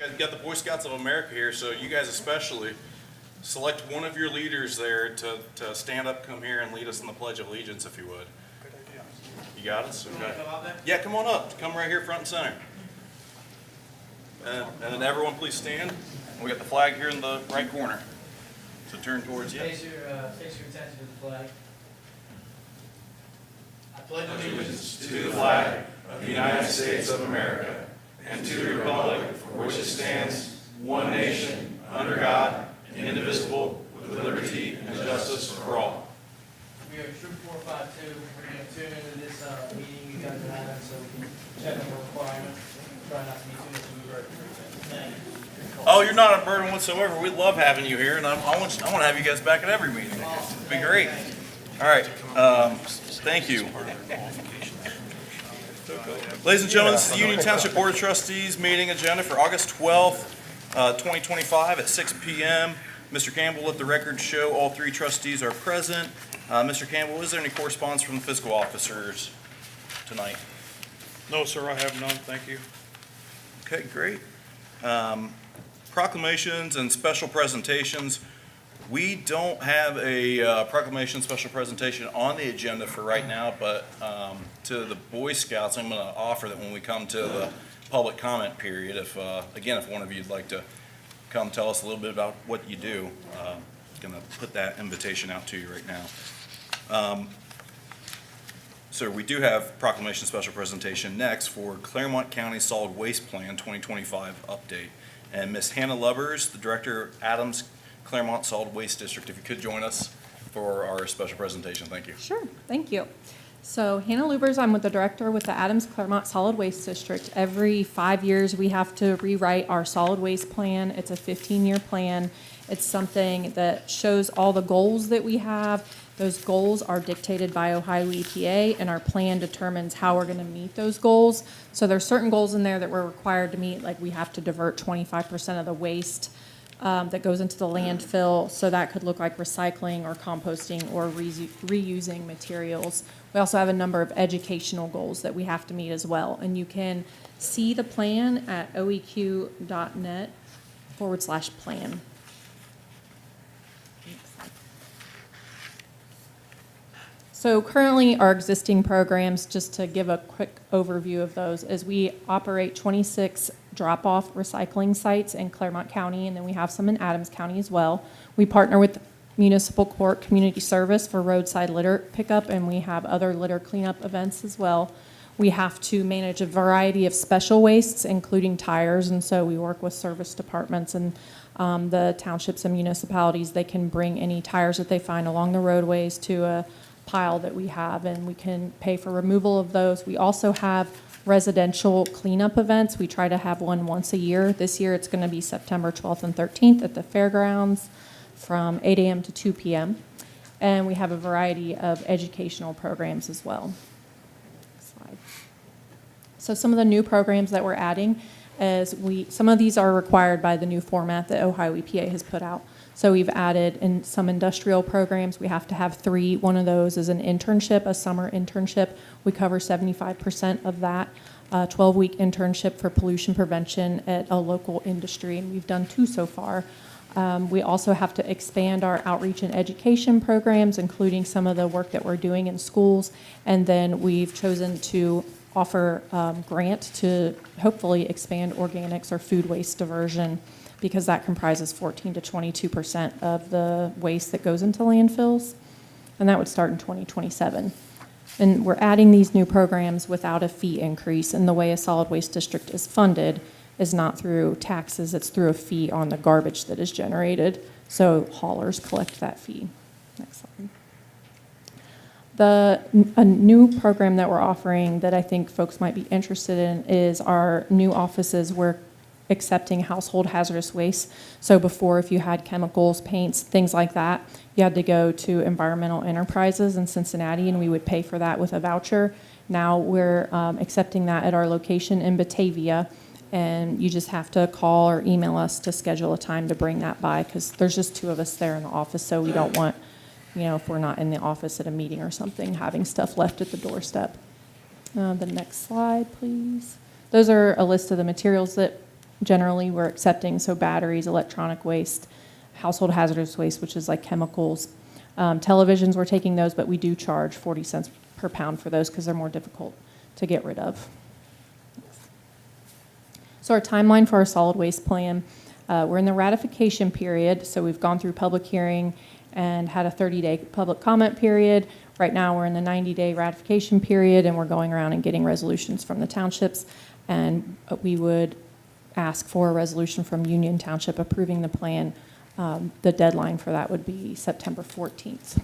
We've got the Boy Scouts of America here, so you guys especially select one of your leaders there to stand up, come here, and lead us in the Pledge of Allegiance, if you would. Good idea. You got us? Okay. Yeah, come on up. Come right here, front and center. And then everyone, please stand. We got the flag here in the right corner. So turn towards you. Face your attention to the flag. I pledge allegiance To the flag of the United States of America and to the republic for which it stands, one nation, under God, indivisible, with liberty and justice for all. We are Troop 452. We're going to tune into this meeting you guys are having so we can check on the requirements. Try not to be too much of a burden. Thank you. Oh, you're not a burden whatsoever. We love having you here, and I want to have you guys back at every meeting. It'd be great. All right. Thank you. Ladies and gentlemen, this is the Union Township Board of Trustees meeting agenda for August 12th, 2025 at 6 p.m. Mr. Campbell, let the record show all three trustees are present. Mr. Campbell, is there any correspondence from the fiscal officers tonight? No, sir, I have none, thank you. Okay, great. Proclamations and special presentations. We don't have a proclamation special presentation on the agenda for right now, but to the Boy Scouts, I'm going to offer that when we come to the public comment period, if one of you would like to come tell us a little bit about what you do, I'm going to put that invitation out to you right now. So we do have proclamation special presentation next for Claremont County Solid Waste Plan 2025 update. And Ms. Hannah Lovers, the Director, Adams Claremont Solid Waste District, if you could join us for our special presentation. Thank you. Sure, thank you. So Hannah Lubers, I'm with the director with the Adams Claremont Solid Waste District. Every 5 years, we have to rewrite our solid waste plan. It's a 15-year plan. It's something that shows all the goals that we have. Those goals are dictated by Ohio EPA, and our plan determines how we're going to meet those goals. So there's certain goals in there that we're required to meet, like we have to divert 25% of the waste that goes into the landfill. So that could look like recycling or composting or reusing materials. We also have a number of educational goals that we have to meet as well. And you can see the plan at oeq.net/plan. So currently, our existing programs, just to give a quick overview of those, is we operate 26 drop-off recycling sites in Claremont County, and then we have some in Adams County as well. We partner with Municipal Court Community Service for roadside litter pickup, and we have other litter cleanup events as well. We have to manage a variety of special wastes, including tires, and so we work with service departments and the townships and municipalities. They can bring any tires that they find along the roadways to a pile that we have, and we can pay for removal of those. We also have residential cleanup events. We try to have one once a year. This year it's going to be September 12th and 13th at the fairgrounds from 8 a.m. to 2 p.m. And we have a variety of educational programs as well. Next slide. So some of the new programs that we're adding is some of these are required by the new format that Ohio EPA has put out. So we've added in some industrial programs. We have to have 3. One of those is an internship, a summer internship. We cover 75% of that. 12-week internship for pollution prevention at a local industry, and we've done 2 so far. We also have to expand our outreach and education programs, including some of the work that we're doing in schools. And then we've chosen to offer grant to hopefully expand organics or food waste diversion, because that comprises 14 to 22% of the waste that goes into landfills, and that would start in 2027. And we're adding these new programs without a fee increase, and the way a solid waste district is funded is not through taxes, it's through a fee on the garbage that is generated, so haulers collect that fee. Next slide. A new program that we're offering that I think folks might be interested in is our new offices. We're accepting household hazardous waste. So before, if you had chemicals, paints, things like that, you had to go to Environmental Enterprises in Cincinnati, and we would pay for that with a voucher. Now we're accepting that at our location in Batavia, and you just have to call or email us to schedule a time to bring that by, because there's just 2 of us there in the office, so we don't want, if we're not in the office at a meeting or something, having stuff left at the doorstep. The next slide, please. Those are a list of the materials that generally we're accepting, so batteries, electronic waste, household hazardous waste, which is like chemicals. Televisions, we're taking those, but we do charge 40 cents per pound for those because they're more difficult to get rid of. So our timeline for our solid waste plan, we're in the ratification period, so we've gone through public hearing and had a 30-day public comment period. Right now, we're in the 90-day ratification period, and we're going around and getting resolutions from the townships. And we would ask for a resolution from Union Township approving the plan. The deadline for that would be September 14th.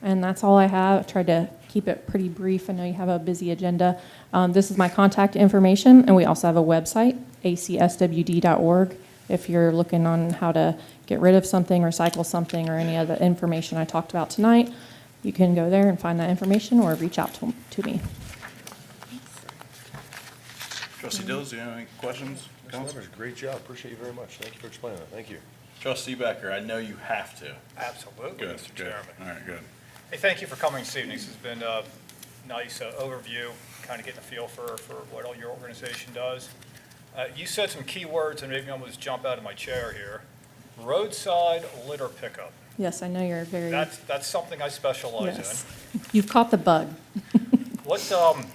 And that's all I have. I tried to keep it pretty brief. I know you have a busy agenda. This is my contact information, and we also have a website, acswd.org. If you're looking on how to get rid of something, recycle something, or any other information I talked about tonight, you can go there and find that information or reach out to me. Trustee Dills, do you have any questions? Mr. comments? Levers, great job. Appreciate you very much. Thank you for explaining that. Thank you. Trustee Becker, I know you have to. Absolutely, Good, Mr. good. Chairman. All right, good. Hey, thank you for coming this evening. This has been a nice overview, kind of getting a feel for what all your organization does. You said some key words, and maybe I almost jump out of my chair here. Roadside litter pickup. Yes, I know you're very. That's something I specialize Yes. You've caught the bug. in.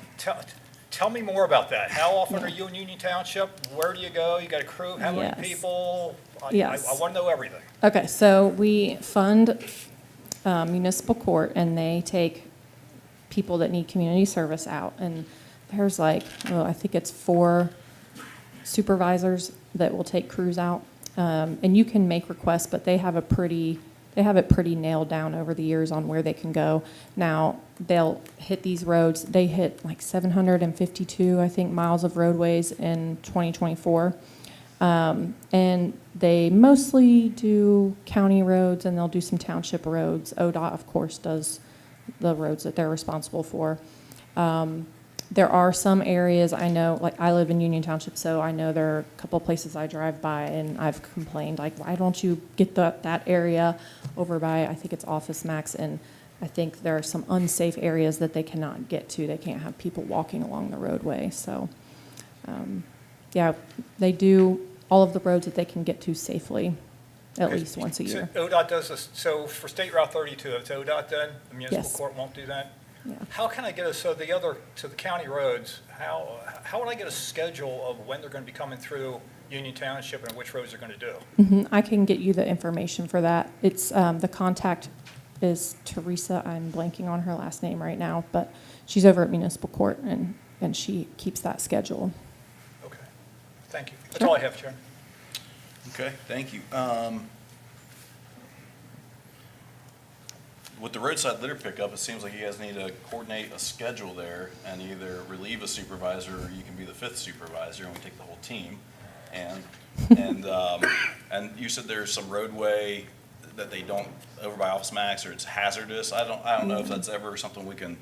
Tell me more about that. How often are you in Union Township? Where do you go? You got a crew? How many Yes. people? Yes. I want to know everything. Okay, so we fund municipal court, and they take people that need community service out. And there's like, I think it's 4 supervisors that will take crews out. And you can make requests, but they have it pretty nailed down over the years on where they can go. Now, they'll hit these roads. They hit like 752, I think, miles of roadways in 2024. And they mostly do county roads, and they'll do some township roads. ODOT, of course, does the roads that they're responsible for. There are some areas I know, like I live in Union Township, so I know there are a couple of places I drive by, and I've complained, like, why don't you get that area over by, I think it's Office Max, and I think there are some unsafe areas that they cannot get to. They can't have people walking along the roadway. So, yeah, they do all of the roads that they can get to safely, at least once a year. So ODOT does this, so for State Route 32, it's ODOT then? The municipal Yes. court won't do that? Yeah. How can I get to the county roads, how would I get a schedule of when they're going to be coming through Union Township and which roads they're going to do? I can get you the information for that. It's, the contact is Teresa. I'm blanking on her last name right now, but she's over at municipal court, and she keeps that schedule. Okay, thank you. That's Sure. all I have, Chairman. Okay, thank you. With the roadside litter pickup, it seems like you guys need to coordinate a schedule there and either relieve a supervisor, or you can be the 5th supervisor and we take the whole team. And you said there's some roadway that they don't, over by Office Max, or it's hazardous. I don't know if that's ever something we can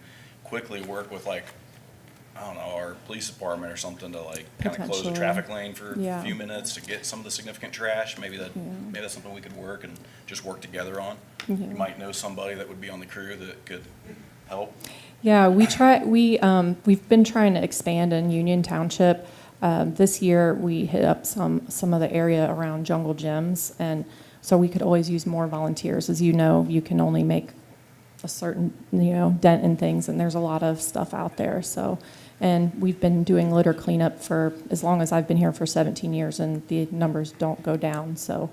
quickly work with, like, I don't know, our police department or something to like kind of close the Potentially. traffic lane for Yeah. a few minutes to get some of the significant trash. Maybe that's something we could work and just work together on. Yeah. You might know somebody that would be on the crew that could help. Yeah, we've been trying to expand in Union Township. This year, we hit up some of the area around jungle gyms, and so we could always use more volunteers. As you know, you can only make a certain, dent in things, and there's a lot of stuff out there. So, and we've been doing litter cleanup for as long as I've been here, for 17 years, and the numbers don't go down. So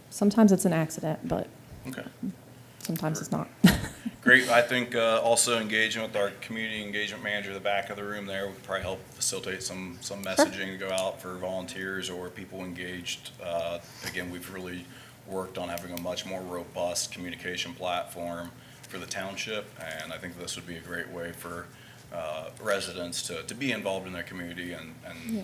sometimes it's an accident, but Okay. sometimes it's not. Great. I think also engaging with our community engagement manager in the back of the room there would probably help facilitate some messaging to go out for volunteers or people engaged. Again, we've really worked on having a much more robust communication platform for the township, and I think this would be a great way for residents to be involved in their community and Yeah.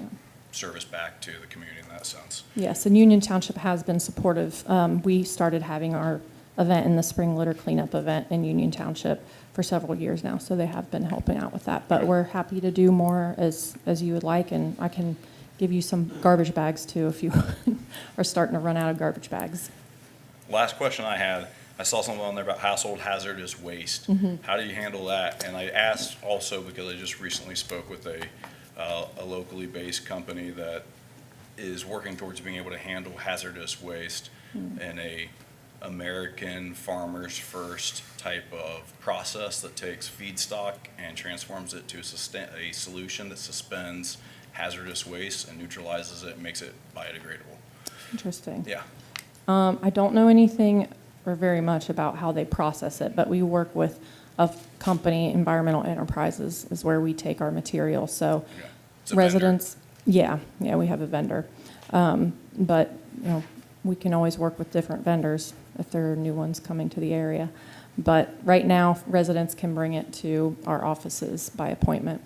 service back to the community in that sense. Yes, and Union Township has been supportive. We started having our event in the spring litter cleanup event in Union Township for several years now, so they have been helping out with that. But we're happy to do more as you would like, and I can give you some garbage bags too if you are starting to run out of garbage bags. Last question I had, I saw something on there about household hazardous waste. How do you handle that? And I asked also because I just recently spoke with a locally based company that is working towards being able to handle hazardous waste in a American Farmers First type of process that takes feedstock and transforms it to a solution that suspends hazardous waste and neutralizes it and makes it biodegradable. Interesting. Yeah. I don't know anything or very much about how they process it, but we work with a company, Environmental Enterprises, is where we take our material. So Yeah. It's a vendor. residents, yeah, we have a vendor. But, we can always work with different vendors if there are new ones coming to the area. But right now, residents can bring it to our offices by appointment.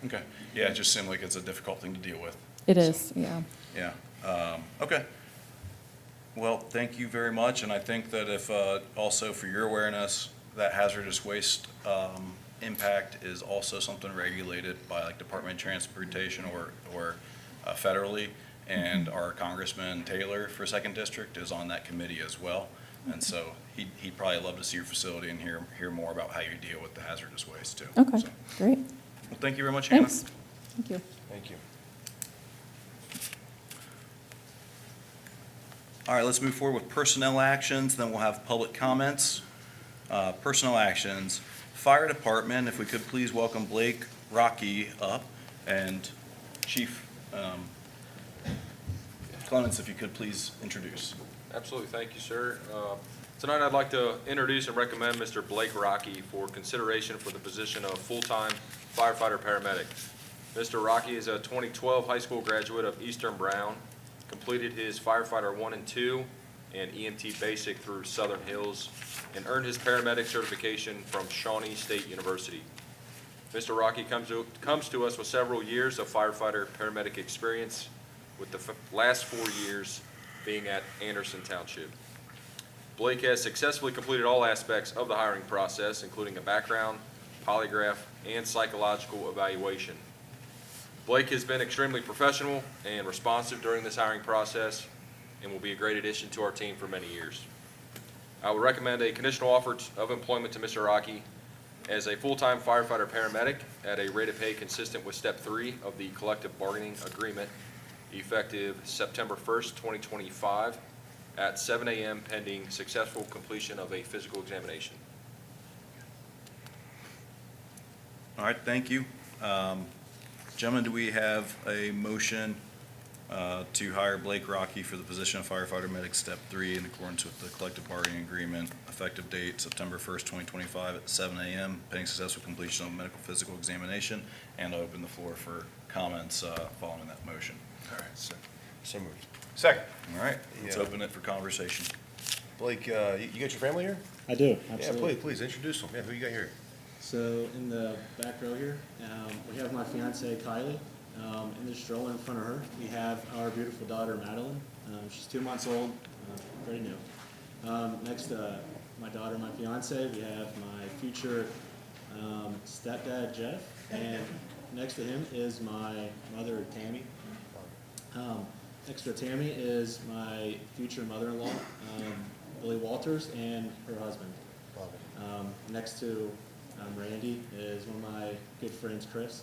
Okay. Yeah, it just seemed like it's a difficult thing to deal with. It is, yeah. Yeah. Okay. Well, thank you very much, and I think that if, also for your awareness, that hazardous waste impact is also something regulated by like Department of Transportation or federally, and our Congressman Taylor for Second District is on that committee as well. And so he'd probably love to see your facility and hear more about how you deal with the hazardous waste too. Okay, So, great. well, thank you very much, Hannah. Thanks. Thank you. Thank you. All right, let's move forward with personnel actions, then we'll have public comments. Personnel actions, Fire Department, if we could please welcome Blake Rocky up, and Chief Clements, if you could please introduce. Absolutely, thank you, sir. Tonight, I'd like to introduce and recommend Mr. Blake Rocky for consideration for the position of full-time firefighter/paramedic. Mr. Rocky is a 2012 high school graduate of Eastern Brown, completed his firefighter 1 and 2 and EMT basic through Southern Hills, and earned his paramedic certification from Shawnee State University. Mr. Rocky comes to us with several years of firefighter/paramedic experience, with the last 4 years being at Anderson Township. Blake has successfully completed all aspects of the hiring process, including a background, polygraph, and psychological evaluation. Blake has been extremely professional and responsive during this hiring process and will be a great addition to our team for many years. I would recommend a conditional offer of employment to Mr. Rocky as a full-time firefighter/paramedic at a rate of pay consistent with Step 3 of the collective bargaining agreement, effective September 1st, 2025, at 7 a.m. pending successful completion of a physical examination. All right, thank you. Gentlemen, do we have a motion to hire Blake Rocky for the position of firefighter medic Step 3 in accordance with the collective bargaining agreement, effective date September 1st, 2025 at 7 a.m., pending successful completion of medical physical examination, and I'll open the floor for comments following that motion. All right, so moved. Second. All right, let's Yeah. open it for conversation. Blake, you got your family here? I do, Yeah, absolutely. please introduce them. Yeah, who you got here? So in the back row here, we have my fiancee Kylie. In the stroller in front of her, we have our beautiful daughter Madeline. She's 2 months old, very new. Next to my daughter, my fiance, we have my future stepdad Jeff, and next to him is my mother Tammy. Next to Tammy is my future mother-in-law, Billy Walters, and her husband. Love it. Next to Randy is one of my good friends, Chris.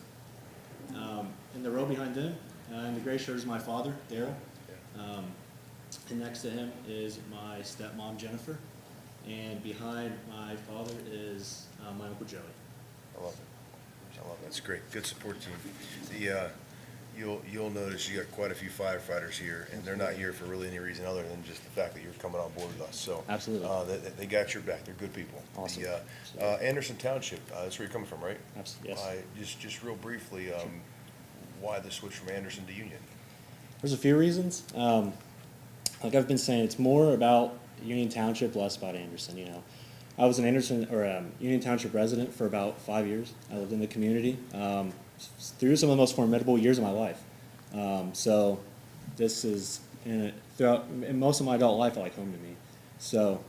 In the row behind them, in the gray shirt is my father, Daryl. And next to him is my stepmom, Jennifer. And behind my father is my Uncle Joey. I love it. I love it. That's great. Good support team. You'll notice you got quite a few firefighters here, and they're not here for really any reason other than just the fact that you're coming on board with us. So Absolutely. They got your back. They're good people. Awesome. Anderson Township. That's where you're coming from, right? Absolutely, yes. Just real briefly, why the switch from Anderson to Union? There's a few reasons. Like I've been saying, it's more about Union Township, less about Anderson. I was an Union Township resident for about 5 years. I lived in the community through some of the most formidable years of my life. So this is in most of my adult life, like home to me. So,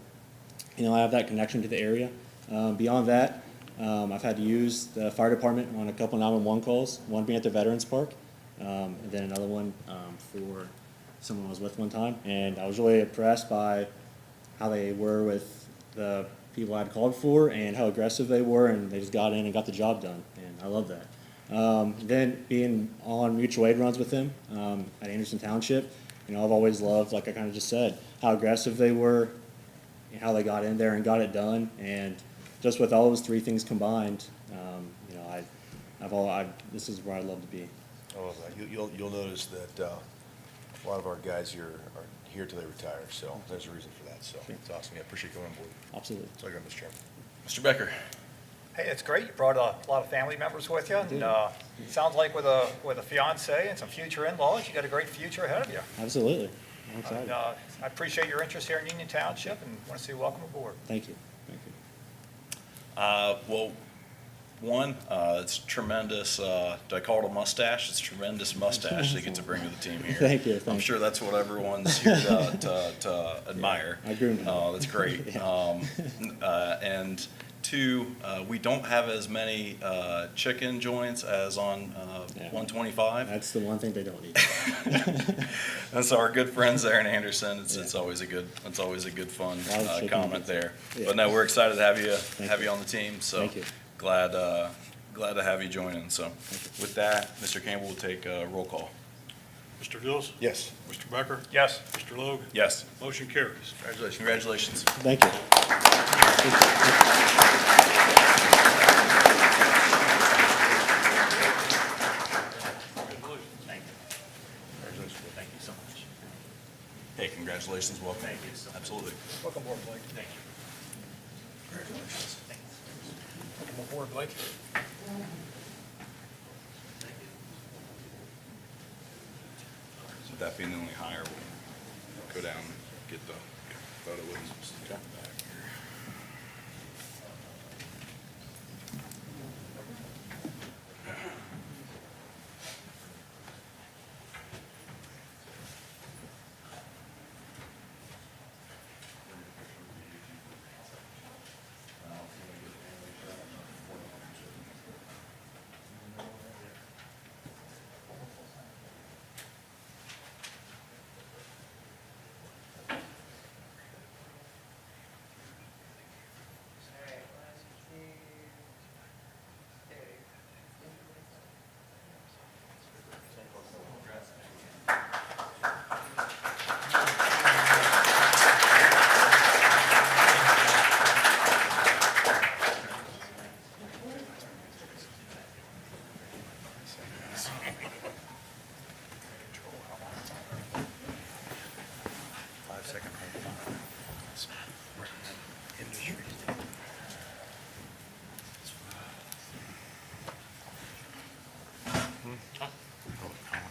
I have that connection to the area. Beyond that, I've had to use the fire department on a couple 911 calls, one being at the Veterans Park, and then another one for someone I was with one time. And I was really impressed by how they were with the people I'd called for and how aggressive they were, and they just got in and got the job done, and I love that. Then being on mutual aid runs with them at Anderson Township, you know, I've always loved, like I kind of just said, how aggressive they were and how they got in there and got it done. And just with all those three things combined, you know, this is where I'd love to be. I love that. You'll notice that a lot of our guys here are here till they retire, so there's a reason for that. So it's awesome. Yeah, appreciate you coming on board. Absolutely. So I got Mr. Chairman. Mr. Becker? Hey, it's great. You brought a lot of family members with you. And sounds like with a fiance and some future in-laws, you got a great future ahead of you. Absolutely. I'm excited. And, I appreciate your interest here in Union Township and want to say welcome aboard. Thank you. Thank you. Well, one, it's tremendous, do I call it a mustache? It's a tremendous mustache they get to bring to the team here. Thank you, I'm thank sure that's what everyone's here to admire. I agree with that. That's great. And two, we don't have as many chicken joints as on Yeah. 125. That's the one thing they don't need. And so our good friends there in Anderson, it's always a good fun A lot of chicken comment nuggets. there. Yeah. But no, we're excited to have Thank you you. on the team, so Thank you. glad to have you joining. So with that, Mr. Campbell will take a roll call. Mr. Dills? Yes. Mr. Becker? Yes. Mr. Logue? Yes, Motion carries. congratulations. Thank you. Thank you so much. Hey, congratulations, welcome. Thank you. Absolutely. Welcome aboard, Blake. Thank you. Congratulations. Welcome aboard, Blake. With that being the only hire, we'll go down and get the photo with him. Back here.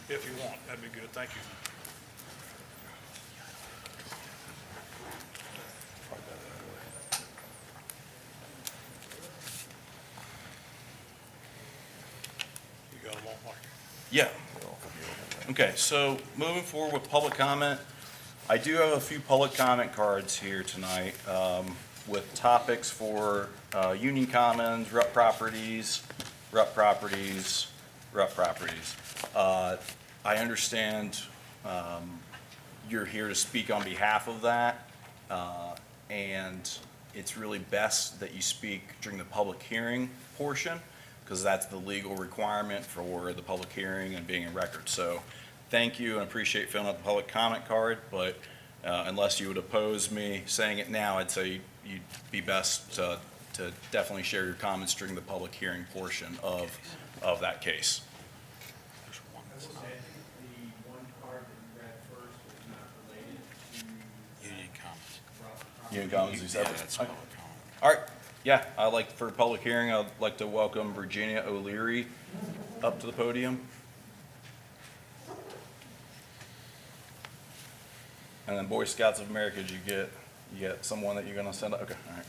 If you want, that'd be good. Thank you. You got them all, Mike? Yeah. Okay, so moving forward with public comment, I do have a few public comment cards here tonight with topics for Union Commons, RUP properties, RUP properties, RUP properties. I understand you're here to speak on behalf of that, and it's really best that you speak during the public hearing portion, because that's the legal requirement for the public hearing and being a record. So thank you and appreciate filling out the public comment card, but unless you would oppose me saying it now, I'd say you'd be best to definitely share your comments during the public hearing portion of that case. The one card that you read first was not related to. Union Commons. Union Commons, you said? Yeah, that's public comment. All right, yeah, I'd like, for public hearing, I'd like to welcome Virginia O'Leary up to the podium. And then Boy Scouts of America, did you get someone that you're gonna send up? Okay, all right.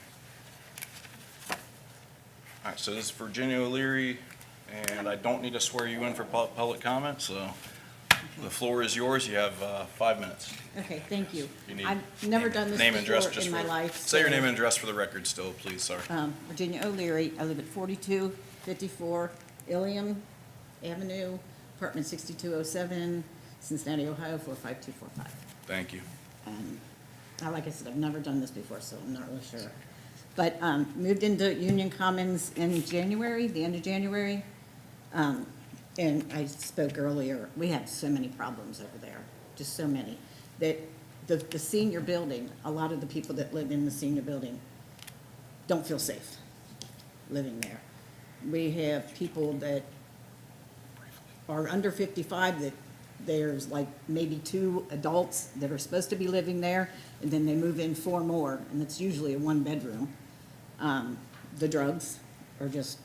All right, so this is Virginia O'Leary, and I don't need to swear you in for public comment, so the floor is yours. You have 5 minutes. Okay, thank you. You need I've never done this Name and address before just in my for, life. say your so, name and address for the record still, please, sir. Virginia O'Leary. I live at 4254 Ilium Avenue, apartment 6207, Cincinnati, Ohio, 45245. Thank you. like I said, I've never done this before, so I'm not really sure. But moved into Union Commons in January, the end of January. And I spoke earlier, we have so many problems over there, just so many. That the senior building, a lot of the people that live in the senior building don't feel safe living there. We have people that are under 55 that there's like maybe 2 adults that are supposed to be living there, and then they move in 4 more, and it's usually a 1-bedroom. The drugs are just,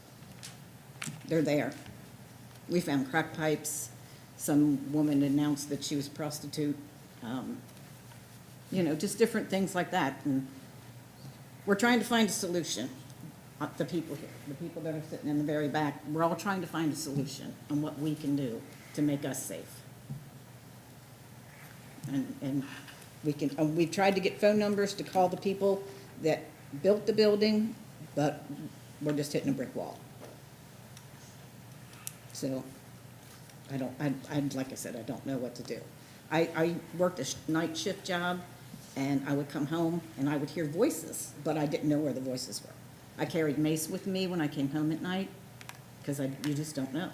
they're there. We found crack pipes. Some woman announced that she was a prostitute. You know, just different things like that. And we're trying to find a solution. The people here, the people that are sitting in the very back, we're all trying to find a solution on what we can do to make us safe. And we've tried to get phone numbers to call the people that built the building, but we're just hitting a brick wall. So, like I said, I don't know what to do. I worked a night shift job, and I would come home, and I would hear voices, but I didn't know where the voices were. I carried mace with me when I came home at night, because you just don't know.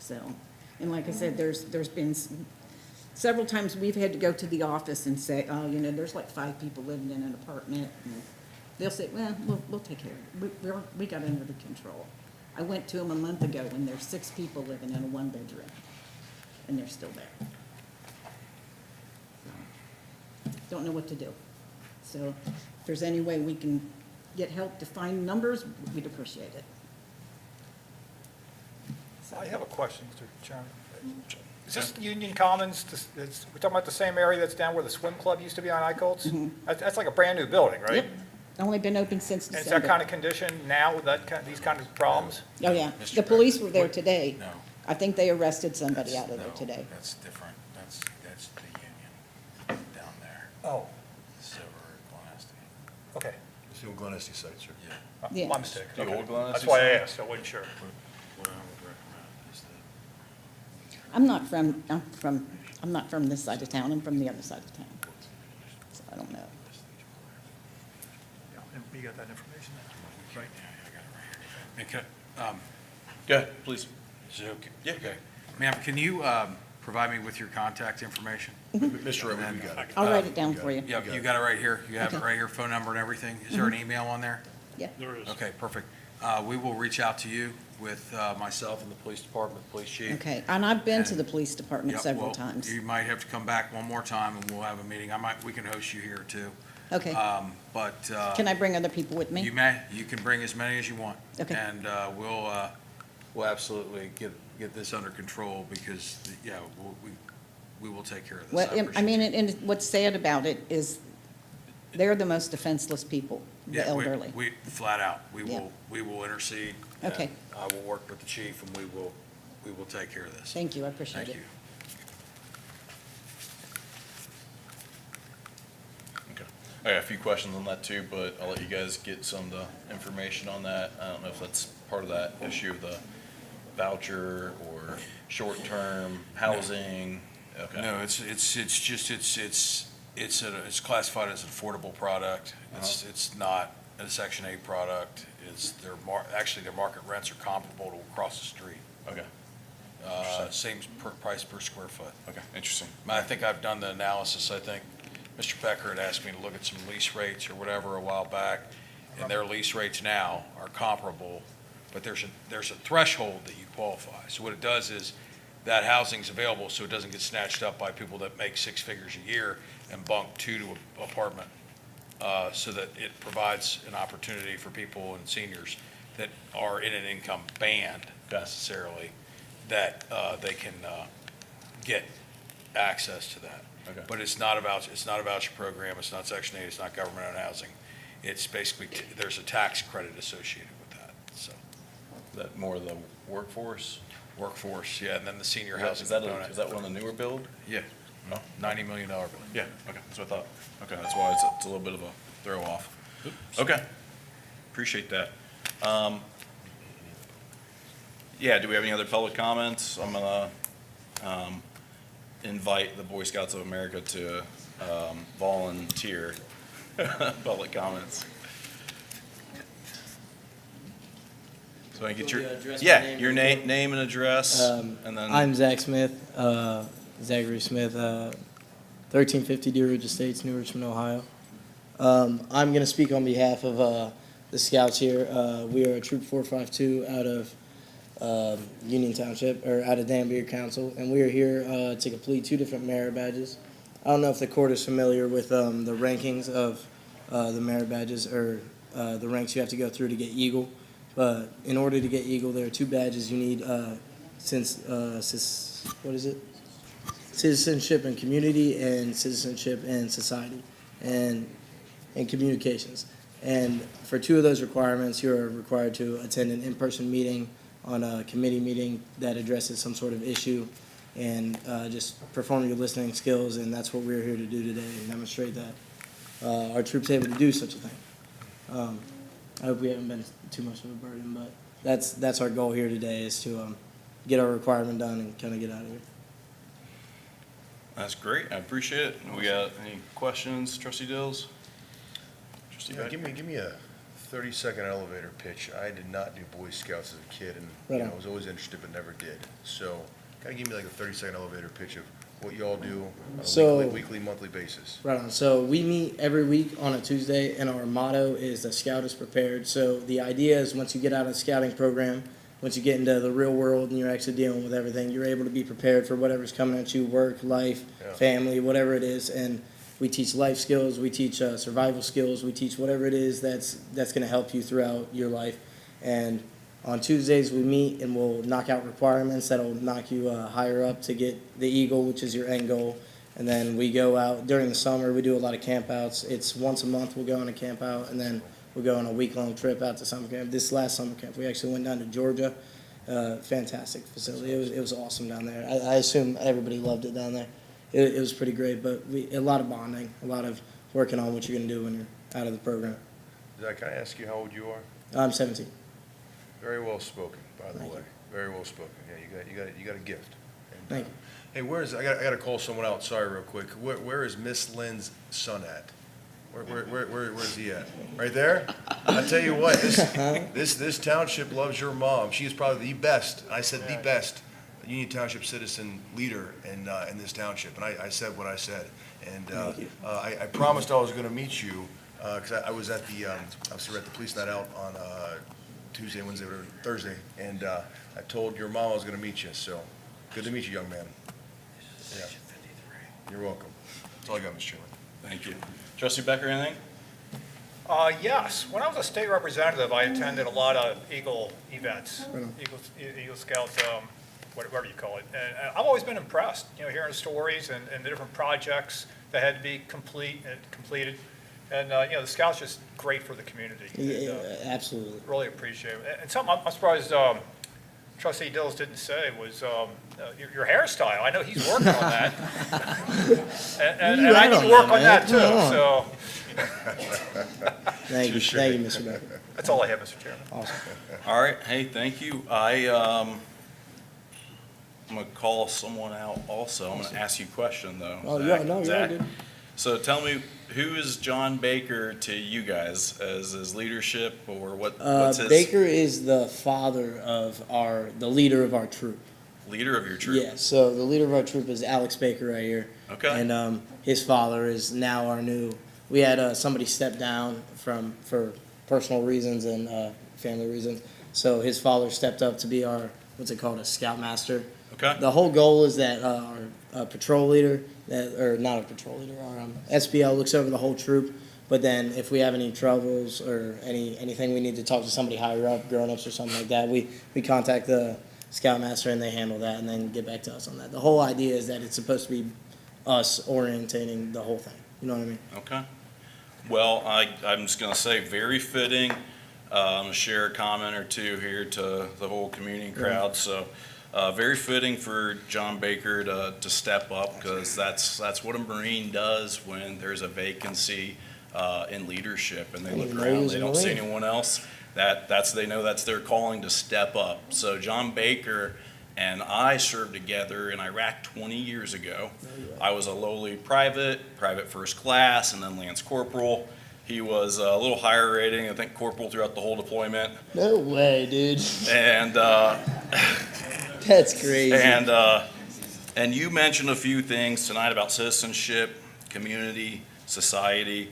So, and like I said, there's been several times we've had to go to the office and say, oh, you know, there's like 5 people living in an apartment, and they'll say, well, we'll take care of it. We got it under control. I went to them a month ago, and there's 6 people living in a 1-bedroom, and they're still there. So, don't know what to do. So if there's any way we can get help to find numbers, we'd appreciate it. I have a question, Mr. Chairman. Is this Union Commons, we're talking about the same area that's down where the swim club used to be on Icolts? That's like a brand-new building, right? Yep, only been open since And it's December. that kind of condition now with these kind of problems? Oh, yeah, Mr. the police were there Becker, today. No. I think they arrested somebody That's- out of there no, today. That's different. That's the union down there, Oh, Silver, Glenasty. okay. It's the old Glen Estee site, sir. Yeah. Yeah. My mistake. The Okay. old Glen That's Estee why I site? asked, I wasn't sure. What I would recommend is that I'm not from this side of town, I'm from the other side of town. So I don't know. Yeah, and you got that information now? right now, I got it right here. And Go ahead, please. is it okay? Yeah. Okay. Ma'am, can you provide me with your contact information? Mr. Redwood, we got it. I'll write it down for you. Yeah, you got it right here. You have it Okay. right here, phone number and everything. Is there an email on there? Yeah, There is. Okay, perfect. We will reach out to you with myself and the police department, police chief. okay. And I've been to the police department Yep, several well, times. You might have to come back one more time and we'll have a meeting. We can host you here too. Okay. But Can I bring other people with me? you can bring as many as you want. Okay. And we'll absolutely get this under control because, yeah, we will take care of this. Well, I appreciate mean, it. and what's sad about it is they're the most defenseless people, the Yeah, elderly. We, flat out, Yeah. we will intercede. and Okay. I will work with the chief and we will take care of this. Thank you, I appreciate Thank it. you. Okay. I got a few questions on that too, but I'll let you guys get some of the information on that. I don't know if that's part of that issue of the voucher or short-term housing. Okay. No, it's classified as an affordable product. It's not a Section 8 product. Actually, their market rents are comparable to across the street. Okay. Same price per square foot. Okay, interesting. I think I've done the analysis. I think Mr. Becker had asked me to look at some lease rates or whatever a while back, and their lease rates now are comparable, but there's a threshold that you qualify. So what it does is that housing's available, so it doesn't get snatched up by people that make 6 figures a year and bunk 2 to an apartment, so that it provides an opportunity for people and seniors that are in an income band necessarily, that they can get access to that. Okay. But it's not a voucher program, it's not Section 8, it's not government-owned housing. It's basically, there's a tax credit associated with that, so. Is that more of the workforce? Workforce, yeah, and then the senior Is that- housing is that component. is that one of the newer build? Yeah, No? $90 million bill. Yeah, okay, that's what I thought. Okay, that's why it's a little bit of a throw off. Okay, appreciate that. Yeah, do we have any other public comments? I'm gonna, invite the Boy Scouts of America to volunteer. Public comments. So I get your, You want me to address my yeah, name your real name, quick? name and address, and then. I'm Zach Smith, Zachary Smith, 1350 Deer Ridge Estates, New Richmond, Ohio. I'm going to speak on behalf of the Scouts here. We are Troop 452 out of Union Township, or out of Danbury Council, and we are here to complete 2 different merit badges. I don't know if the court is familiar with the rankings of the merit badges, or the ranks you have to go through to get Eagle. But in order to get Eagle, there are 2 badges you need, what is it? Citizenship and Community, and Citizenship and Society, and communications. And for 2 of those requirements, you are required to attend an in-person meeting on a committee meeting that addresses some sort of issue, and just perform your listening skills, and that's what we're here to do today, and demonstrate that our troop's able to do such a thing. I hope we haven't been too much of a burden, but that's our goal here today, is to get our requirement done and kind of get out of here. That's great. I appreciate it. We got any questions, Trustee Dills? Trustee Beck? Give me a 30-second elevator pitch. I did not do Boy Scouts as a kid, and Right you know, on. I was always interested but never did. So, kind of give me like a 30-second elevator pitch of what you all do on a So- weekly, monthly basis. Right on. So we meet every week on a Tuesday, and our motto is "The Scout is Prepared." So the idea is, once you get out of the scouting program, once you get into the real world and you're actually dealing with everything, you're able to be prepared for whatever's coming at you, work, life, Yeah. family, whatever it is. And we teach life skills, we teach survival skills, we teach whatever it is that's going to help you throughout your life. And on Tuesdays, we meet and we'll knock out requirements that'll knock you higher up to get the Eagle, which is your end goal. And then we go out during the summer. We do a lot of camp outs. It's once a month we'll go on a camp out, and then we'll go on a week-long trip out to summer camp. This last summer camp, we actually went down to Georgia. Fantastic facility. It was awesome down there. I assume everybody loved it down there. It was pretty great, but a lot of bonding, a lot of working on what you're going to do when you're out of the program. Zach, can I ask you how old you are? I'm 17. Very well spoken, by the Thank way. Very well spoken. Yeah, you got a gift. And, Thank you. Hey, I got to call someone out. Sorry, real quick. Where is Miss Lynn's son at? Where's he at? Right there? I tell you what, this township loves your mom. She is probably the best. I said the best Union Township citizen leader in this township, and I said what I said. And Thank you. I promised I was going to meet you because I was at the police night out on Tuesday, Wednesday, or Thursday, and I told your mom I was going to meet you. So good to meet you, young man. Yeah. You're welcome. That's all I got, Mr. Chairman. Thank you. Trustee Becker, anything? Yes, when I was a state representative, I attended a lot of Eagle events, Eagle Scouts, whatever you call it. And I've always been impressed, hearing the stories and the different projects that had to be completed. And, the Scouts are just great for the community. Yeah, absolutely. Really appreciate it. And something I'm surprised Trustee Dills didn't say was your hairstyle. I know he's working on that. and I need to work on that too, so. Thank you, Mr. Becker. That's all I have, Mr. Chairman. Awesome. All right. Hey, thank you. I'm going to call someone out also. I'm going to ask you a question, though. Oh, Zach. yeah, no, you're Zach. all good. So tell me, who is John Baker to you guys as his leadership, or what's his Baker is the father of the leader of our troop. leader of your troop? Yeah, so the leader of our troop is Alex Baker right here. Okay. And his father is now our new. We had somebody step down for personal reasons and family reasons. So his father stepped up to be our, what's it called, a scoutmaster. Okay. The whole goal is that our patrol leader, or not a patrol leader, our SPL looks over the whole troop. But then if we have any troubles or anything we need to talk to somebody higher up, grown-ups or something like that, we contact the scoutmaster and they handle that and then get back to us on that. The whole idea is that it's supposed to be us orientating the whole thing. You know what I mean? Okay. Well, I'm just going to say, very fitting. I'm going to share a comment or two here to the whole community and crowd. So, very fitting for John Baker to step up, because that's what a Marine does when there's a vacancy in leadership, and they look around, they don't see anyone else. They know that's their calling to step up. So John Baker and I served together in Iraq 20 years ago. I was a lowly private first class, and then Lance Corporal. He was a little higher rating, I think corporal throughout the whole deployment. No way, dude. And That's crazy. and you mentioned a few things tonight about citizenship, community, society.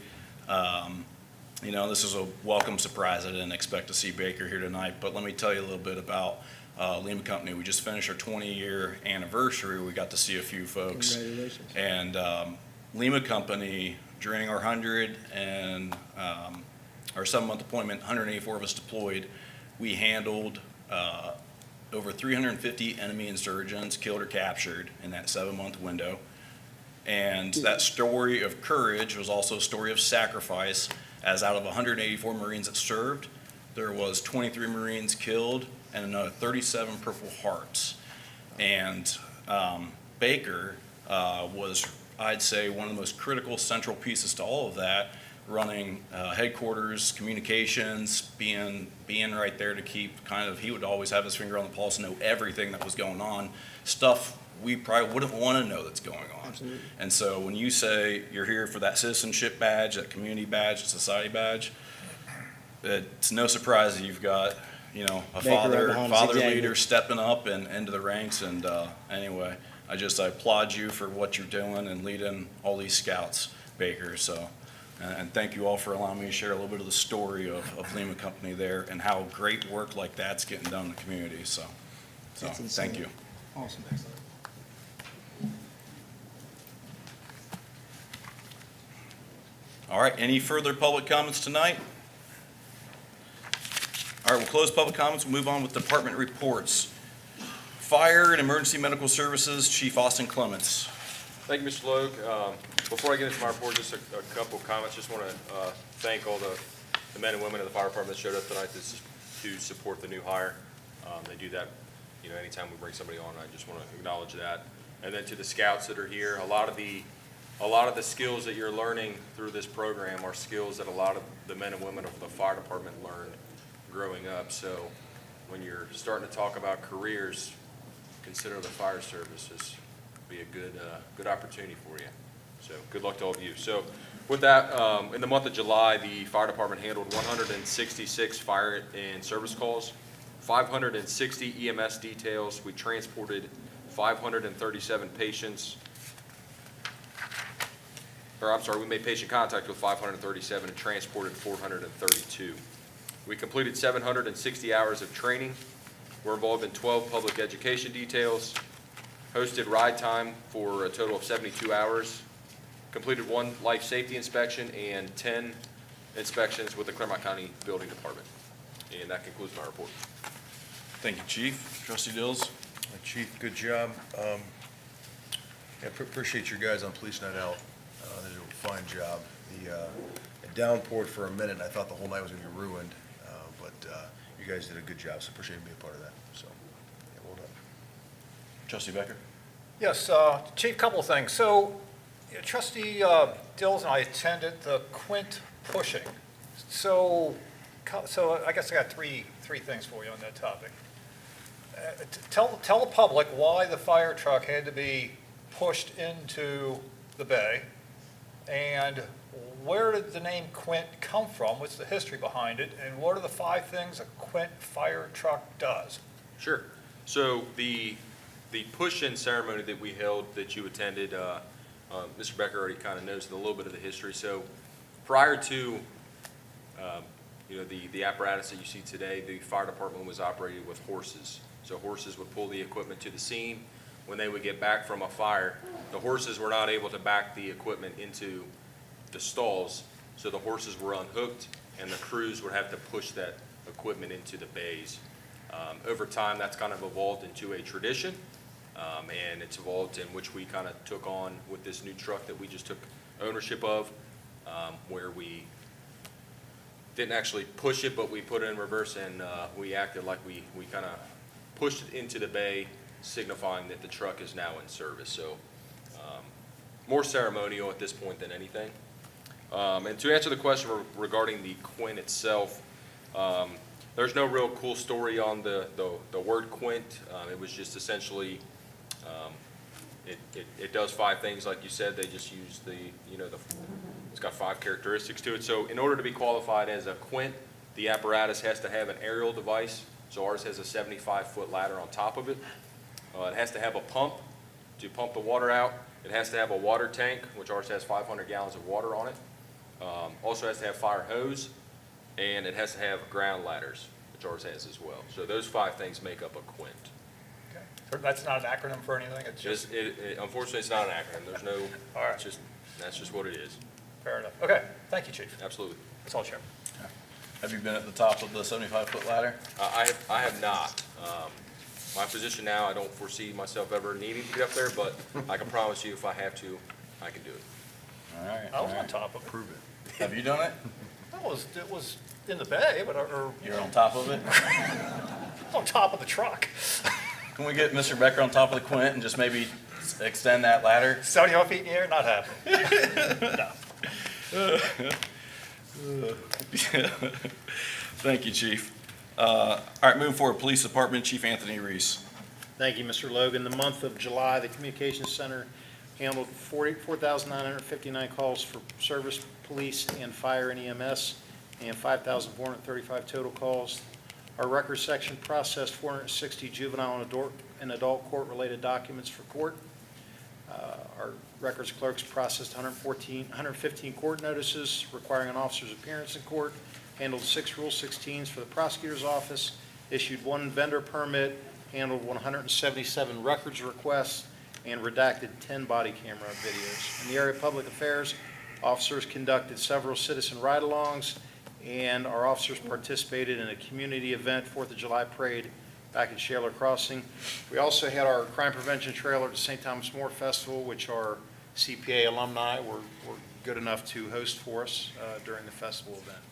This is a welcome surprise. I didn't expect to see Baker here tonight, but let me tell you a little bit about Lima Company. We just finished our 20-year anniversary. We got to see a few folks. Congratulations. And Lima Company, during our 100 and our 7-month deployment, 184 of us deployed, we handled over 350 enemy insurgents killed or captured in that 7-month window. And that story of courage was also a story of sacrifice, as out of 184 Marines that served, there was 23 Marines killed and another 37 Purple Hearts. And Baker was, I'd say, one of the most critical central pieces to all of that, running headquarters, communications, being right there to keep he would always have his finger on the pulse and know everything that was going on, stuff we probably wouldn't want to know that's going on. Absolutely. And so when you say you're here for that citizenship badge, that community badge, society badge, it's no surprise that you've got, a Baker right behind us, father exactly. leader stepping up and into the ranks. And anyway, I applaud you for what you're doing and leading all these scouts, Baker. So, and thank you all for allowing me to share a little bit of the story of Lima Company there and how great work like that's getting done in the community. So That's insane. thank you. Awesome. All right, any further public comments tonight? All right, we'll close public comments. We'll move on with department reports. Fire and Emergency Medical Services, Chief Austin Clements. Thank you, Mr. Logue. Before I get into my report, just a couple of comments. Just want to thank all the men and women of the fire department that showed up tonight to support the new hire. They do that, anytime we bring somebody on. I just want to acknowledge that. And then to the scouts that are here, a lot of the skills that you're learning through this program are skills that a lot of the men and women of the fire department learned growing up. So when you're starting to talk about careers, consider the fire service as be a good opportunity for you. So good luck to all of you. So with that, in the month of July, the fire department handled 166 fire and service calls, 560 EMS details. We transported 537 patients. We made patient contact with 537 and transported 432. We completed 760 hours of training. We're involved in 12 public education details, hosted ride time for a total of 72 hours, completed 1 life safety inspection and 10 inspections with the Clermont County Building Department. And that concludes my report. Thank you, Chief. Trustee Dills? Chief, good job. Appreciate you guys on Police Night Out. They did a fine job. It downpoured for a minute, and I thought the whole night was going to be ruined, but you guys did a good job, so appreciate you being a part of that. So, yeah, well done. Trustee Becker? Yes, Chief, couple of things. So Trustee Dills and I attended the Quint pushing. So I guess I got three things for you on that topic. Tell the public why the fire truck had to be pushed into the bay, and where did the name Quint come from? What's the history behind it? And what are the 5 things a Quint fire truck does? Sure. So the push-in ceremony that we held that you attended, Mr. Becker already kind of knows a little bit of the history. So prior to the apparatus that you see today, the fire department was operated with horses. So horses would pull the equipment to the scene. When they would get back from a fire, the horses were not able to back the equipment into the stalls, so the horses were unhooked, and the crews would have to push that equipment into the bays. Over time, that's kind of evolved into a tradition, and it's evolved in which we kind of took on with this new truck that we just took ownership of, where we didn't actually push it, but we put it in reverse, and we acted like we kind of pushed it into the bay, signifying that the truck is now in service. So more ceremonial at this point than anything. And to answer the question regarding the Quint itself, There's no real cool story on the word quint. It was just essentially, it does 5 things, like you said. They just use it's got 5 characteristics to it. So in order to be qualified as a quint, the apparatus has to have an aerial device. So ours has a 75-foot ladder on top of it. It has to have a pump to pump the water out. It has to have a water tank, which ours has 500 gallons of water on it. Also has to have fire hose, and it has to have ground ladders, which ours has as well. So those 5 things make up a quint. Okay. So that's not an acronym for anything? It's just, Unfortunately, it's not an acronym. There's no, all right, that's just what it is. fair enough. Okay, thank you, Chief. Absolutely. That's all, Chairman. Have you been at the top of the 75-foot ladder? I have not. My position now, I don't foresee myself ever needing to get up there, but I can promise you if I have to, I can do it. All right. I was all on right. top of it. Prove it. Have you done it? It was in the bay, but, You're on top of it? on top of the truck. Can we get Mr. Becker on top of the quint and just maybe extend that ladder? 75 feet in the air, not happening. No. Thank you, Chief. All right, moving forward, Police Department, Chief Anthony Reese. Thank you, Mr. Logan. The month of July, the Communications Center handled 4,959 calls for service, police, and fire and EMS, and 5,435 total calls. Our record section processed 460 juvenile and adult court-related documents for court. Our records clerks processed 115 court notices requiring an officer's appearance in court, handled 6 Rule 16s for the prosecutor's office, issued 1 vendor permit, handled 177 records requests, and redacted 10 body camera videos. In the area of public affairs, officers conducted several citizen ride-alongs, and our officers participated in a community event, 4th of July parade, back at Shaler Crossing. We also had our crime prevention trailer to St. Thomas More Festival, which our CPA alumni were good enough to host for us during the festival event.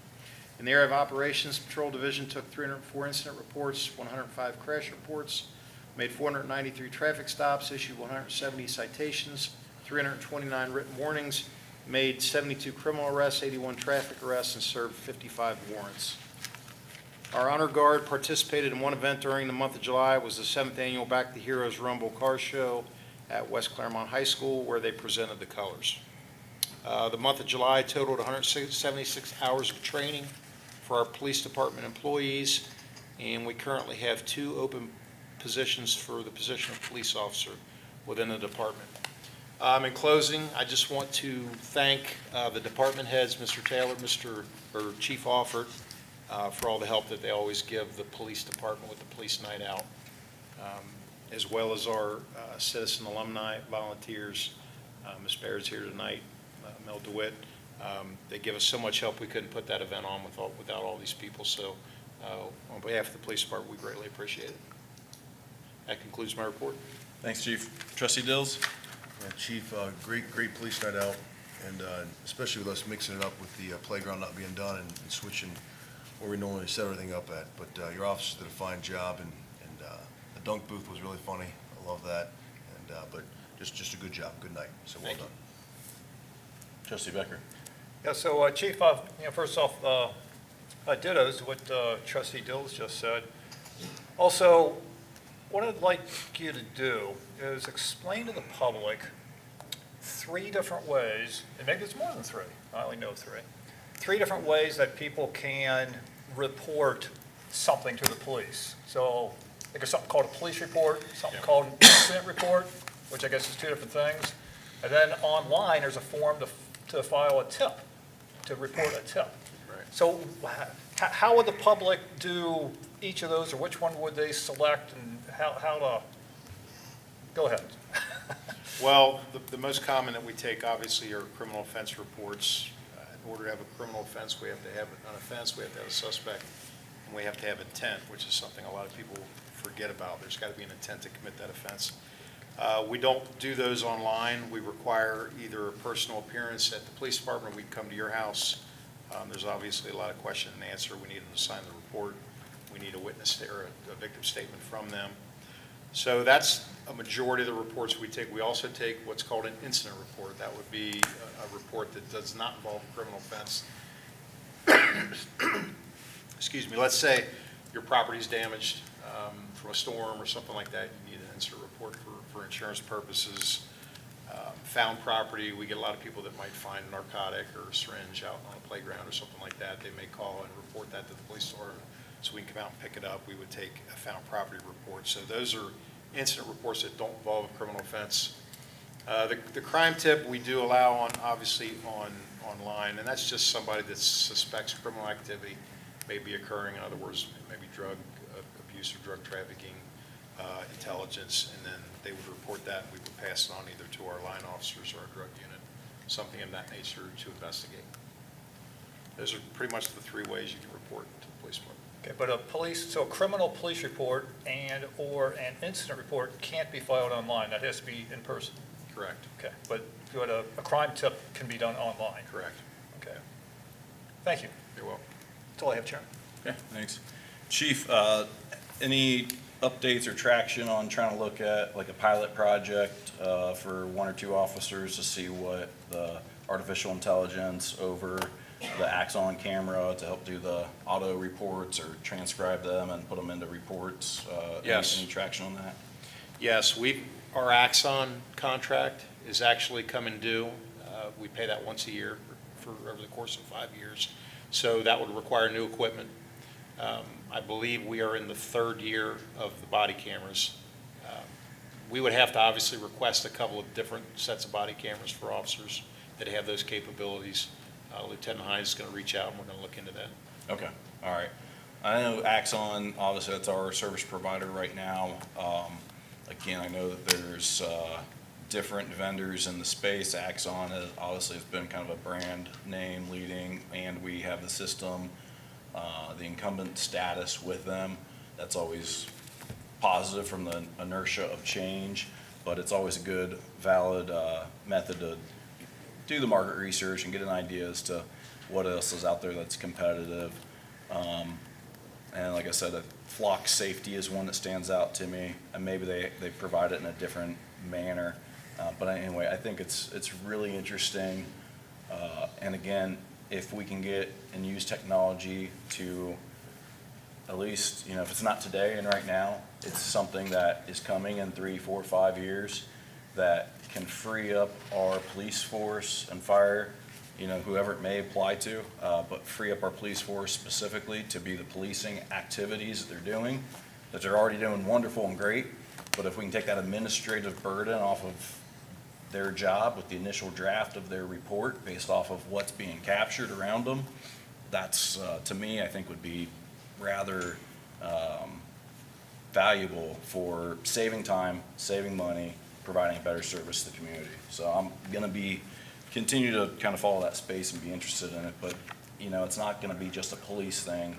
In the area of operations, Patrol Division took 304 incident reports, 105 crash reports, made 493 traffic stops, issued 170 citations, 329 written warnings, made 72 criminal arrests, 81 traffic arrests, and served 55 warrants. Our Honor Guard participated in one event during the month of July. It was the 7th annual Back to Heroes Rumble Car Show at West Claremont High School, where they presented the colors. The month of July totaled 176 hours of training for our police department employees, and we currently have 2 open positions for the position of police officer within the department. In closing, I just want to thank the department heads, Mr. Taylor, Chief Offord, for all the help that they always give the police department with the police night out, as well as our citizen alumni volunteers. Ms. Baird's here tonight, Mel DeWitt. They give us so much help, we couldn't put that event on without all these people. So on behalf of the police department, we greatly appreciate it. That concludes my report. Thanks, Chief. Trustee Dills? Yeah, Chief, great police night out, and especially with us mixing it up with the playground not being done and switching where we normally set everything up at. But your officers did a fine job, and the dunk booth was really funny. I love that. And but just a good job, good night. So well done. Trustee Becker? Yeah, so Chief, first off, dittos to what Trustee Dills just said. Also, what I'd like you to do is explain to the public 3 different ways, and maybe it's more than 3, I only know 3 different ways that people can report something to the police. So there's something called a police report, something called an incident report, which I guess is 2 different things. And then online, there's a form to file a tip, to report a tip. Right. So how would the public do each of those, or which one would they select, and how to, go ahead. Well, the most common that we take, obviously, are criminal offense reports. In order to have a criminal offense, we have to have an offense, we have to have a suspect, and we have to have intent, which is something a lot of people forget about. There's got to be an intent to commit that offense. We don't do those online. We require either a personal appearance at the police department, we come to your house. There's obviously a lot of question and answer. We need them to sign the report. We need a witness or a victim statement from them. So that's a majority of the reports we take. We also take what's called an incident report. That would be a report that does not involve a criminal offense. Excuse me. Let's say your property's damaged from a storm or something like that, you need an incident report for insurance purposes. Found property, we get a lot of people that might find a narcotic or a syringe out on a playground or something like that. They may call and report that to the police department, so we can come out and pick it up. We would take a found property report. So those are incident reports that don't involve a criminal offense. The crime tip we do allow obviously online, and that's just somebody that suspects criminal activity may be occurring. In other words, maybe drug abuse or drug trafficking, intelligence, and then they would report that, and we would pass it on either to our line officers or our drug unit, something of that nature to investigate. Those are pretty much the three ways you can report to the police department. Okay, but a criminal police report or an incident report can't be filed online. That has to be in person. Correct. Okay, but a crime tip can be done online. Correct. Okay. Thank you. You're welcome. That's all I have, Chairman. Okay, thanks. Chief, any updates or traction on trying to look at like a pilot project for 1 or 2 officers to see what the artificial intelligence over the Axon camera to help do the auto reports or transcribe them and put them into reports? Yes. Any traction on that? Yes, our Axon contract is actually coming due. We pay that once a year for over the course of 5 years. So that would require new equipment. I believe we are in the 3rd year of the body cameras. We would have to obviously request a couple of different sets of body cameras for officers that have those capabilities. Lieutenant Hines is going to reach out, and we're going to look into that. Okay, all right. I know Axon, obviously that's our service provider right now. Again, I know that there's different vendors in the space. Axon obviously has been kind of a brand name leading, and we have the system, the incumbent status with them. That's always positive from the inertia of change, but it's always a good, valid method to do the market research and get an idea as to what else is out there that's competitive. And like I said, flock safety is one that stands out to me, and maybe they provide it in a different manner. But anyway, I think it's really interesting. And again, if we can get and use technology to at least, if it's not today and right now, it's something that is coming in 3, 4, 5 years that can free up our police force and fire, whoever it may apply to, but free up our police force specifically to be the policing activities that they're doing, that they're already doing wonderful and great. But if we can take that administrative burden off of their job with the initial draft of their report based off of what's being captured around them, that's, to me, I think would be rather valuable for saving time, saving money, providing a better service to the community. So I'm going to continue to kind of follow that space and be interested in it, but it's not going to be just a police thing.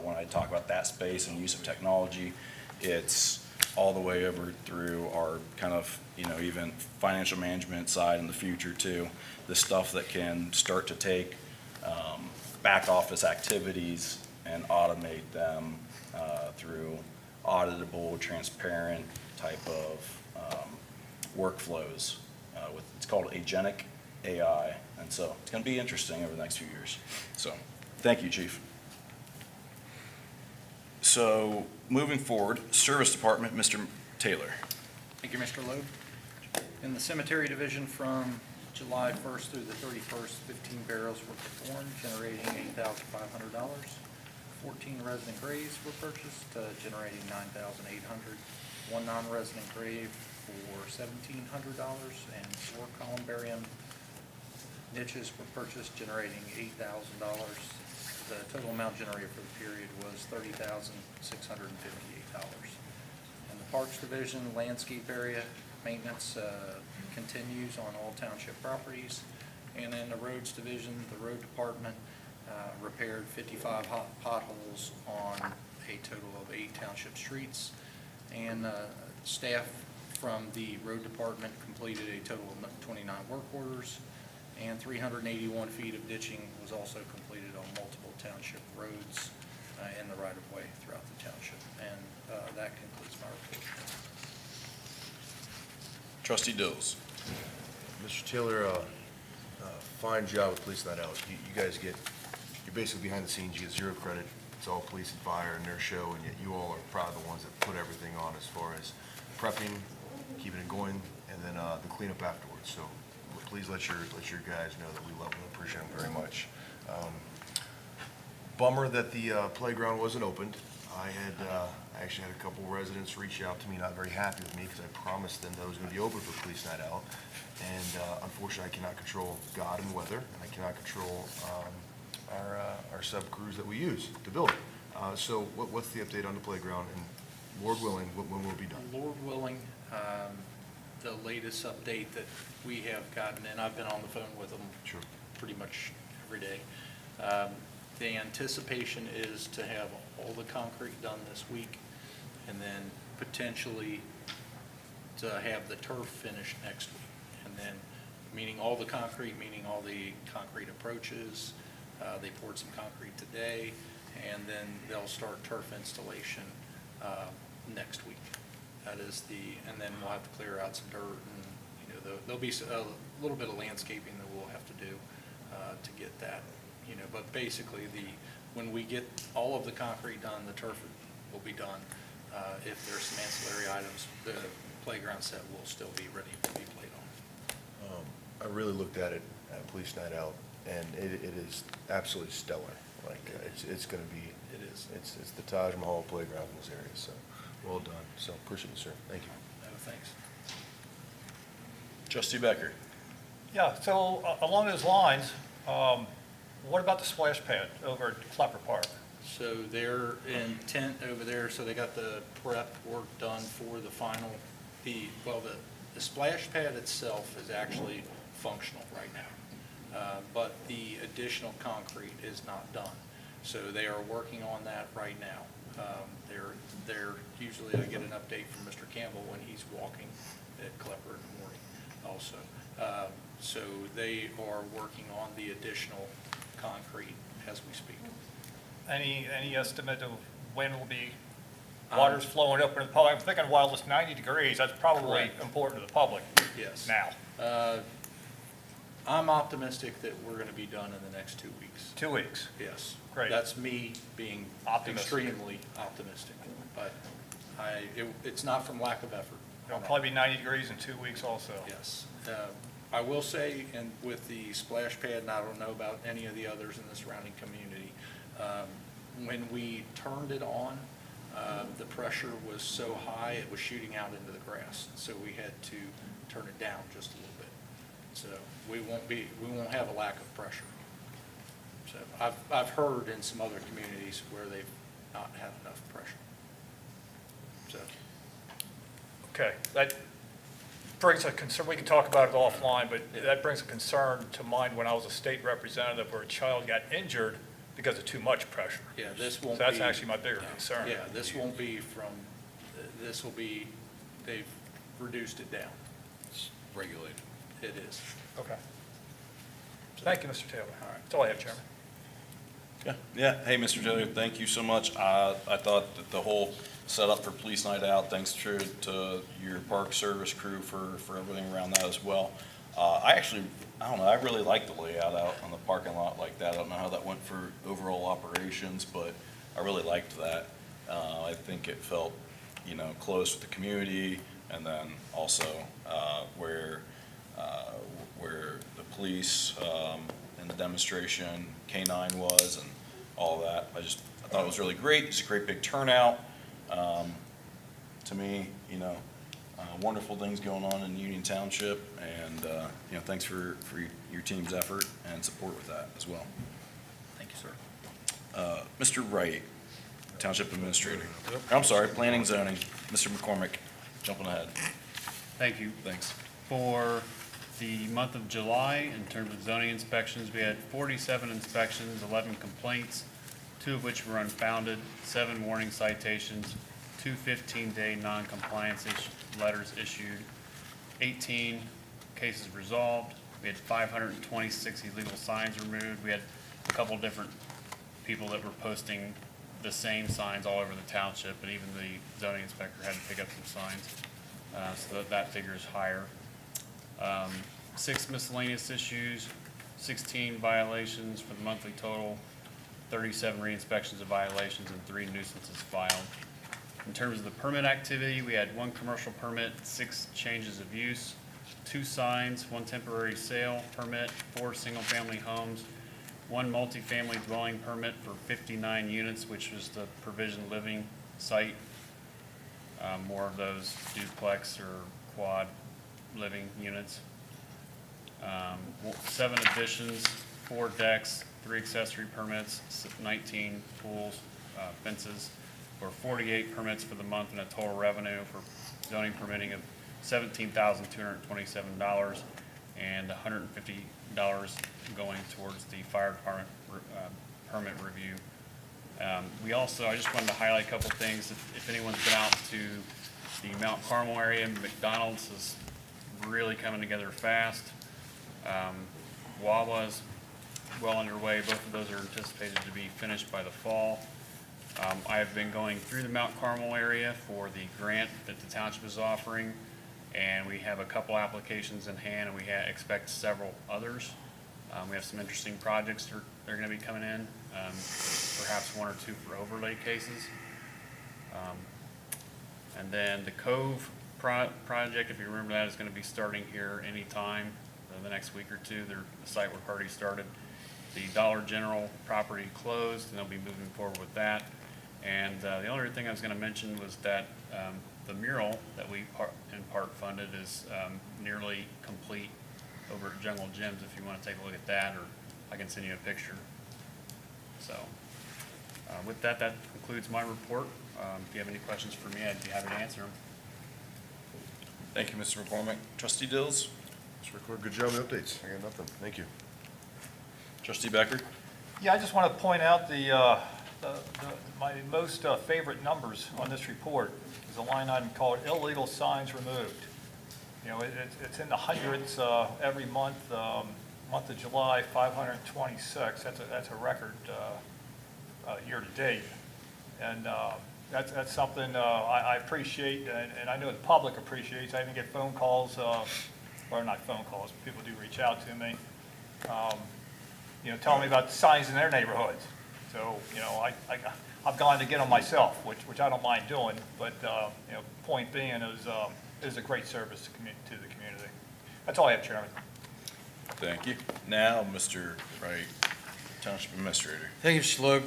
When I talk about that space and use of technology, it's all the way over through our kind of, even financial management side in the future too. The stuff that can start to take back office activities and automate them through auditable, transparent type of workflows. It's called agentic AI, and so it's going to be interesting over the next few years. So thank you, Chief. So moving forward, Service Department, Mr. Taylor. Thank you, Mr. Loeb. In the Cemetery Division from July 1st through the 31st, 15 burials were performed, generating $8,500. 14 resident graves were purchased, generating $9,800. 1 non-resident grave for $1,700, and 4 columbarium niches were purchased, generating $8,000. The total amount generated for the period was $30,658. In the Parks Division, landscape area maintenance continues on all township properties. And in the Roads Division, the Road Department repaired 55 potholes on a total of 8 township streets. And staff from the Road Department completed a total of 29 work orders, and 381 feet of ditching was also completed on multiple township roads in the right-of-way throughout the township. And that concludes my report. Trustee Dills. Mr. Taylor, fine job with policing that out. You guys you're basically behind the scenes, you get 0 credit. it's all police and fire and their show, and yet you all are probably the ones that put everything on as far as prepping, keeping it going, and then the cleanup afterwards. So please let your guys know that we love them and appreciate them very much. Bummer that the playground wasn't opened. I actually had a couple residents reach out to me, not very happy with me, because I promised them that it was going to be open for Police Night Out. And unfortunately, I cannot control God and weather, and I cannot control our sub crews that we use to build it. So what's the update on the playground? And Lord willing, when will it be done? Lord willing, the latest update that we have gotten, and I've been on the phone with them Sure. pretty much every day. The anticipation is to have all the concrete done this week, and then potentially to have the turf finished next week. And then, meaning all the concrete, meaning all the concrete approaches. They poured some concrete today, and then they'll start turf installation next week. That is and then we'll have to clear out some dirt, and, there'll be a little bit of landscaping that we'll have to do to get that, but basically when we get all of the concrete done, the turf will be done. If there's some ancillary items, the playground set will still be ready to be played on. I really looked at it at Police Night Out, and it is absolutely stellar. Like, it's going to be, it's the Taj Mahal playground in this area, so well done. So appreciate it, sir. Thank you. No, thanks. Trustee Becker. Yeah, so along those lines, what about the splash pad over at Klepper Park? So their intent over there, so they got the prep work done for the final, the splash pad itself is actually functional right now. But the additional concrete is not done. So they are working on that right now. They're usually I get an update from Mr. Campbell when he's walking at Klepper in the morning also. So they are working on the additional concrete as we speak. Any estimate of when will be water's flowing up into the public? I'm thinking while it's 90 degrees, that's probably Correct. important to the public Yes. now. I'm optimistic that we're going to be done in the next 2 weeks. 2 weeks. Yes. Great. That's me being Optimistic. extremely optimistic, but it's not from lack of effort. It'll probably be 90 degrees in 2 weeks also. Yes. I will say, and with the splash pad, and I don't know about any of the others in the surrounding community, when we turned it on, the pressure was so high, it was shooting out into the grass. So we had to turn it down just a little bit. So we won't have a lack of pressure. So I've heard in some other communities where they've not had enough pressure. So. Okay, that brings a concern, we can talk about it offline, but that brings a concern to mind when I was a state representative where a child got injured because of too much pressure. Yeah, this won't So be. that's actually my bigger concern. Yeah, this won't be they've reduced it down. Regulated. It is. Okay. Thank you, Mr. Taylor. All right, that's all I have, Chairman. Yeah. Hey, Mr. Taylor, thank you so much. I thought that the whole setup for Police Night Out, thanks to your park service crew for everything around that as well. I don't know, I really like the layout out on the parking lot like that. I don't know how that went for overall operations, but I really liked that. I think it felt, close with the community, and then also where the police and the demonstration, K-9 was, and all that. I thought it was really great. It's a great big turnout. To me, wonderful things going on in Union Township, and thanks for your team's effort and support with that as well. Thank you, sir. Mr. Wright, Township Administrator. I'm sorry, Planning Zoning, Mr. McCormick, jumping ahead. Thank you. Thanks. For the month of July, in terms of zoning inspections, we had 47 inspections, 11 complaints, 2 of which were unfounded, 7 warning citations, 2 15-day non-compliance letters issued, 18 cases resolved. We had 526 illegal signs removed. We had a couple different people that were posting the same signs all over the township, and even the zoning inspector had to pick up some signs, so that figure is higher. 6 miscellaneous issues, 16 violations for the monthly total. 37 re-inspections of violations, and 3 nuisances filed. In terms of the permit activity, we had 1 commercial permit, 6 changes of use, 2 signs, 1 temporary sale permit, 4 single-family homes, 1 multifamily dwelling permit for 59 units, which was the provision living site. More of those duplex or quad living units. 7 additions, 4 decks, 3 accessory permits, 19 pools, fences, for 48 permits for the month, and a total revenue for zoning permitting of $17,227 and $150 going towards the fire department permit review. We also, I just wanted to highlight a couple things. If anyone's been out to the Mount Carmel area, McDonald's is really coming together fast. Wawa's well underway. Both of those are anticipated to be finished by the fall. I have been going through the Mount Carmel area for the grant that the township is offering, and we have a couple applications in hand, and we expect several others. We have some interesting projects that are going to be coming in, perhaps 1 or 2 for overlay cases. And then the Cove project, if you remember that, is going to be starting here anytime the next week or 2. The site work already started. The Dollar General property closed, and they'll be moving forward with that. And the only other thing I was going to mention was that the mural that we in part funded is nearly complete over at Jungle Gyms, if you want to take a look at that, or I can send you a picture. So with that, that concludes my report. If you have any questions for me, I'd be happy to answer them. Thank you, Mr. McCormick. Trustee Dills? Mr. Clerk, good job with updates. I got nothing. Thank you. Trustee Becker? Yeah, I just want to point out my most favorite numbers on this report is a line item called illegal signs removed. You know, it's in the hundreds every month. Month of July, 526. That's a record year to date, and that's something I appreciate, and I know the public appreciates. I even get phone calls, or not phone calls, but people do reach out to me, you know, telling me about the signs in their neighborhoods. So, you know, I've gone to get them myself, which I don't mind doing, but, you know, point being is a great service to the community. That's all I have, Chairman. Thank you. Now, Mr. Wright, Township Administrator. Thank you, Mr. Logue.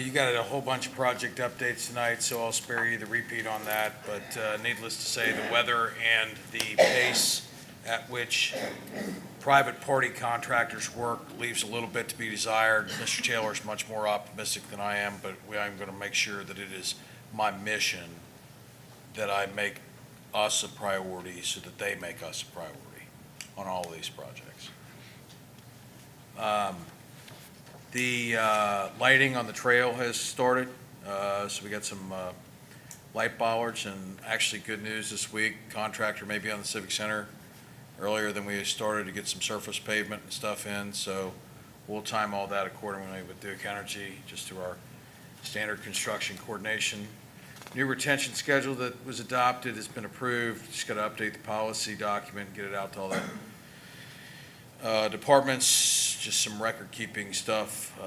You got a whole bunch of project updates tonight, so I'll spare you the repeat on that. But needless to say, the weather and the pace at which private party contractors work leaves a little bit to be desired. Mr. Taylor's much more optimistic than I am, but I'm going to make sure that it is my mission that I make us a priority so that they make us a priority on all of these projects. The lighting on the trail has started, so we got some light bollards, and actually good news this week, contractor may be on the Civic Center earlier than we started to get some surface pavement and stuff in, so we'll time all that accordingly with Duke Energy, just through our standard construction coordination. New retention schedule that was adopted has been approved. Just got to update the policy document, get it out to all the departments, just some record-keeping stuff.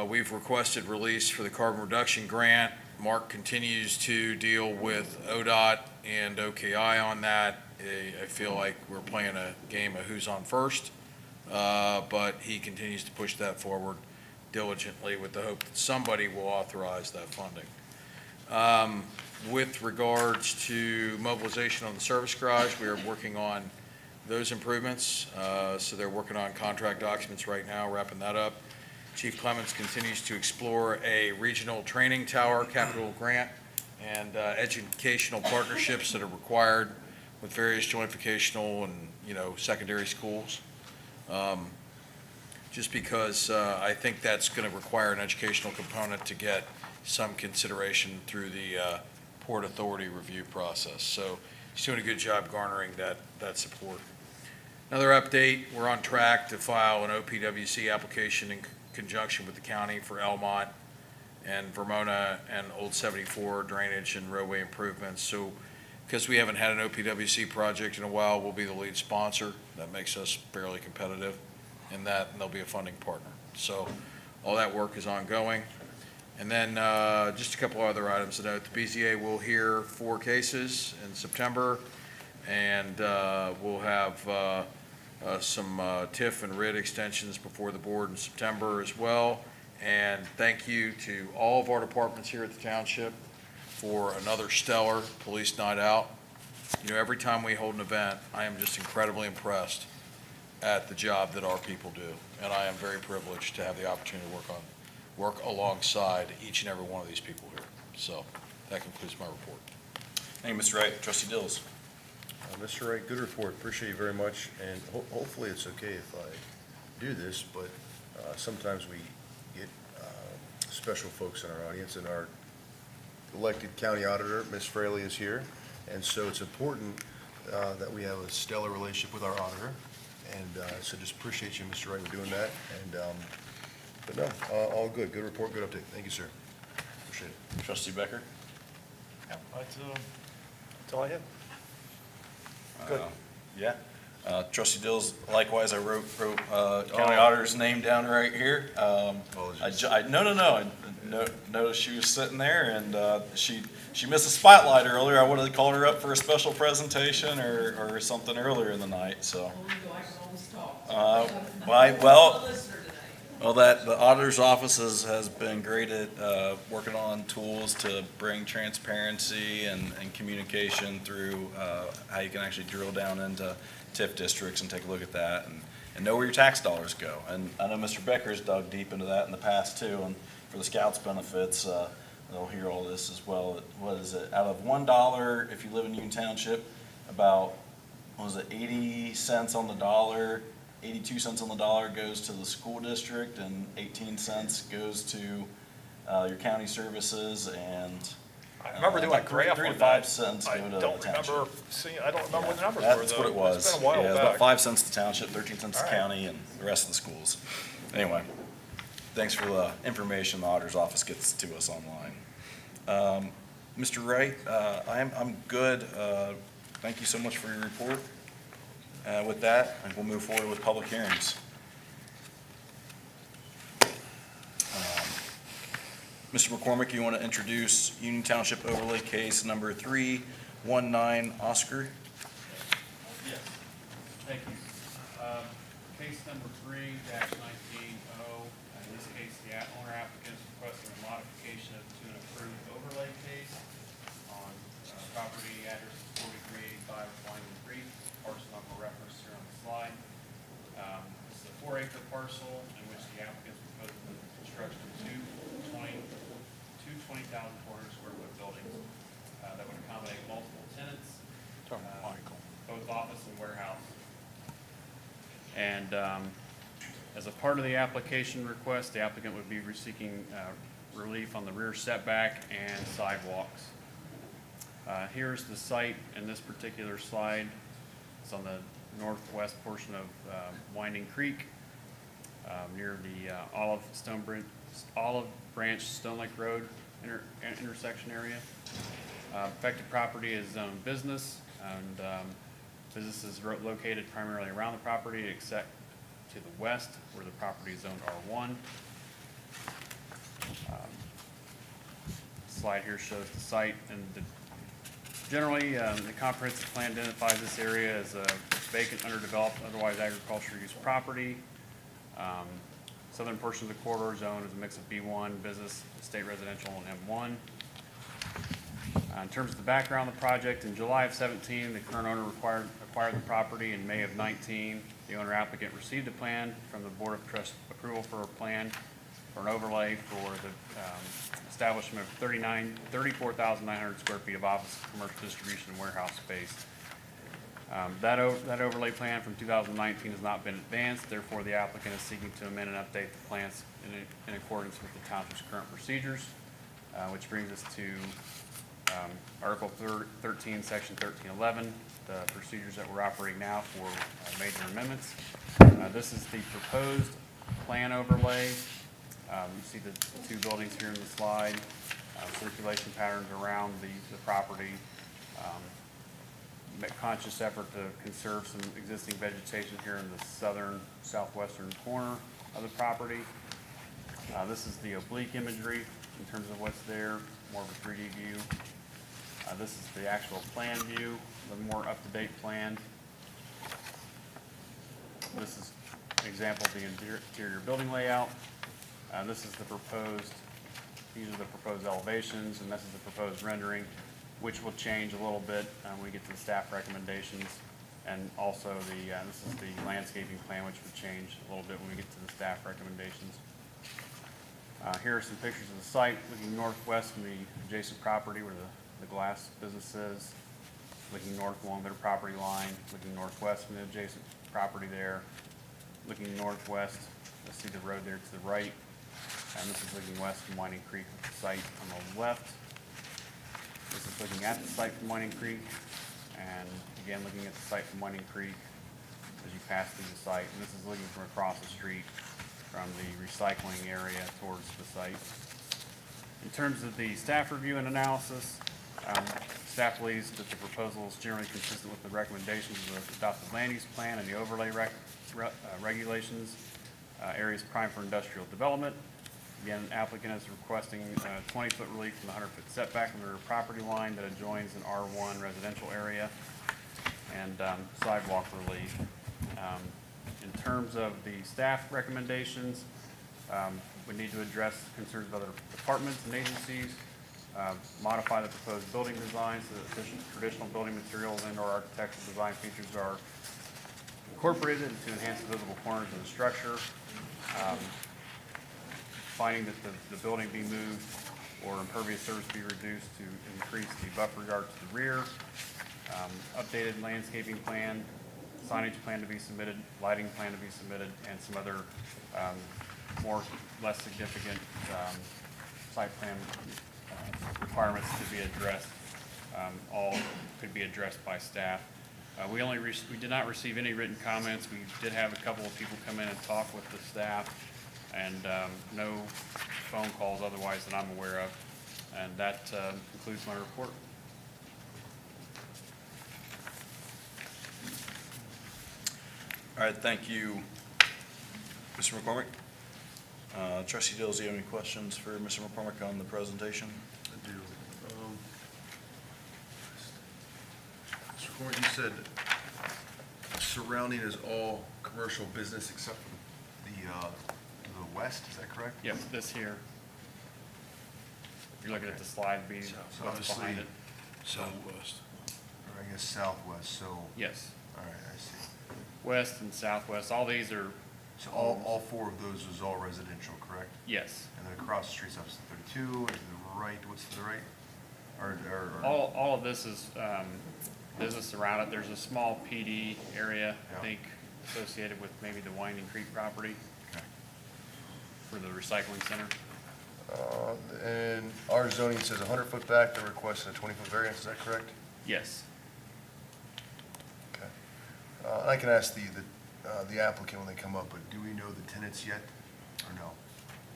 We've requested release for the carbon reduction grant. Mark continues to deal with ODOT and OKI on that. I feel like we're playing a game of who's on first, but he continues to push that forward diligently with the hope that somebody will authorize that funding. With regards to mobilization on the service garage, we are working on those improvements. So they're working on contract documents right now, wrapping that up. Chief Clements continues to explore a regional training tower capital grant and educational partnerships that are required with various joint vocational and, secondary schools. Just because I think that's going to require an educational component to get some consideration through the Port Authority review process. So he's doing a good job garnering that support. Another update, we're on track to file an OPWC application in conjunction with the county for Elmont and Vermona and Old 74 drainage and roadway improvements. So because we haven't had an OPWC project in a while, we'll be the lead sponsor. That makes us fairly competitive in that, and they'll be a funding partner. So all that work is ongoing. And then just a couple other items to note. The BZA will hear 4 cases in September, and we'll have some TIF and RID extensions before the board in September as well. And thank you to all of our departments here at the township for another stellar police night out. You know, every time we hold an event, I am just incredibly impressed at the job that our people do. And I am very privileged to have the opportunity to work alongside each and every one of these people here. So that concludes my report. Thank you, Mr. Wright. Trustee Dills. Mr. Wright, good report. Appreciate you very much. And hopefully it's okay if I do this, but sometimes we get special folks in our audience, and our elected county auditor, Ms. Fraley, is here. And so it's important that we have a stellar relationship with our auditor. And so just appreciate you, Mr. Wright, for doing that. And, but no, all good. Good report, good update. Thank you, sir. Appreciate it. Trustee Becker. Yeah, that's all I have. Good. Yeah. Trustee Dills, likewise, I wrote county auditor's name down right here. Apologies. I noticed she was sitting there, and she missed a spotlight earlier. I would have called her up for a special presentation or something earlier in the night, so. Well, the auditor's office has been great at working on tools to bring transparency and communication through how you can actually drill down into TIF districts and take a look at that and know where your tax dollars go. And I know Mr. Becker's dug deep into that in the past too, and for the scouts benefits, they'll hear all this as well. What is it? Out of $1, if you live in Union Township, about, 80 cents on the dollar, 82 cents on the dollar goes to the school district, and 18 cents goes to your county services, and I remember doing a graph 3 on to that. 5 cents go I to the don't township. remember seeing, I don't remember what the numbers were, That's though. what it was. It's been a while Yeah, it's about back. 5 cents to township, 13 cents to All right. county, and the rest of the schools. Anyway, thanks for the information the auditor's office gets to us online. Mr. Wright, I'm good. Thank you so much for your report. With that, I think we'll move forward with public hearings. Mr. McCormick, you want to introduce Union Township Overlay Case number 319 Oscar? Yes, thank you. Case number 3-19-0, in this case, the owner applicant is requesting a modification to an approved overlay case on property address 4385 Wyman Creek, parcel number referenced here on the slide. This is a 4-acre parcel in which the applicant is proposing the construction of two 20,400 square foot buildings that would accommodate multiple tenants, both office and warehouse. And as a part of the application request, the applicant would be seeking relief on the rear setback and sidewalks. Here's the site in this particular slide. It's on the northwest portion of Winding Creek, near the Olive Branch Stone Lake Road intersection area. Affected property is zoned business, and business is located primarily around the property except to the west where the property is zoned R1. Slide here shows the site, and generally the comprehensive plan identifies this area as a vacant, underdeveloped, otherwise agricultural use property. Southern portion of the corridor zone is a mix of B1, business, state residential, and M1. In terms of the background of the project, in July of 17, the current owner acquired the property. In May of 19, the owner applicant received a plan from the Board of Trust approval for a plan for an overlay for the establishment of 34,900 square feet of office, commercial distribution, and warehouse space. That overlay plan from 2019 has not been advanced, therefore the applicant is seeking to amend and update the plans in accordance with the township's current procedures, which brings us to Article 13, Section 1311, the procedures that we're operating now for major amendments. This is the proposed plan overlay. You see the two buildings here in the slide, circulation patterns around the property. Conscious effort to conserve some existing vegetation here in the southern southwestern corner of the property. This is the oblique imagery in terms of what's there, more of a 3D view. This is the actual plan view, the more up-to-date plan. This is an example of the interior building layout. This is the proposed, these are the proposed elevations, and this is the proposed rendering, which will change a little bit when we get to the staff recommendations. And also this is the landscaping plan, which would change a little bit when we get to the staff recommendations. Here are some pictures of the site, looking northwest from the adjacent property where the glass business is, looking north along their property line, looking northwest from the adjacent property there, looking northwest, you'll see the road there to the right, and this is looking west from Winding Creek with the site on the left. This is looking at the site from Winding Creek, and again, looking at the site from Winding Creek as you pass through the site, and this is looking from across the street from the recycling area towards the site. In terms of the staff review and analysis, staff believes that the proposal is generally consistent with the recommendations of the adopted land use plan and the overlay regulations. Areas prime for industrial development. Again, applicant is requesting 20-foot relief from the 100-foot setback from the rear property line that adjoins an R1 residential area, and sidewalk relief. In terms of the staff recommendations, we need to address concerns of other departments and agencies, modify the proposed building design so that traditional building materials and/or architectural design features are incorporated to enhance the visible corners of the structure. Finding that the building be moved or impervious surface be reduced to increase the buffer yard to the rear. Updated landscaping plan, signage plan to be submitted, lighting plan to be submitted, and some other less significant site plan requirements to be addressed. All could be addressed by staff. We did not receive any written comments. We did have a couple of people come in and talk with the staff, and no phone calls otherwise that I'm aware of. And that concludes my report. All right, thank you, Mr. McCormick. Trustee Dills, do you have any questions for Mr. McCormick on the presentation? I do. Mr. McCormick, you said surrounding is all commercial business except for the west, is that correct? Yep, this here. If you're looking at the slide B, So what's obviously behind it. southwest, or I guess southwest, so, all Yes, right, I see. west and southwest, all these are, So all four of those is all residential, correct? yes. And then across the street's opposite 32, or to the right, what's to the right? Or All of this is business around it. There's a small PD area, Yeah. I think, associated with maybe the Winding Creek property Okay. for the recycling center. And our zoning says 100-foot back, they're requesting a 20-foot variance, is that correct? Yes. Okay. And I can ask the applicant when they come up, but do we know the tenants yet, or no?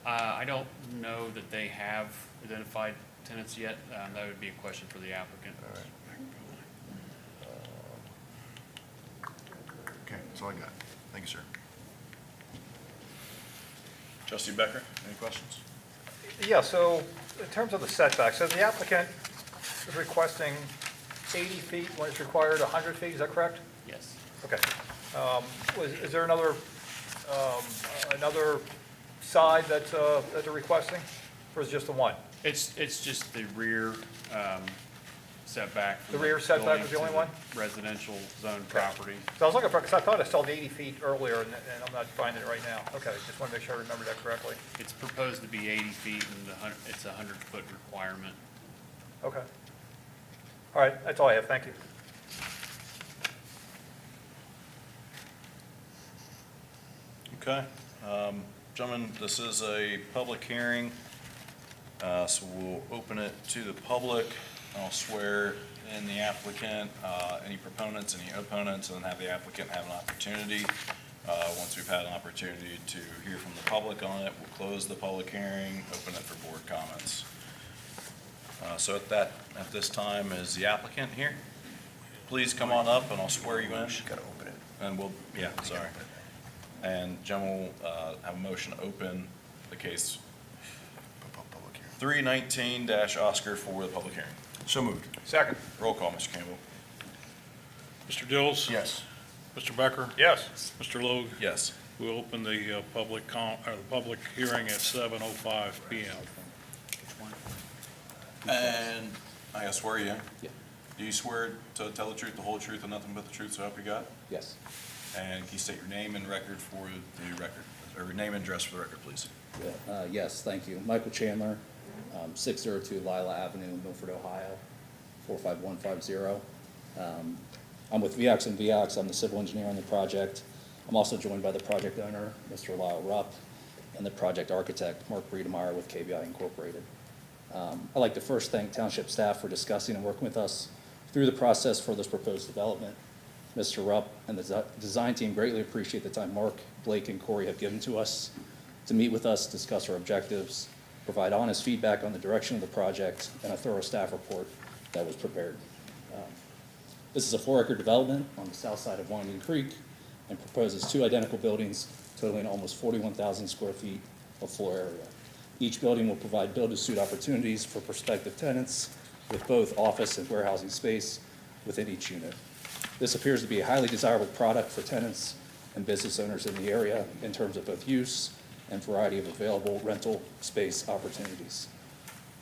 I don't know that they have identified tenants yet. That would be a question for the applicant. All right. Okay, that's all I got. Thank you, sir. Trustee Becker, any questions? Yeah, so in terms of the setback, so the applicant is requesting 80 feet when it's required 100 feet, is that correct? Yes. Okay. Is there another side that they're requesting, or is it just the one? It's just the rear setback. from The rear setback was the building only to one? the residential zone property. So I was looking for, because I thought I saw the 80 feet earlier, and I'm not finding it right now. Okay, just want to make sure I remember that correctly. It's proposed to be 80 feet, and it's a 100-foot requirement. Okay. All right, that's all I have, thank you. Okay. Gentlemen, this is a public hearing, so we'll open it to the public. I'll swear in the applicant, any proponents, any opponents, and then have the applicant have an opportunity. Once we've had an opportunity to hear from the public on it, we'll close the public hearing, open it for board comments. So at this time, is the applicant here? Please come on up and I'll swear you in. Got to open it. And we'll, yeah, sorry. And Jim will have a motion to open the case Public hearing. 319-Oscar for the public hearing. So moved. Second. Roll call, Mr. Campbell. Mr. Dills? Yes. Mr. Becker? Yes. Mr. Logue? Yes. We'll open the public hearing at 7:05 PM. And I gotta swear you in. Yeah. Do you swear to tell the truth, the whole truth, and nothing but the truth, so help you God? Yes. And can you state your name and record for the record, or name and address for the record, please? Yes, thank you. Michael Chandler, 602 Lila Avenue, Milford, Ohio, 45150. I'm with VX and VX. I'm the civil engineer on the project. I'm also joined by the project owner, Mr. Lyle Rupp, and the project architect, Mark Breedemeyer with KBI Incorporated. I'd like to first thank Township staff for discussing and working with us through the process for this proposed development. Mr. Rupp and the design team greatly appreciate the time Mark, Blake, and Corey have given to us to meet with us, discuss our objectives, provide honest feedback on the direction of the project, and a thorough staff report that was prepared. This is a 4-acre development on the south side of Winding Creek and proposes 2 identical buildings totaling almost 41,000 square feet of floor area. Each building will provide build-to-suit opportunities for prospective tenants with both office and warehousing space within each unit. This appears to be a highly desirable product for tenants and business owners in the area in terms of both use and variety of available rental space opportunities.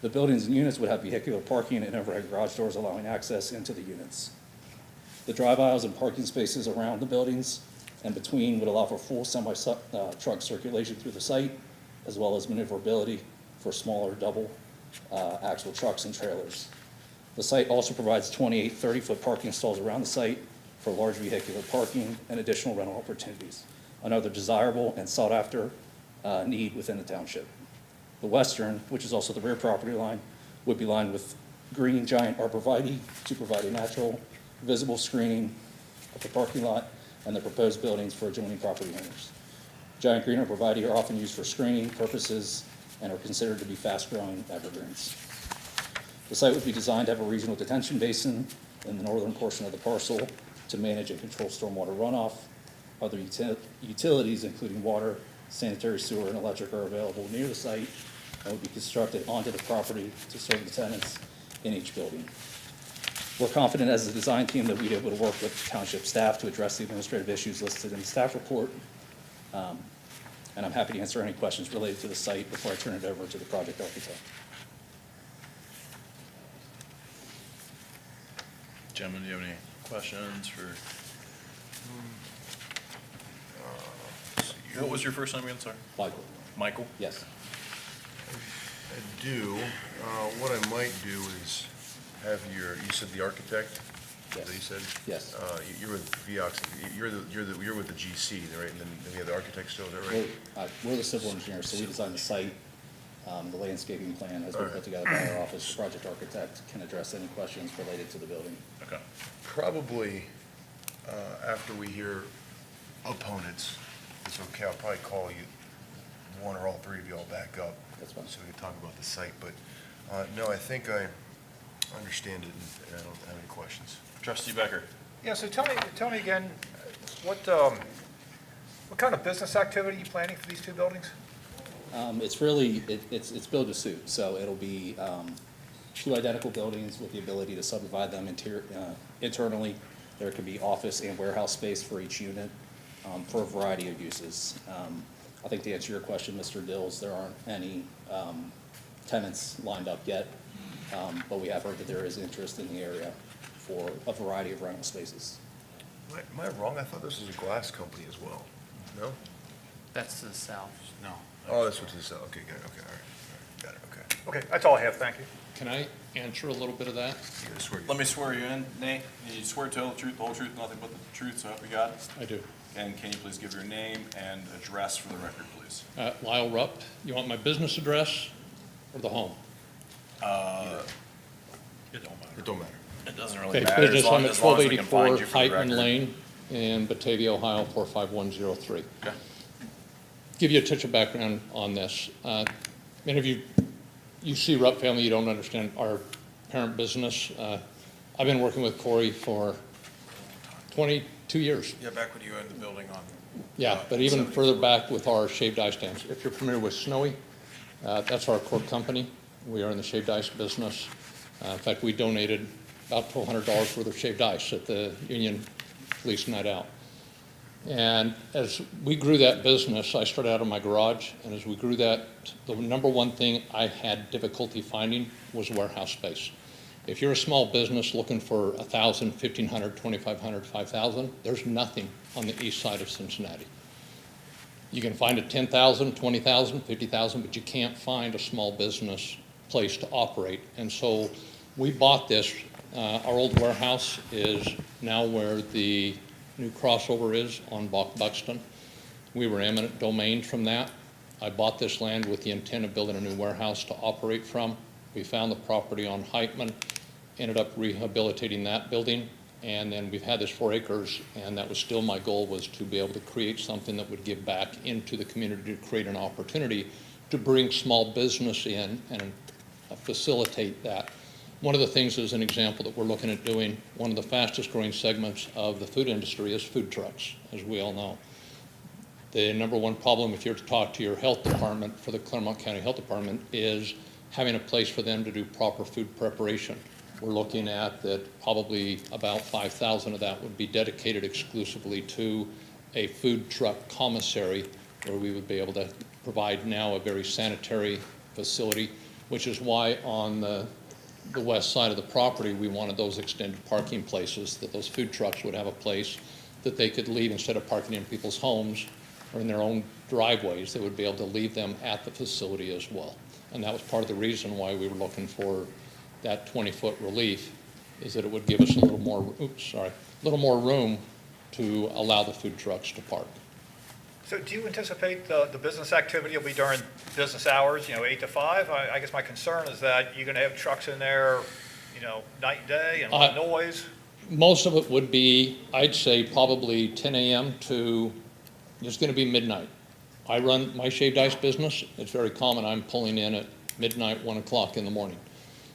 The buildings and units would have vehicular parking and overhead garage doors allowing access into the units. The drive aisles and parking spaces around the buildings and between would allow for full semi-truck circulation through the site, as well as maneuverability for smaller double axle trucks and trailers. The site also provides 28 30-foot parking stalls around the site for large vehicular parking and additional rental opportunities, another desirable and sought-after need within the township. The western, which is also the rear property line, would be lined with green giant arborvitae to provide a natural, visible screening of the parking lot and the proposed buildings for adjoining property owners. Giant green arborvitae are often used for screening purposes and are considered to be fast-growing evergreens. The site would be designed to have a regional detention basin in the northern portion of the parcel to manage and control stormwater runoff. Other utilities, including water, sanitary sewer, and electric, are available near the site and would be constructed onto the property to serve the tenants in each building. We're confident as a design team that we'd be able to work with township staff to address the administrative issues listed in the staff report. And I'm happy to answer any questions related to the site before I turn it over to the project architect. Gentlemen, do you have any questions for? What was your first name again, sir? Michael? Michael? Yes. I do. What I might do is have you said the architect? Yes. That you said? Yes. You're with VOX, you're with the GC, right? And then we have the architect still, is that right? We're the civil engineers, so we design the site. The landscaping plan has been Alright. put together by our office. The project architect can address any questions related to the building. Okay. Probably, after we hear opponents, it's okay, I'll probably call you, one or all three of you all back up. That's fine. So we can talk about the site, but, no, I think I understand it and I don't have any questions. Trustee Becker? Yeah, so tell me again, what kind of business activity are you planning for these 2 buildings? It's really, it's build to suit, so it'll be 2 identical buildings with the ability to subdivide them internally. There could be office and warehouse space for each unit for a variety of uses. I think to answer your question, Mr. Dills, there aren't any tenants lined up yet, but we have heard that there is interest in the area for a variety of rental spaces. Am I wrong? I thought this was a glass company as well. No? That's to the south. No. Oh, that's what this is. Okay, good. Okay, all right. Got it, okay. Okay, that's all I have, thank you. Can I answer a little bit of that? You gotta swear. Let me swear you in, Nate. You swear to tell the truth, the whole truth, nothing but the truth, so help you God? I do. And can you please give your name and address for the record, please? Lyle Rupp, you want my business address or the home? It don't matter. It don't matter. It doesn't really Okay, matter, business, I'm at as long as we can find 1284 you for the Heitman record. Lane in Batavia, Ohio, 45103. Okay. Give you a touch of background on this. Many of you see Rupp family, you don't understand our parent business. I've been working with Corey for 22 years. Yeah, back when you owned the building on Yeah, but even further back with our shaved ice stands. If you're familiar with Snowy, that's our core company. We are in the shaved ice business. In fact, we donated about $1,200 worth of shaved ice at the Union Police Night Out. And as we grew that business, I started out in my garage, and as we grew that, the number one thing I had difficulty finding was warehouse space. If you're a small business looking for 1,000, 1,500, 2,500, 5,000, there's nothing on the east side of Cincinnati. You can find a 10,000, 20,000, 50,000, but you can't find a small business place to operate. And so we bought this. Our old warehouse is now where the new crossover is on Buxton. We were eminent domain from that. I bought this land with the intent of building a new warehouse to operate from. We found the property on Heitman, ended up rehabilitating that building, and then we've had this 4 acres, and that was still my goal, was to be able to create something that would give back into the community, to create an opportunity to bring small business in and facilitate that. One of the things, as an example, that we're looking at doing, one of the fastest growing segments of the food industry is food trucks, as we all know. The number one problem, if you're to talk to your health department for the Claremont County Health Department, is having a place for them to do proper food preparation. We're looking at that probably about 5,000 of that would be dedicated exclusively to a food truck commissary, where we would be able to provide now a very sanitary facility, which is why on the west side of the property, we wanted those extended parking places, that those food trucks would have a place that they could leave instead of parking in people's homes or in their own driveways. They would be able to leave them at the facility as well. And that was part of the reason why we were looking for that 20-foot relief, is that it would give us a little more room to allow the food trucks to park. So do you anticipate the business activity will be during business hours, 8 to 5? I guess my concern is that you're going to have trucks in there, night and day, and a lot of noise. Most of it would be, I'd say, probably 10 a.m. to, it's going to be midnight. I run my shaved ice business. It's very common. I'm pulling in at midnight, 1 o'clock in the morning.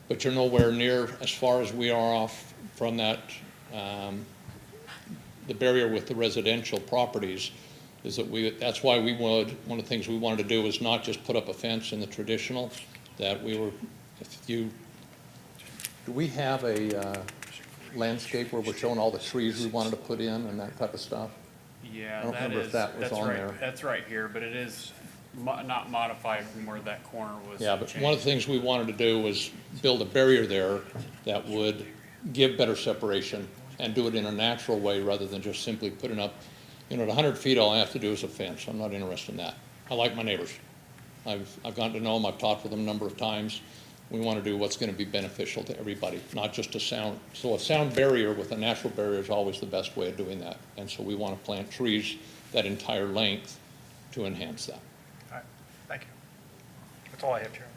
But you're nowhere near as far as we are off from that, the barrier with the residential properties, is that that's why one of the things we wanted to do was not just put up a fence in the traditional, that we were, do we have a landscape where we're showing all the trees we wanted to put in and that type of stuff? Yeah, I don't remember if that was on there. That's right here, but it is not modified from where that corner was Yeah, but changed. one of the things we wanted to do was build a barrier there that would give better separation and do it in a natural way rather than just simply putting up, at 100 feet, all I have to do is a fence. I'm not interested in that. I like my neighbors. I've gotten to know them. I've talked with them a number of times. We want to do what's going to be beneficial to everybody, not just a sound. So a sound barrier with a natural barrier is always the best way of doing that. And so we want to plant trees that entire length to enhance that. All right, thank you. That's all I have, Chairman.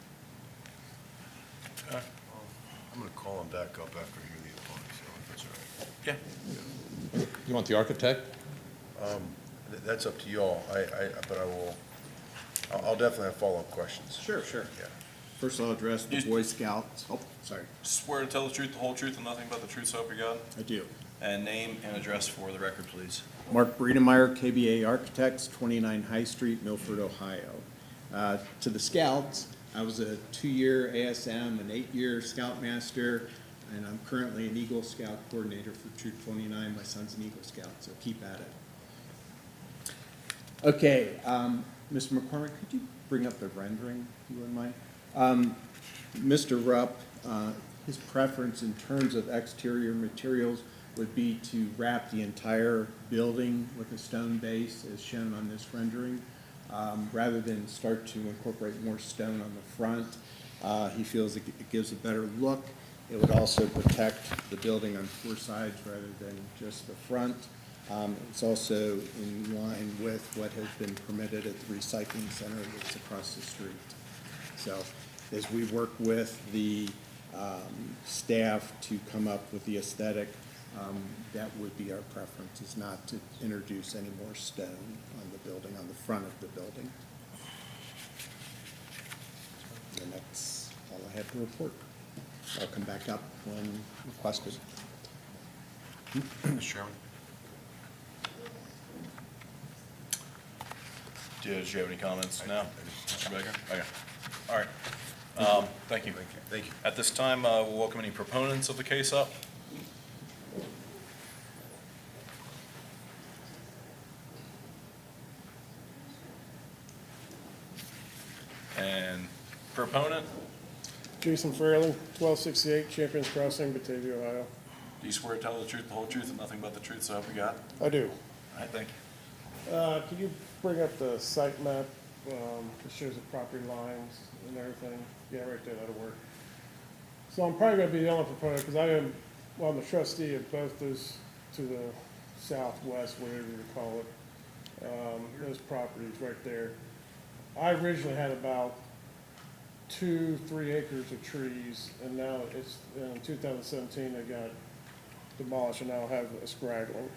I'm going to call him back up after I hear the opponent, so if that's all right. Yeah. You want the architect? That's up to y'all. But I'll definitely have follow-up questions. Sure. Yeah. First, I'll address the Boy Scouts. Oh, sorry. Swear to tell the truth, the whole truth, and nothing but the truth, so help you God? I do. And name and address for the record, please. Mark Breedemeyer, KBA Architects, 29 High Street, Milford, Ohio. To the Scouts, I was a 2-year ASM, an 8-year Scoutmaster, and I'm currently an Eagle Scout Coordinator for Troop 29. My son's an Eagle Scout, so keep at it. Okay, Mr. McCormick, could you bring up the rendering, if you wouldn't mind? Mr. Rupp, his preference in terms of exterior materials would be to wrap the entire building with a stone base as shown on this rendering, rather than start to incorporate more stone on the front. He feels it gives a better look. It would also protect the building on 4 sides rather than just the front. It's also in line with what has been permitted at the recycling center that's across the street. So as we work with the staff to come up with the aesthetic, that would be our preference, is not to introduce any more stone on the building, on the front of the building. And that's all I have to report. I'll come back up when requested. Mr. Chairman? Did you have any comments? No? Mr. Baker? Okay. All right. Thank you. Thank you. At this time, we'll welcome any proponents of the case up. And proponent, Jason Fraley, 1268 Champions Crossing, Batavia, Ohio. do you swear to tell the truth, the whole truth, and nothing but the truth, so help you God? I do. All right, thank you. Could you bring up the site map that shows the property lines and everything? Yeah, right there, that'll work. So I'm probably gonna be the only proponent, because I'm the trustee of both those to the southwest, whatever you call it, those properties right there. I originally had about 2-3 acres of trees, and now it's, in 2017, they got demolished, and now I have a scraggling.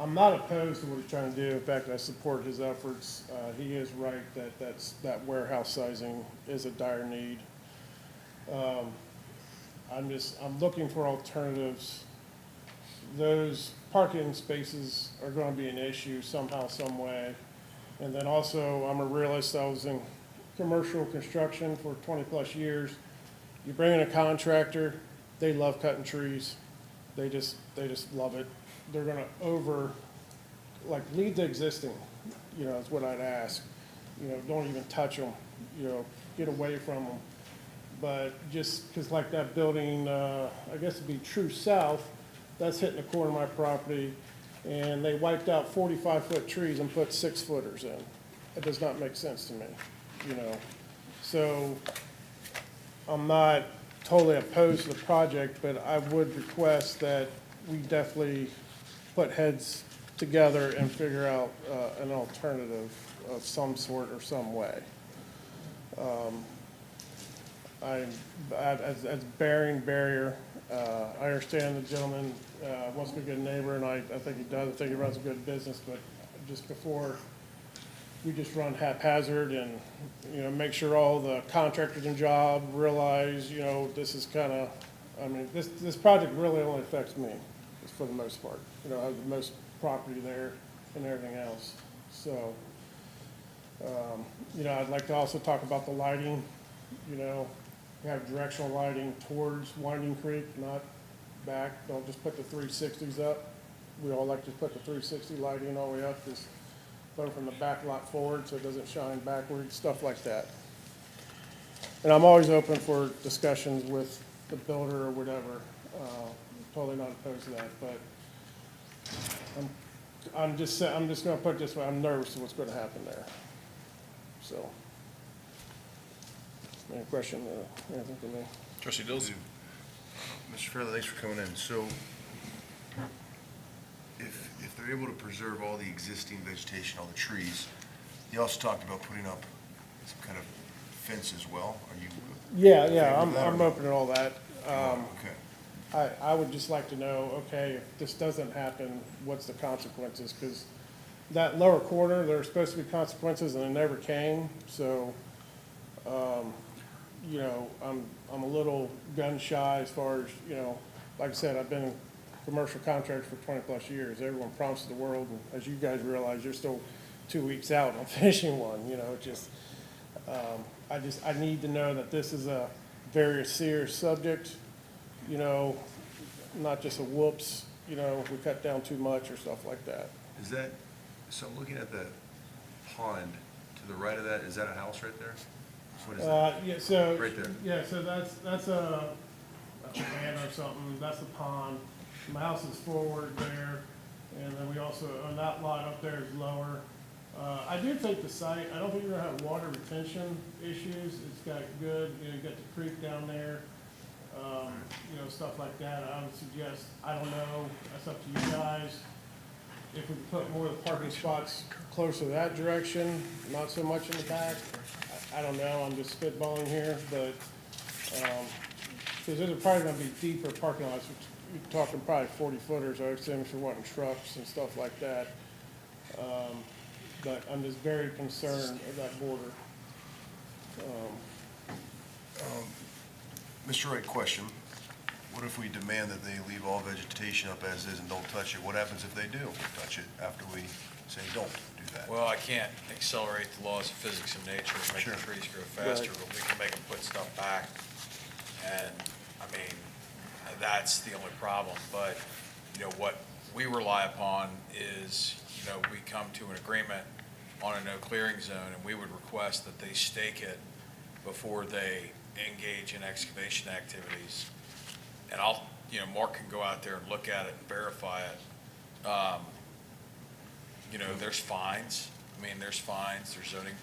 I'm not opposed to what he's trying to do. In fact, I support his efforts. He is right that warehouse sizing is a dire need. I'm looking for alternatives. Those parking spaces are going to be an issue somehow, some way. And then also, I'm a realist. I was in commercial construction for 20-plus years. You bring in a contractor, they love cutting trees. They just love it. They're gonna leave the existing, is what I'd ask. Don't even touch them, get away from them. But just, cause like that building, I guess it'd be True South, that's hitting the corner of my property, and they wiped out 45-foot trees and put 6-footers in. It does not make sense to me, So I'm not totally opposed to the project, but I would request that we definitely put heads together and figure out an alternative of some sort or some way. As bearing barrier, I understand the gentleman wants to be a good neighbor, and I think he does. I think he runs a good business, but just before we just run haphazard and, make sure all the contractors in job realize, this is kind of, this project really only affects me, for the most part. I have the most property there and everything else. So, I'd like to also talk about the lighting, have directional lighting towards Winding Creek, not back. Don't just put the 360s up. We all like to put the 360 lighting all the way up, just go from the back lot forward so it doesn't shine backwards, stuff like that. And I'm always open for discussions with the builder or whatever. Totally not opposed to that, but I'm just gonna put it this way, I'm nervous of what's gonna happen there. So, any question, anything for me? Trustee Dills? Mr. Fairley, thanks for coming in. So if they're able to preserve all the existing vegetation, all the trees, you also talked about putting up some kind of fence as well. Are you? Yeah, I'm open to all that. Okay. I would just like to know, okay, if this doesn't happen, what's the consequences? Because that lower corner, there were supposed to be consequences and they never came. So, I'm a little gun shy as far as, like I said, I've been in commercial contracts for 20-plus years. Everyone promises the world, and as you guys realize, you're still 2 weeks out on finishing one. I need to know that this is a very serious subject. Not just a whoops, we cut down too much or stuff like that. So I'm looking at the pond to the right of that, is that a house right there? What is that? Yeah, so. Right there. Yeah, so that's a cabana or something, that's the pond. My house is forward there, and then we also, on that lot up there is lower. I do think the site, I don't think you're gonna have water retention issues. It's got good, you got the creek down there, stuff like that. I would suggest, I don't know, that's up to you guys. If we put more of the parking spots closer to that direction, not so much in the back, I don't know, I'm just spitballing here, but, because those are probably gonna be deeper parking lots. You're talking probably 40-footers, I assume, if you're wanting trucks and stuff like that. But I'm just very concerned of that border. Mr. Wright, question. What if we demand that they leave all vegetation up as is and don't touch it? What happens if they do touch it after we saying, don't do that. Well, I can't accelerate the laws of physics and nature and make Sure. the trees grow faster, but we can make them put stuff back. And, I mean, that's the only problem. But, you know, what we rely upon is, you know, we come to an agreement on a no clearing zone, and we would request that they stake it before they engage in excavation activities. And you know, Mark can go out there and look at it and verify it. You know, there's fines. I mean, there's fines, there's zoning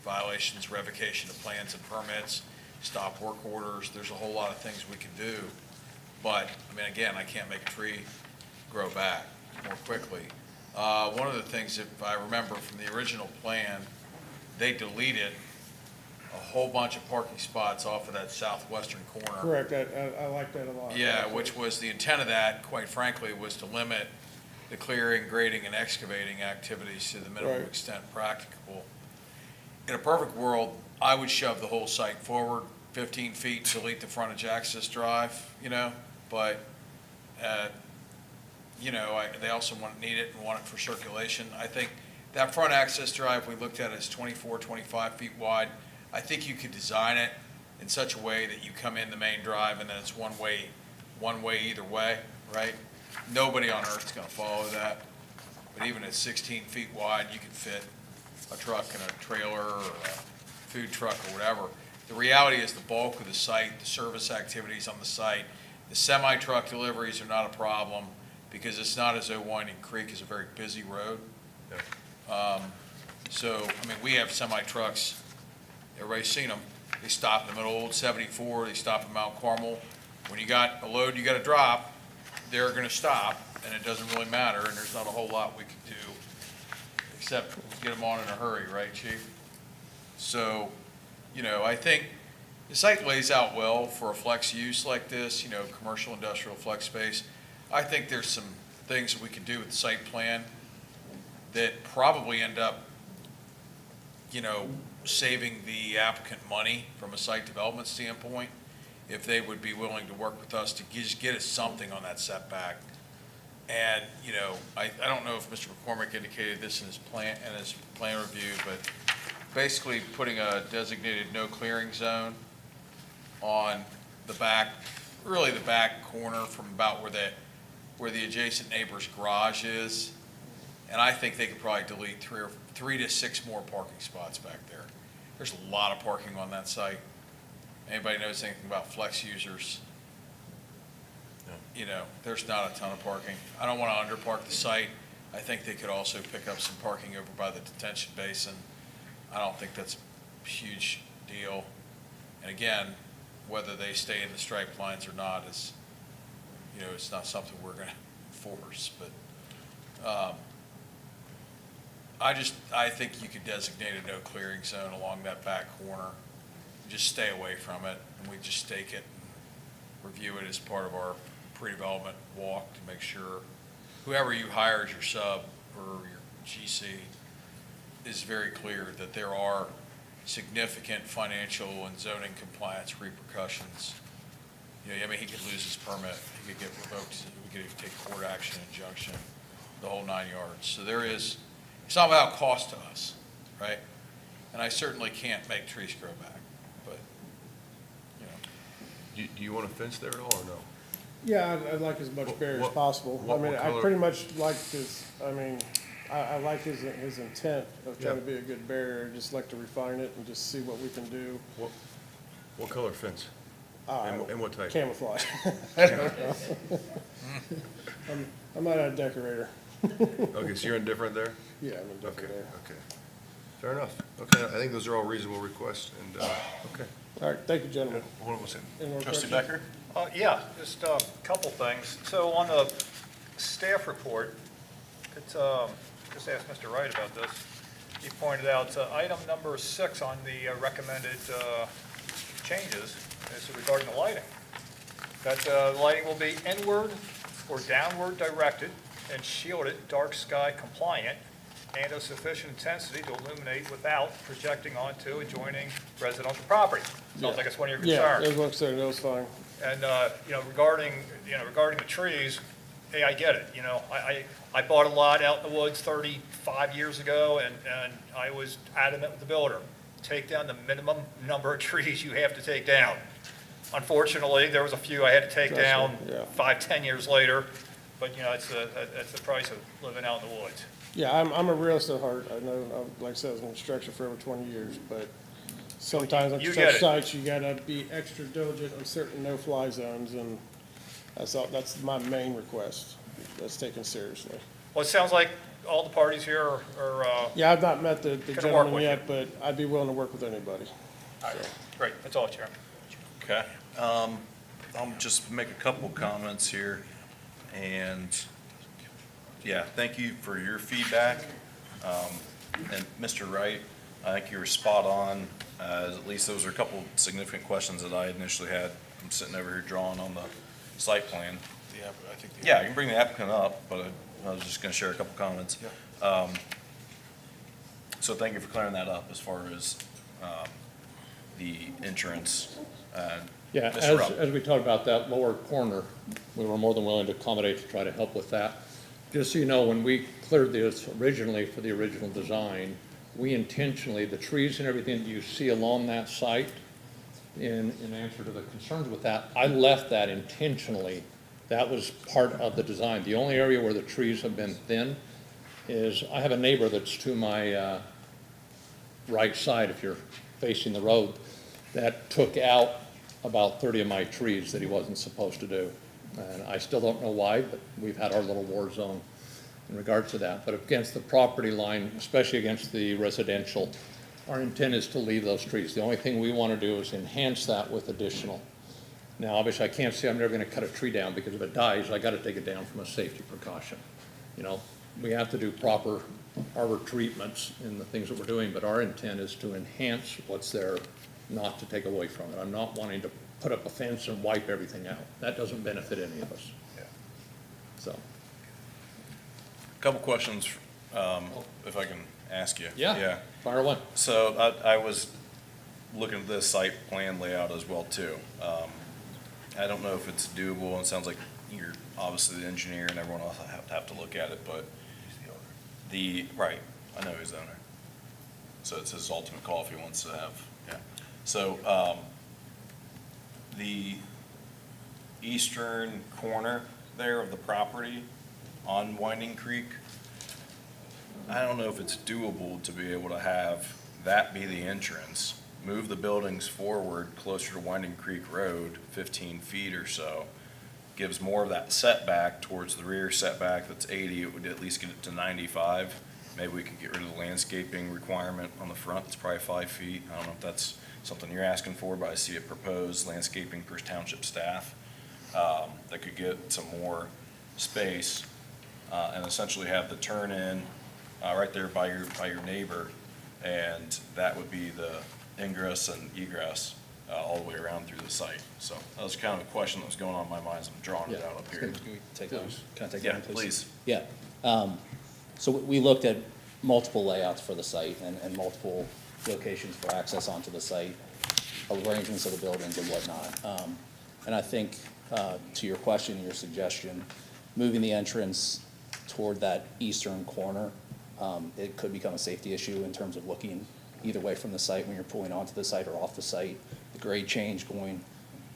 violations, revocation of plans and permits, stop work orders. There's a whole lot of things we can do. But, I mean, again, I can't make a tree grow back more quickly. One of the things, if I remember from the original plan, they deleted a whole bunch of parking spots off of that southwestern corner. Correct, I like that a lot. Yeah, which was, the intent of that, quite frankly, was to limit the clearing, grading, and excavating activities to the minimum Right. extent practicable. In a perfect world, I would shove the whole site forward 15 feet, delete the frontage access drive, you know, but, you know, they also need it and want it for circulation. I think that front access drive we looked at is 24, 25 feet wide. I think you could design it in such a way that you come in the main drive and then it's one way either way, right? Nobody on earth's gonna follow that. But even at 16 feet wide, you could fit a truck and a trailer or a food truck or whatever. The reality is the bulk of the site, the service activities on the site, the semi-truck deliveries are not a problem because it's not as though Winding Creek is a very busy road. So, I mean, we have semi-trucks, everybody's seen them. They stop in the middle of Old 74, they stop in Mount Carmel. When you got a load you gotta drop, they're gonna stop, and it doesn't really matter, and there's not a whole lot we can do, except get them on in a hurry, right, Chief? So, you know, I think the site lays out well for a flex use like this, you know, commercial industrial flex space. I think there's some things that we can do with the site plan that probably end up, you know, saving the applicant money from a site development standpoint, if they would be willing to work with us to just get us something on that setback. And, you know, I don't know if Mr. McCormick indicated this in his plan review, but basically putting a designated no clearing zone on the back, really the back corner from about where the adjacent neighbor's garage is. And I think they could probably delete 3 to 6 more parking spots back there. There's a lot of parking on that site. Anybody knows anything about flex users? You know, there's not a ton of parking. I don't want to underpark the site. I think they could also pick up some parking over by the detention basin. I don't think that's a huge deal. And again, whether they stay in the striped lines or not is, you know, it's not something we're going to enforce. But I think you could designate a no clearing zone along that back corner. Just stay away from it, and we just stake it and review it as part of our pre-development walk to make sure whoever you hire as your sub or your GC is very clear that there are significant financial and zoning compliance repercussions. You know, I mean, he could lose his permit, he could get revoked, we could take court action, injunction, the whole 9 yards. So it's not without cost to us, right? And I certainly can't make trees grow back, but, you know. Do you want a fence there at all, or no? Yeah, I'd like as much barrier as possible. I mean, I pretty much like his, I mean, I like his intent of trying to be a good barrier, just like to refine it and just see what we can do. What color fence? And what type? Camouflage. I don't know. I'm not a decorator. Okay, so you're indifferent there? Yeah, I'm indifferent there. Okay. Fair enough. Okay, I think those are all reasonable requests, and, okay. All right, thank you, gentlemen. What was it? Any more Trustee questions? Becker? Yeah, just a couple things. So on the staff report, just asked Mr. Wright about this. He pointed out item number 6 on the recommended changes is regarding the lighting. That lighting will be inward or downward directed and shielded, dark sky compliant, and of sufficient intensity to illuminate without projecting onto adjoining residential property. Sounds like it's one of your concerns. Yeah, it looks there, that was fine. And, you know, regarding the trees, hey, I get it, you know, I bought a lot out in the woods 35 years ago, and I was adamant with the builder, take down the minimum number of trees you have to take down. Unfortunately, there was a few I had to take down 5, 10 years later, but, you know, it's the price of living out in the woods. Yeah, I'm a realist at heart. I know, like I said, I was in construction for over 20 years, but sometimes on You get construction it. sites, you gotta be extra diligent on certain no-fly zones, and that's my main request. That's taken seriously. Well, it sounds like all the parties here are Yeah, I've not met the work gentleman with yet, but I'd be willing to work with anybody. all right, great, that's all, Chairman. Okay. I'll just make a couple comments here. And, yeah, thank you for your feedback. And Mr. Wright, I think you were spot on. At least those are a couple significant questions that I initially had. I'm sitting over here drawing on the site plan. Yeah, you can bring the applicant up, but I was just going to share a couple comments. So thank you for clearing that up as far as the entrance. Yeah, Mr. Rupp. as we talked about that lower corner, we were more than willing to accommodate to try to help with that. Just so you know, when we cleared this originally for the original design, we intentionally, the trees and everything that you see along that site, in answer to the concerns with that, I left that intentionally. That was part of the design. The only area where the trees have been thin is, I have a neighbor that's to my right side, if you're facing the road, that took out about 30 of my trees that he wasn't supposed to do. And I still don't know why, but we've had our little war zone in regards to that. But against the property line, especially against the residential, our intent is to leave those trees. The only thing we want to do is enhance that with additional. Now, obviously, I can't say I'm never going to cut a tree down, because if it dies, I got to take it down from a safety precaution. You know, we have to do proper arbor treatments in the things that we're doing, but our intent is to enhance what's there, not to take away from it. I'm not wanting to put up a fence and wipe everything out. That doesn't benefit any of us. So. Couple questions, if I can ask you. Yeah. Fire away. So I was looking at this site plan layout as well too. I don't know if it's doable, and it sounds like you're obviously the engineer and everyone else have to look at it, but right, I know he's the owner. So it's his ultimate call if he wants to have, yeah. So, the eastern corner there of the property on Winding Creek, I don't know if it's doable to be able to have that be the entrance, move the buildings forward closer to Winding Creek Road, 15 feet or so, gives more of that setback towards the rear setback that's 80, it would at least get it to 95. Maybe we could get rid of the landscaping requirement on the front, it's probably 5 feet. I don't know if that's something you're asking for, but I see it proposed, landscaping per township staff, that could get some more space, and essentially have the turn-in right there by your neighbor, and that would be the ingress and egress all the way around through the site. So that was kind of a question that was going on in my mind as I'm drawing it out up here. Can we take those? Can I take Yeah, that one, please? please. Yeah. So we looked at multiple layouts for the site and multiple locations for access onto the site, arrangements of the buildings and whatnot. And I think, to your question, your suggestion, moving the entrance toward that eastern corner, it could become a safety issue in terms of looking either way from the site when you're pulling onto the site or off the site. The grade change going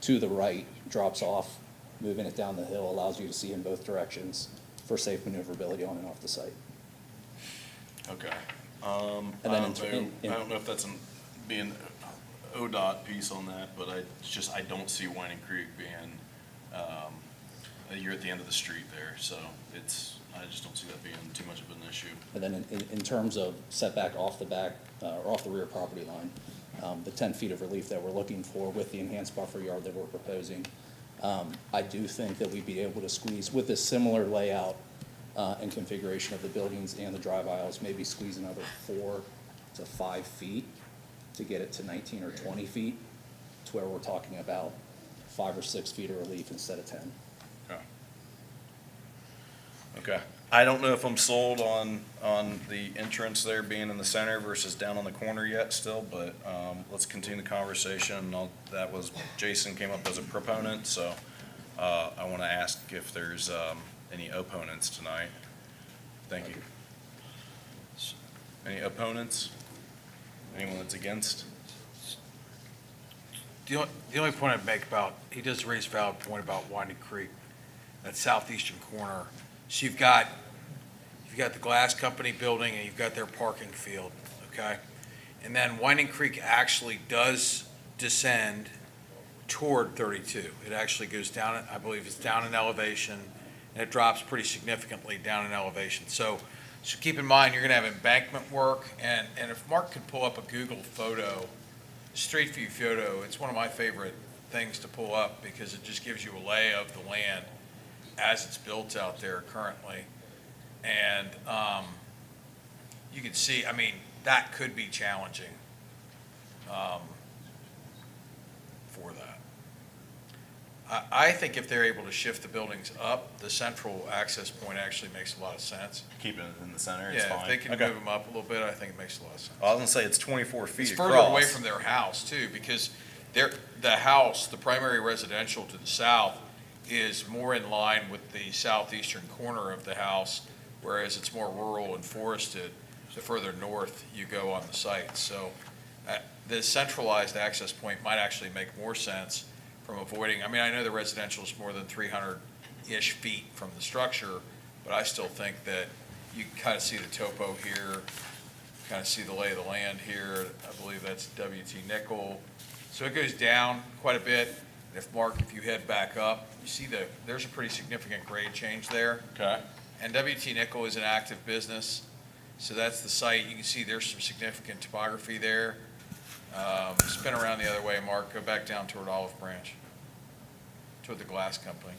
to the right drops off, moving it down the hill allows you to see in both directions for safe maneuverability on and off the site. Okay. And then I don't know if that's being ODOT piece on that, but I don't see Winding Creek being, you're at the end of the street there, so I just don't see that being too much of an issue. And then in terms of setback off the back, or off the rear property line, the 10 feet of relief that we're looking for with the enhanced buffer yard that we're proposing, I do think that we'd be able to squeeze, with this similar layout and configuration of the buildings and the drive aisles, maybe squeeze another 4 to 5 feet to get it to 19 or 20 feet, to where we're talking about 5 or 6 feet of relief instead of 10. Okay. I don't know if I'm sold on the entrance there being in the center versus down on the corner yet still, but let's continue the conversation. Jason came up as a proponent, so I want to ask if there's Any opponents tonight? Thank you. Any opponents? Anyone that's against? The only point I'd make about, he does raise a valid point about Winding Creek, that southeastern corner. So you've got the glass company building and you've got their parking field, okay? And then Winding Creek actually does descend toward 32. It actually goes down, I believe it's down in elevation, and it drops pretty significantly down in elevation. So keep in mind, you're gonna have embankment work, and if Mark could pull up a Google photo, street view photo, it's one of my favorite things to pull up because it just gives you a lay of the land as it's built out there currently. And you can see, I mean, that could be challenging for that. I think if they're able to shift the buildings up, the central access point actually makes a lot of sense. Keeping it in the center, it's fine. Yeah, if they can Okay. move them up a little bit, I think it makes a lot of sense. I was gonna say it's 24 feet It's across. further away from their house too, because the house, the primary residential to the south is more in line with the southeastern corner of the house, whereas it's more rural and forested the further north you go on the site. So the centralized access point might actually make more sense from avoiding, I mean, I know the residential is more than 300-ish feet from the structure, but I still think that you can kind of see the topo here, kind of see the lay of the land here. I believe that's WT nickel. So it goes down quite a bit. And if you head back up, you see there's a pretty significant grade change there. Okay. And WT nickel is an active business. So that's the site. You can see there's some significant topography there. Spin around the other way, Mark. Go back down toward Olive Branch, toward the glass company.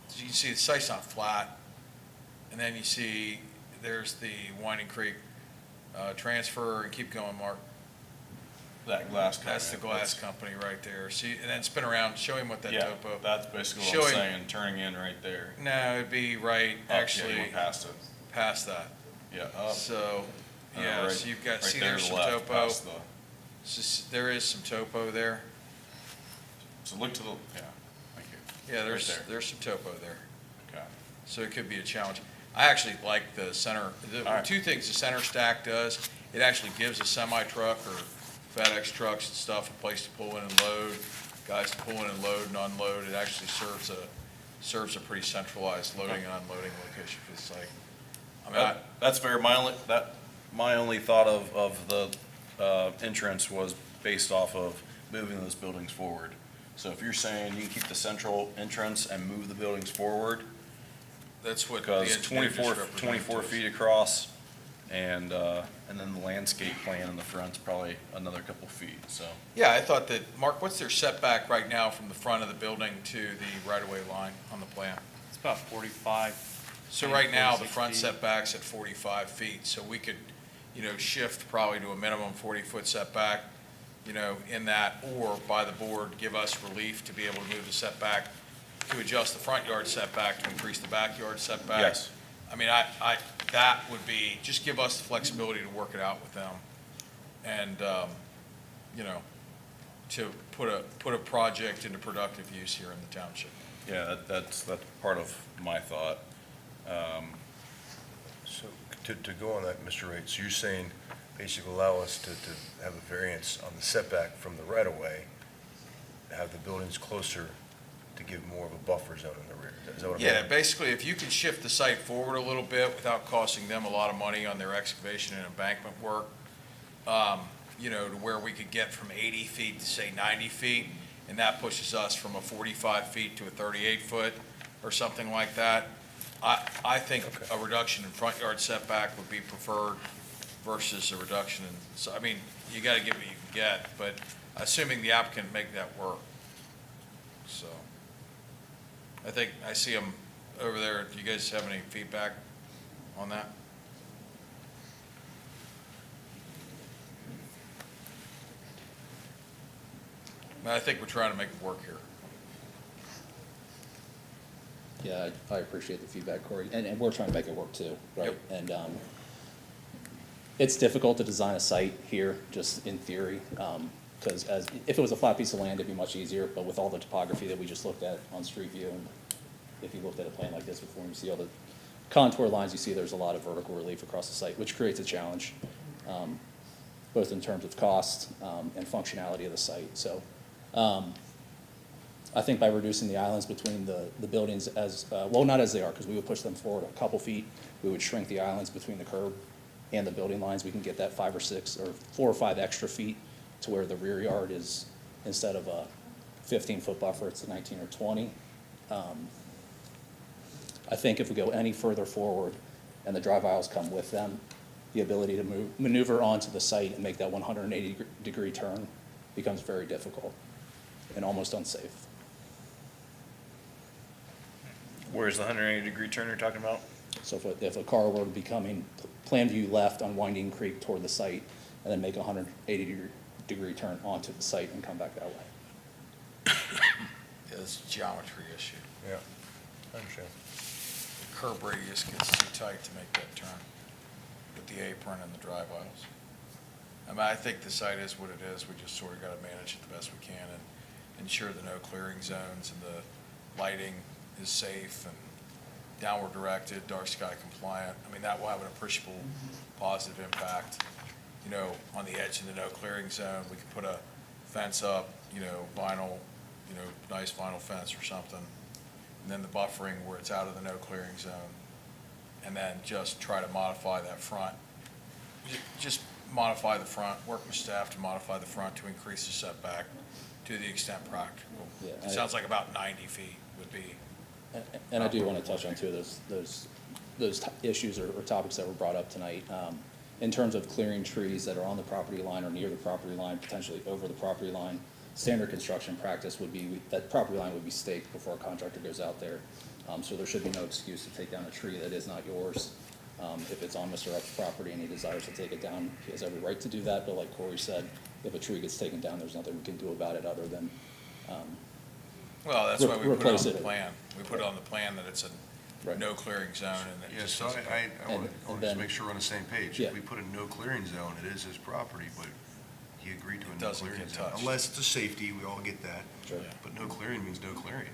So you can see the site's not flat. And then you see there's the Winding Creek transfer, and keep going, Mark. That glass company. That's the glass company right there. See, and then spin around, show him what that Yeah, topo. that's basically what Show I'm him- saying, turning in right there. No, it'd be right, Oh, yeah, you actually, went past it. past that. Yeah, up. So, yeah, right- so you've got, right see, there there's to some the left, topo. past the- There is some topo there. So look to the, yeah, thank you. Yeah, Right there. there's some topo there. Okay. So it could be a challenge. I actually like the center, All right. two things the center stack does, it actually gives a semi-truck or FedEx trucks and stuff a place to pull in and load, guys to pull in and load and unload. It actually serves a pretty centralized loading and unloading location for the site. I mean, That's fair. My only thought of the entrance was based off of moving those buildings forward. So if you're saying you can keep the central entrance and move the buildings forward, that's what the because engineer just 24 represented to us. feet across, and then the landscape plan in the front's probably another couple feet, so. Yeah, I thought that, Mark, what's their setback right now from the front of the building to the right-of-way line on the plan? It's about 45. So right now, the 46 front feet. setback's at 45 feet, so we could, shift probably to a minimum 40-foot setback, in that, or by the board, give us relief to be able to move the setback, to adjust the front yard setback to increase the backyard setback. Yes. I mean, that would be, just give us the flexibility to work it out with them. And, to put a project into productive use here in the township. Yeah, that's part of my thought. So to go on that, Mr. Wright, so you're saying basically allow us to have a variance on the setback from the right-of-way, have the buildings closer to give more of a buffer zone in the rear. Is that what I'm Yeah, hearing? basically, if you can shift the site forward a little bit without costing them a lot of money on their excavation and embankment work, to where we could get from 80 feet to say 90 feet, and that pushes us from a 45 feet to a 38 foot or something like that. I think a reduction in front yard setback would be preferred versus a reduction in, so, I mean, you gotta get what you can get, but assuming the applicant make that work. So, I think, I see them over there. Do you guys have any feedback on that? I think we're trying to make it work here. Yeah, I appreciate the feedback, Corey, and we're trying to make it work too, right? Yep. And it's difficult to design a site here, just in theory, because if it was a flat piece of land, it'd be much easier, but with all the topography that we just looked at on Street View and if you looked at a plan like this before, and you see all the contour lines, you see there's a lot of vertical relief across the site, which creates a challenge, both in terms of cost and functionality of the site. So I think by reducing the islands between the buildings as, well, not as they are, because we would push them forward a couple feet, we would shrink the islands between the curb and the building lines. We can get that 5 or 6 or 4 or 5 extra feet to where the rear yard is, instead of a 15-foot buffer, it's a 19 or 20. I think if we go any further forward and the drive aisles come with them, the ability to maneuver onto the site and make that 180-degree turn becomes very difficult and almost unsafe. Where's the 180-degree turn you're talking about? So if a car were to be coming plan view left on Winding Creek toward the site and then make a 180-degree turn onto the site and come back that way. Yeah, it's a geometry issue. Yeah, I understand. The curb radius gets too tight to make that turn with the apron and the drive aisles. I mean, I think the site is what it is. We just sort of got to manage it the best we can and ensure the no clearing zones and the lighting is safe and downward directed, dark sky compliant. I mean, that will have an appreciable positive impact, you know, on the edge of the no clearing zone. We could put a fence up, you know, vinyl, you know, nice vinyl fence or something. And then the buffering where it's out of the no clearing zone. And then just try to modify that front. Just modify the front, work with staff to modify the front to increase the setback to the extent practical. Yeah, It sounds like about 90 feet would be. And I do want to touch on two of those issues or topics that were brought up tonight. In terms of clearing trees that are on the property line or near the property line, potentially over the property line, standard construction practice would be that property line would be staked before a contractor goes out there. So there should be no excuse to take down a tree that is not yours. If it's on Mr. Up's property and he desires to take it down, he has every right to do that. But like Corey said, if a tree gets taken down, there's nothing we can do about it other than Well, that's why we put it on the it. plan. We put it on the plan that it's a Right. no clearing zone and it Yeah, just so doesn't. I want And to then- make sure we're on the same page. Yeah. If we put a no clearing zone, it is his property, but he agreed to a It no doesn't clearing get zone. touched. Unless it's a safety, we all get that. Sure. But no clearing means no clearing.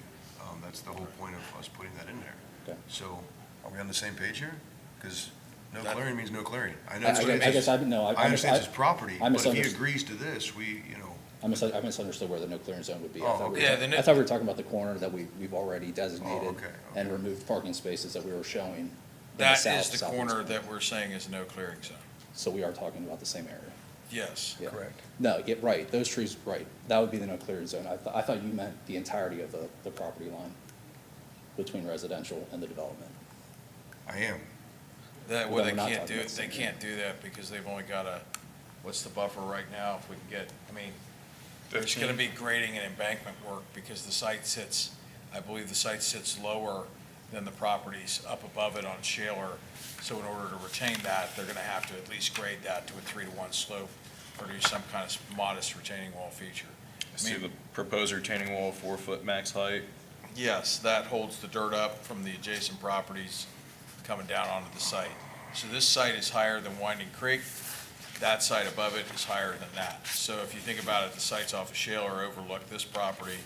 That's the whole point of us putting that in there. Okay. So are we on the same page here? Because no That- clearing means no clearing. I know I it's guess I understand it's his property, I but if he misunderstood. agrees to this, we, you know, I misunderstood where the no clearance zone would be. Oh, I thought we okay. were Yeah, talking- the I thought we were talking about the corner that we've already designated okay, and okay. removed parking spaces that we were showing. in That south- is the southeast corner that we're saying is a no clearing zone. So we are talking about the same area. Yes. Yeah. correct. No, right, those trees, right, that would be the no clearance zone. I thought you meant the entirety of the property line between residential and the development. I am. That, Well, well, then they we're not can't talking do, about the they same can't do that because they've only got a, what's the buffer right now? If we can get, I mean, there's gonna be grading and embankment work because the site sits, I believe the site sits lower than the properties up above it on Shaler. So in order to retain that, they're gonna have to at least grade that to a 3-to-1 slope or do some kind of modest retaining wall feature. I See mean, the proposed retaining wall, 4-foot max height. yes, that holds the dirt up from the adjacent properties coming down onto the site. So this site is higher than Winding Creek. That site above it is higher than that. So if you think about it, the sites off of Shaler overlook this property.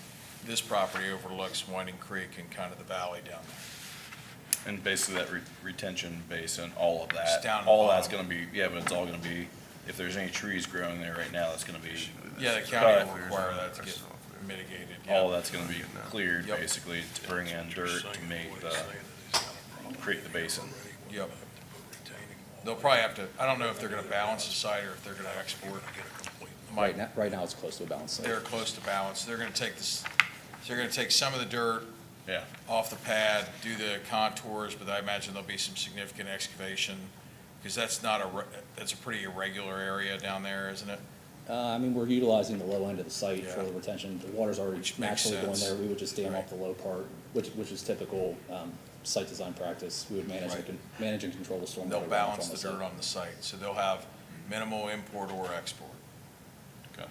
This property overlooks Winding Creek and kind of the valley down there. And basically that retention basin, all of It's that, down the all that's bottom. gonna be, yeah, but it's all gonna be, if there's any trees growing there right now, that's gonna be, Yeah, the cut. county will require that to get mitigated. yeah. all that's gonna be cleared, Yep. basically, to bring in dirt to make the, create the basin. Yep. They'll probably have to, I don't know if they're gonna balance the site or if they're gonna export. Right now it's close to a balance site. They're close to balance. They're gonna take this, they're gonna take some of the dirt Yeah. off the pad, do the contours, but I imagine there'll be some significant excavation, because that's not that's a pretty irregular area down there, isn't it? I mean, we're utilizing the low end of the site Yeah. for the retention. The water's already Which makes naturally going sense. there. We would just dam Right. up the low part, which is typical site design practice. We would manage Right. manage and control the stormwater. They'll runoff balance on the site. dirt on the site, so they'll have minimal import or export. Okay.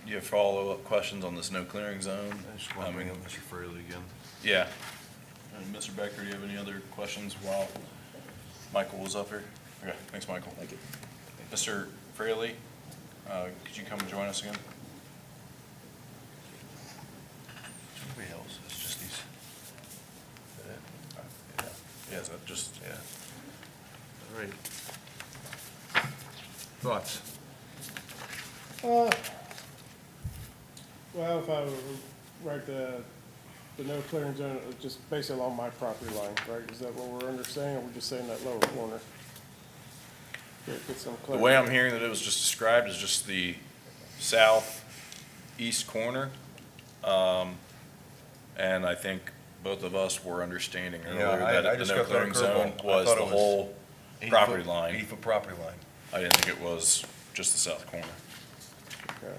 You have follow-up questions on this no clearing zone? I just want to bring up Mr. Fraley again. Yeah. And Mr. Becker, do you have any other questions while Michael was up here? Okay, thanks, Michael. Thank you. Mr. Fraley, could you come and join us again? Nobody else, it's just these. Yeah, is that just, Yeah. All right. Thoughts? Well, if I were to write the no clearing zone, just basically along my property line, right? Is that what we're understanding, or we're just saying that lower corner? Get some the clarity. way I'm hearing that it was just described is just the southeast corner. And I think both of us were understanding Yeah, earlier I that the just no got thrown a clearing zone curveball. I was thought the it was whole 8 property foot- line. 8 foot property line. I didn't think it was just the south corner. Okay.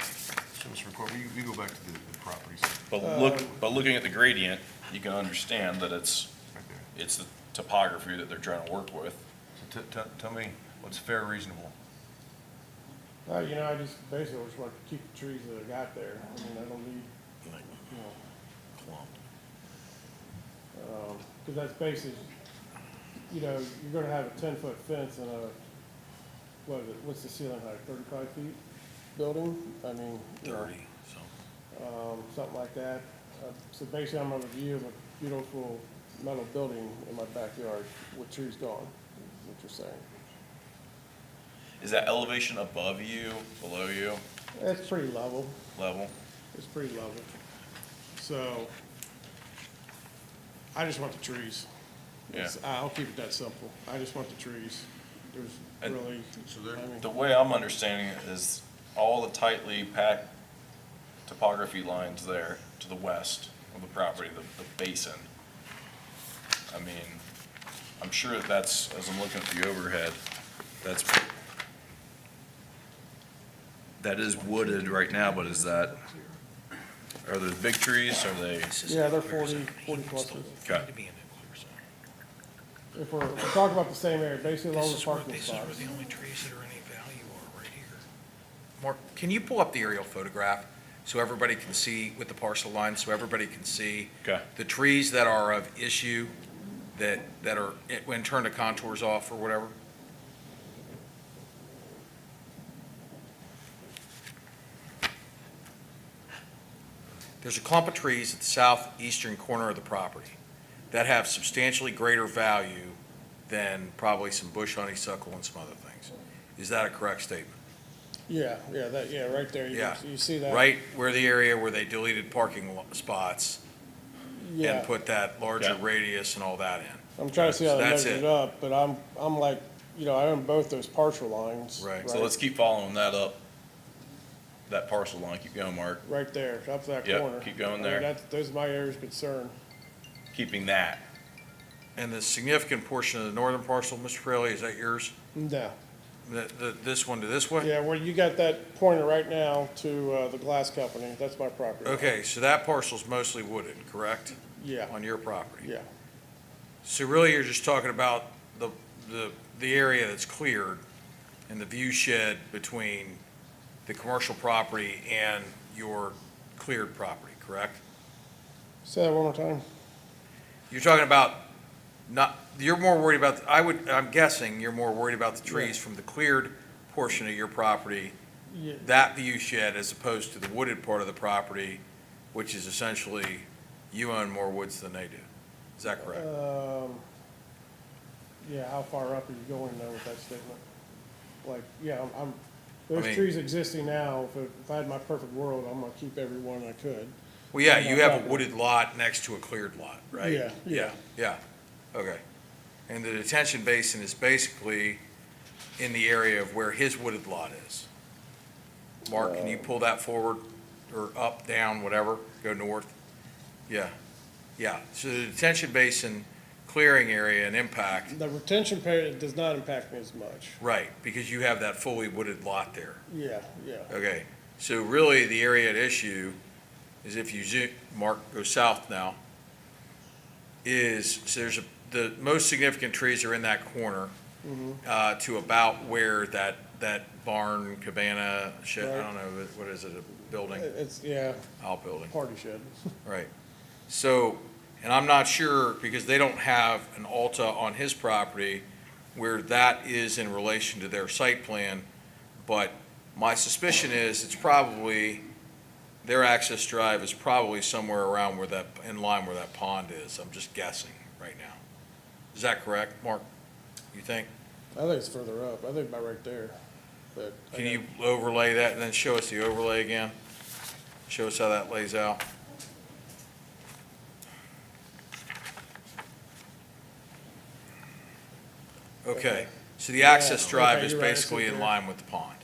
So, Mr. McCoy, we go back to the properties. But looking at the gradient, you can understand that it's the topography that they're trying to work with. So tell me what's fair, reasonable? You know, I just basically just want to keep the trees that I got there. I mean, I don't need, you know. Cause that's basically, you know, you're gonna have a 10-foot fence and what's the ceiling height, 35 feet building? I mean, you know, 30, so. something like that. So basically, I'm gonna view a beautiful metal building in my backyard with trees gone, is what you're saying. Is that elevation above you, below you, It's pretty level. level? It's pretty level. So, I just want the trees. Yeah. I'll keep it that simple. I just want the trees. There's And really, So there, I mean, The way I'm understanding it is all the tightly packed topography lines there to the west of the property, the basin. I mean, I'm sure that's, as I'm looking at the overhead, that is wooded right now, but are those big trees, are they? yeah, they're 40 clusters. Okay. If we're talking about the same area, basically along the This is where parking spots. the only trees that are any value are right here. Mark, can you pull up the aerial photograph so everybody can see with the parcel line, so everybody can see Okay. the trees that are of issue that are, when turn the contours off or whatever? There's a clump of trees at the southeastern corner of the property that have substantially greater value than probably some bush honeysuckle and some other things. Is that a correct statement? Yeah, right there. Yeah. You see that? Right where the area where they deleted parking spots Yeah. and put that larger Yeah. radius and all that in. I'm trying to see how So they that's measured it. it up, but I'm like, you know, I own both those partial lines. Right. So let's keep following that up, that parcel line. Keep going, Mark. Right there, up to that Yep, corner. keep going I mean, there. those are my areas of concern. Keeping that. And the significant portion of the northern parcel, Mr. Fraley, is that yours? No. This one to this way? Yeah, where you got that pointer right now to, the glass company, that's my property. Okay, so that parcel's mostly wooded, correct? Yeah, On your property? yeah. So really, you're just talking about the area that's cleared and the view shed between the commercial property and your cleared property, correct? Say that one more time. You're talking about you're more worried about, I'm guessing you're more worried about the trees from the cleared portion of your property, Yeah, that view shed, as opposed to the wooded part of the property, which is essentially, you own more woods than they do. Is that correct? yeah, how far up are you going though with that statement? Like, yeah, those mean- trees existing now, if I had my perfect world, I'm gonna keep every one I could. Well, yeah, on you my have a property. wooded lot next to a cleared lot, right? Yeah, yeah. Yeah, okay. And the detention basin is basically in the area of where his wooded lot is. Mark, can you pull that forward, or up, down, whatever, go north? Yeah, yeah, so the detention basin clearing area and impact, The retention period does not impact me as much. right, because you have that fully wooded lot there. Yeah, yeah. Okay, so really, the area at issue is if you zoom, Mark, go south now, so the most significant trees are in that corner, to about where that barn, cabana, shed, I Right. don't know, what is it, a building, It's, yeah, outbuilding, party shed. right. So, and I'm not sure, because they don't have an Alta on his property, where that is in relation to their site plan, but my suspicion is it's probably their access drive is probably somewhere around where that, in line where that pond is. I'm just guessing right now. Is that correct, Mark? You think? I think it's further up. I think about right there, but. Can you overlay that and then show us the overlay again? Show us how that lays out. Okay, so the access Yeah, drive okay, is you're right, I see basically it in there. line with the pond.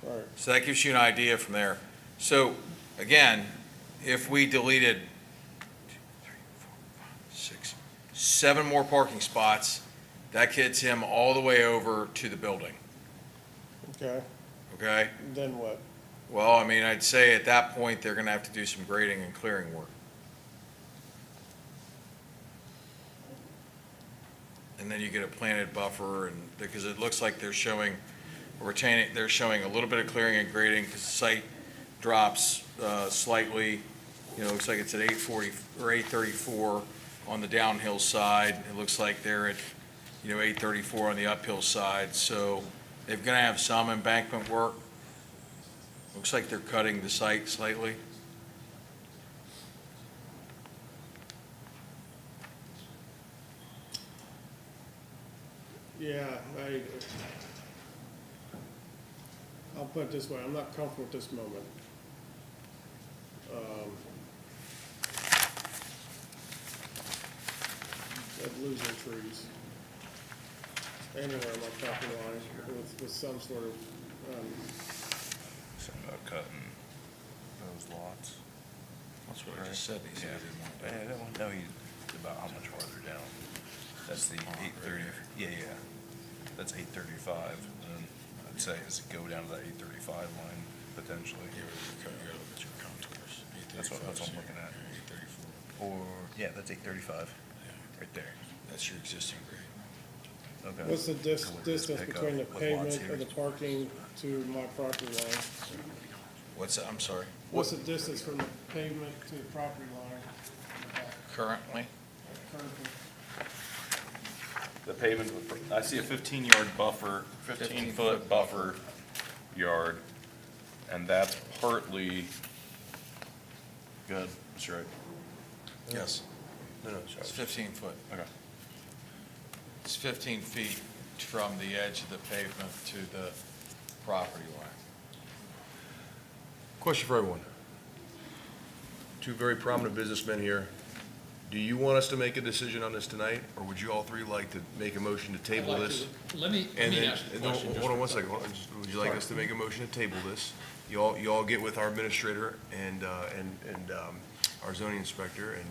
Right. So that gives you an idea from there. So, again, if we deleted 2, 3, 4, 5, 6, 7 more parking spots, that gets him all the way over to the building, Okay, okay? then what? Well, I mean, I'd say at that point, they're gonna have to do some grading and clearing work. And then you get a planted buffer, and, because it looks like they're showing, they're showing a little bit of clearing and grading, because the site drops slightly. You know, it looks like it's at 840, or 834 on the downhill side. It looks like they're at, 834 on the uphill side, so they're gonna have some embankment work. Looks like they're cutting the site slightly. Yeah, I'll put it this way, I'm not comfortable at this moment. Of losing trees anywhere on my property line with some sort of, Something about cutting those lots. That's what I just said. He said he didn't want that. No, he's about how much farther down. That's the 830, yeah. That's 835, and I'd say is go down to that 835 line potentially. That's what I'm looking at. 834. Or, yeah, that's 835, right there. That's your existing grade. Okay. what's the distance Pick up between the with lots pavement here. and the parking to my property line? What's that? I'm sorry. What's the distance from the pavement to the property line? Currently? Currently. The pavement, I see a 15-yard buffer, 15-foot buffer yard, and that's partly, good, that's right. Yes. No, it's 15 foot. Okay. It's 15 feet from the edge of the pavement to the property line. Question for everyone. Two very prominent businessmen here. Do you want us to make a decision on this tonight, or would you all three like to make a motion to table this? Let me And then, ask a question. hold on one second. Would you like us to make a motion to table this? You all get with our administrator and our zoning inspector and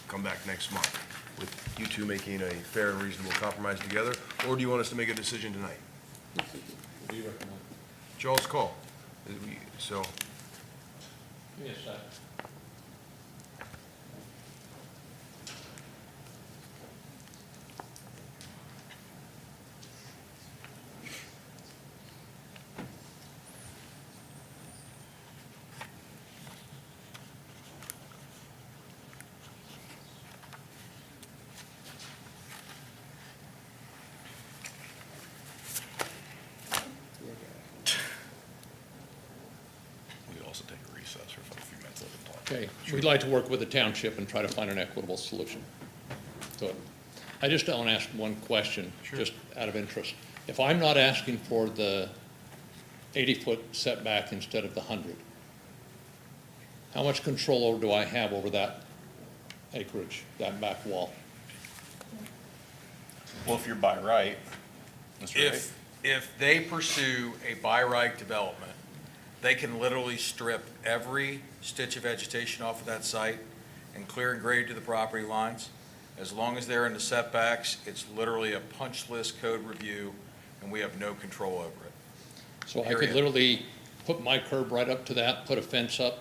come back next month with you two making a fair and reasonable compromise together? Or do you want us to make a decision tonight? What do you recommend? Y'all's call. So, Give me a sec. We also take a recess for a few minutes and talk. Okay, we'd like to work with the township and try to find an equitable solution to it. I just want to ask one question, just out of interest. If I'm not asking for the 80-foot setback instead of the 100, how much control do I have over that acreage, that back wall? Well, if you're by right, Mr. Ray. If they pursue a by right development, they can literally strip every stitch of vegetation off of that site and clear and grade to the property lines. As long as they're in the setbacks, it's literally a punch list code review, and we have no control over it. So I could Period. literally put my curb right up to that, put a fence up,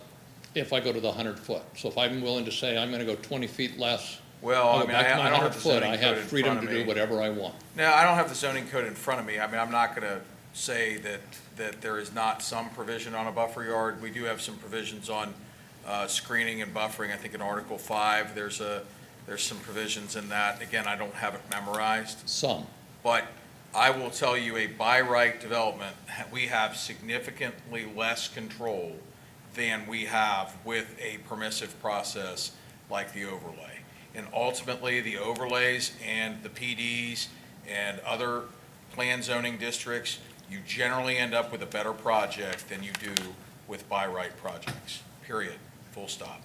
if I go to the 100-foot. So if I'm willing to say I'm going to go 20 feet less, Well, I'll I go mean, back to my I don't have 100 the foot, zoning I code have in freedom front to of do me. whatever I want. Now, I don't have the zoning code in front of me. I mean, I'm not going to say that there is not some provision on a buffer yard. We do have some provisions on screening and buffering. I think in Article 5, there's some provisions in that. Again, I don't have it memorized. Some. But I will tell you, a by right development, we have significantly less control than we have with a permissive process like the overlay. And ultimately, the overlays and the PDs and other plan zoning districts, you generally end up with a better project than you do with by right projects, period, full stop.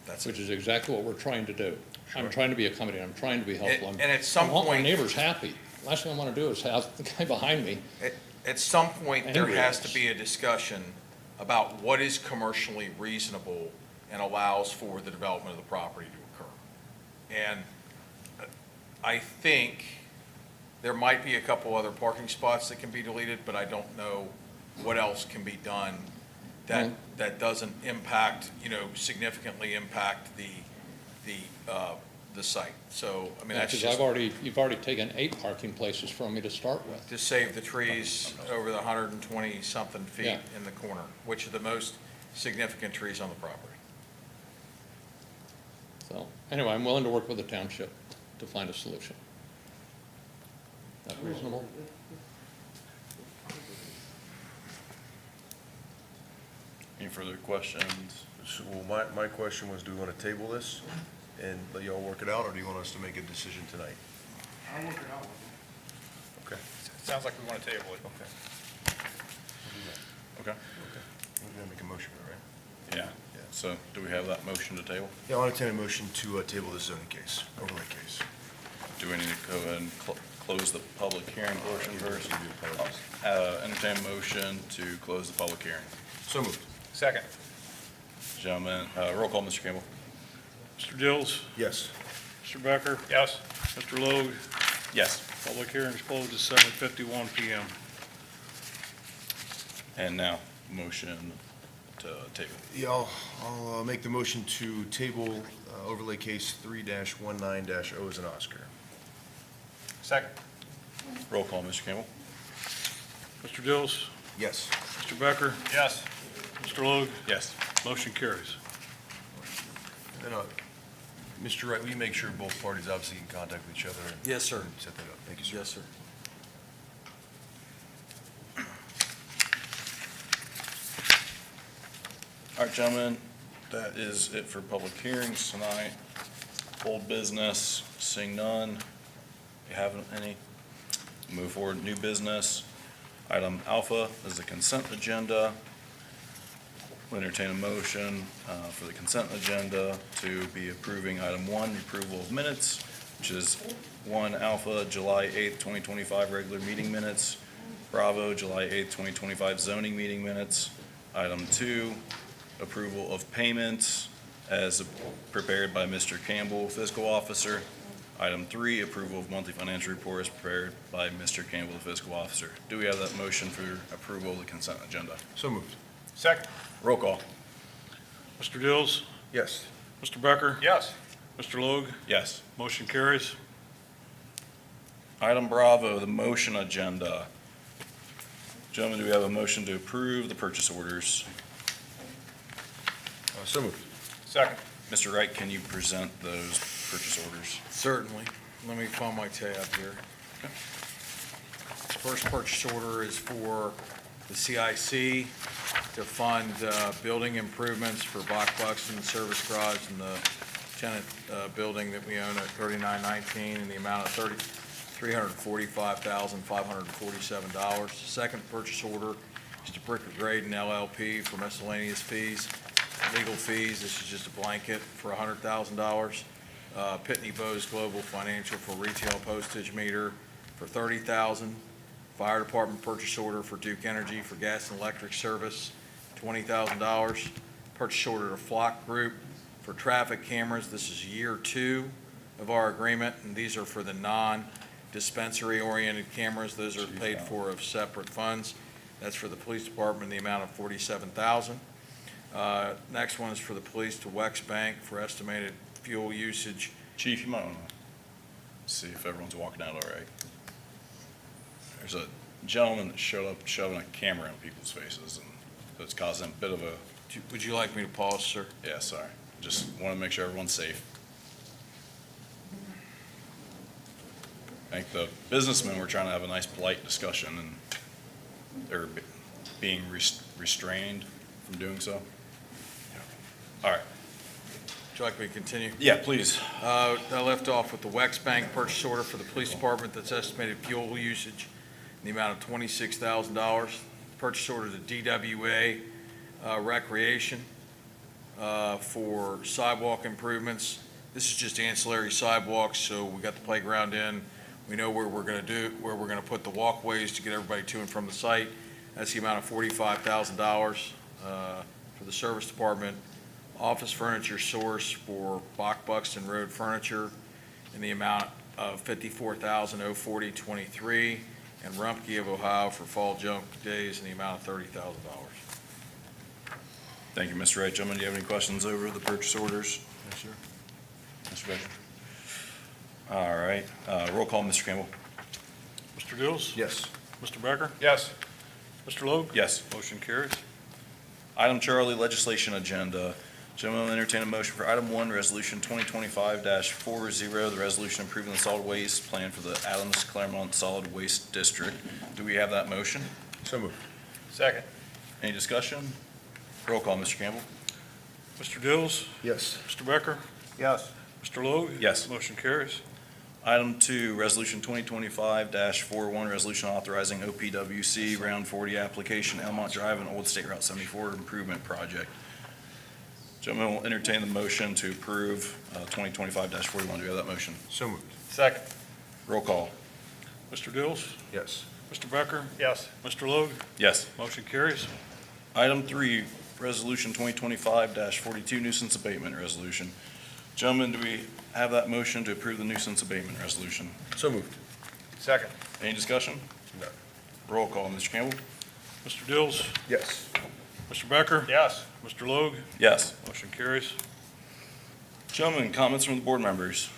That's Which it. is exactly what we're trying to do. I'm trying to be accommodating, I'm trying to be helpful. And at some I want my point- neighbors happy. Last thing I want to do is have the guy behind me. At some point, there Angry has at to us. be a discussion about what is commercially reasonable and allows for the development of the property to occur. And I think there might be a couple other parking spots that can be deleted, but I don't know what else can be done that doesn't impact, significantly impact the site. So, I mean, that's Because just you've already taken 8 parking places from me to start with. to save the trees over the 120-something feet Yeah. in the corner, which are the most significant trees on the property. So, anyway, I'm willing to work with the township to find a solution. That reasonable? Any further questions? So, well, my question was, do we want to table this and let y'all work it out, or do you want us to make a decision tonight? I'll work it out. Okay. Sounds like we want to table it. Okay. Okay. We're gonna make a motion, right? Yeah. So do we have that motion to table? Yeah, I'll entertain a motion to table this zoning case, overlay case. Do we need to go ahead and close the public hearing portion first? Entertain a motion to close the public hearing. So moved. Second. Gentlemen, roll call, Mr. Campbell. Mr. Dills? Yes. Mr. Becker? Yes. Mr. Logue? Yes. Public hearing is closed at 7:51 PM. And now, motion to table. Yeah, I'll make the motion to table overlay case 3-19-O as an Oscar. Second. Roll call, Mr. Campbell. Mr. Dills? Yes. Mr. Becker? Yes. Mr. Logue? Yes. Motion carries. Then, Mr. Wright, will you make sure both parties obviously in contact with each other? and Yes, sir. Set that up. Thank you, sir. Yes, sir. All right, gentlemen, that is it for public hearings tonight. Old business, seeing none. You have any? Move forward, new business. Item alpha is the consent agenda. We'll entertain a motion for the consent agenda to be approving item 1, approval of minutes, which is 1 alpha, July 8th, 2025 regular meeting minutes. Bravo, July 8th, 2025 zoning meeting minutes. Item 2, approval of payments as prepared by Mr. Campbell, fiscal officer. Item 3, approval of monthly financial report as prepared by Mr. Campbell, the fiscal officer. Do we have that motion for approval of the consent agenda? So moved. Second. Roll call. Mr. Dills? Yes. Mr. Becker? Yes. Mr. Logue? Yes. Motion carries. Item Bravo, the motion agenda. Gentlemen, do we have a motion to approve the purchase orders? So moved. Second. Mr. Wright, can you present those purchase orders? Certainly. Let me find my tab here. First purchase order is for the CIC to fund building improvements for Bach Buxton Service Garage and the tenant building that we own at 3919 in the amount of $345,547. Second purchase order is to Bricker Graydon LLP for miscellaneous fees, legal fees. This is just a blanket for $100,000. Pitney Bowes Global Financial for retail postage meter for $30,000. Fire Department purchase order for Duke Energy for gas and electric service, $20,000. Purchase order to Flock Group for traffic cameras. This is year 2 of our agreement, and these are for the non-dispensary oriented cameras. Those are paid for of separate funds. That's for the police department in the amount of $47,000. Next one is for the police to Wex Bank for estimated fuel usage. Chief, you might want to see if everyone's walking out all right. There's a gentleman that showed up shoving a camera in people's faces, and that's causing a bit of a... Would you like me to pause, sir? Yeah, sorry. Just want to make sure everyone's safe. I think the businessmen were trying to have a nice polite discussion, and they're being restrained from doing so? All right. Would you like me to continue? Yeah, please. I left off with the Wex Bank purchase order for the police department that's estimated fuel usage in the amount of $26,000. Purchase order to DWA Recreation for sidewalk improvements. This is just ancillary sidewalks, so we got the playground in. We know where we're gonna put the walkways to get everybody to and from the site. That's the amount of $45,000 for the service department. Office furniture source for Buxton Road furniture in the amount of $54,040.23, and Rumpke of Ohio for fall junk days in the amount of $30,000. Thank you, Mr. Wright. Gentlemen, do you have any questions over the purchase orders? Yes, sir. Mr. Baker? All right, roll call, Mr. Campbell. Mr. Dills? Yes. Mr. Becker? Yes. Mr. Logue? Yes. Motion carries. Item Charlie, legislation agenda. Gentlemen, will entertain a motion for item 1, resolution 2025-40, the resolution approving the solid waste plan for the Adams Claremont Solid Waste District. Do we have that motion? So moved. Second. Any discussion? Roll call, Mr. Campbell. Mr. Dills? Yes. Mr. Becker? Yes. Mr. Logue? Yes. Motion carries. Item 2, resolution 2025-41, resolution authorizing OPWC Round 40 application, Elmont Drive and Old State Route 74 improvement project. Gentlemen, will entertain the motion to approve 2025-41. Do we have that motion? So moved. Second. Roll call. Mr. Dills? Yes. Mr. Becker? Yes. Mr. Logue? Yes. Motion carries. Item 3, resolution 2025-42, nuisance abatement resolution. Gentlemen, do we have that motion to approve the nuisance abatement resolution? So moved. Second. Any discussion? No. Roll call, Mr. Campbell. Mr. Dills? Yes. Mr. Becker? Yes. Mr. Logue? Yes. Motion carries. Gentlemen, comments from the board members?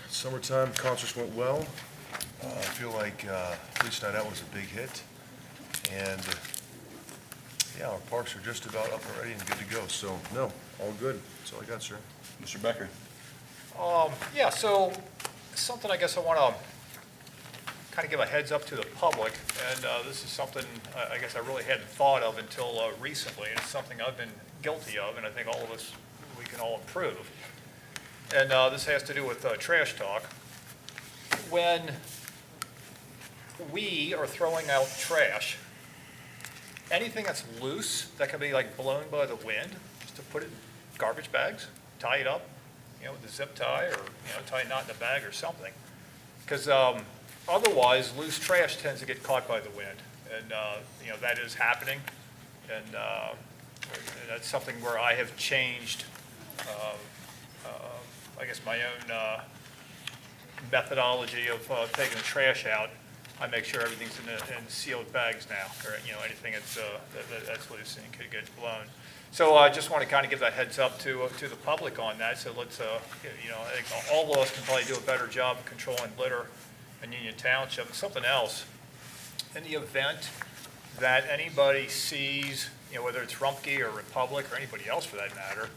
Summertime concerts went well. I feel like Police Night Out was a big hit. And, yeah, our parks are just about up and ready and good to go. So, no, all good. That's all I got, sir. Mr. Becker? Yeah, so something I guess I want to kind of give a heads up to the public, and this is something I guess I really hadn't thought of until recently, and it's something I've been guilty of, and I think all of us, we can all improve. And this has to do with trash talk. When we are throwing out trash, anything that's loose, that can be like blown by the wind, just to put it in garbage bags, tie it up, with a zip tie, or, tie a knot in a bag or something. Because otherwise, loose trash tends to get caught by the wind. And, that is happening. And that's something where I have changed, I guess, my own methodology of taking the trash out. I make sure everything's in sealed bags now, or, anything that's loose and could get blown. So I just want to kind of give that heads up to the public on that. So let's, I think all of us can probably do a better job of controlling litter in Union Township. And something else, in the event that anybody sees, whether it's Rumpke or Republic or anybody else for that matter,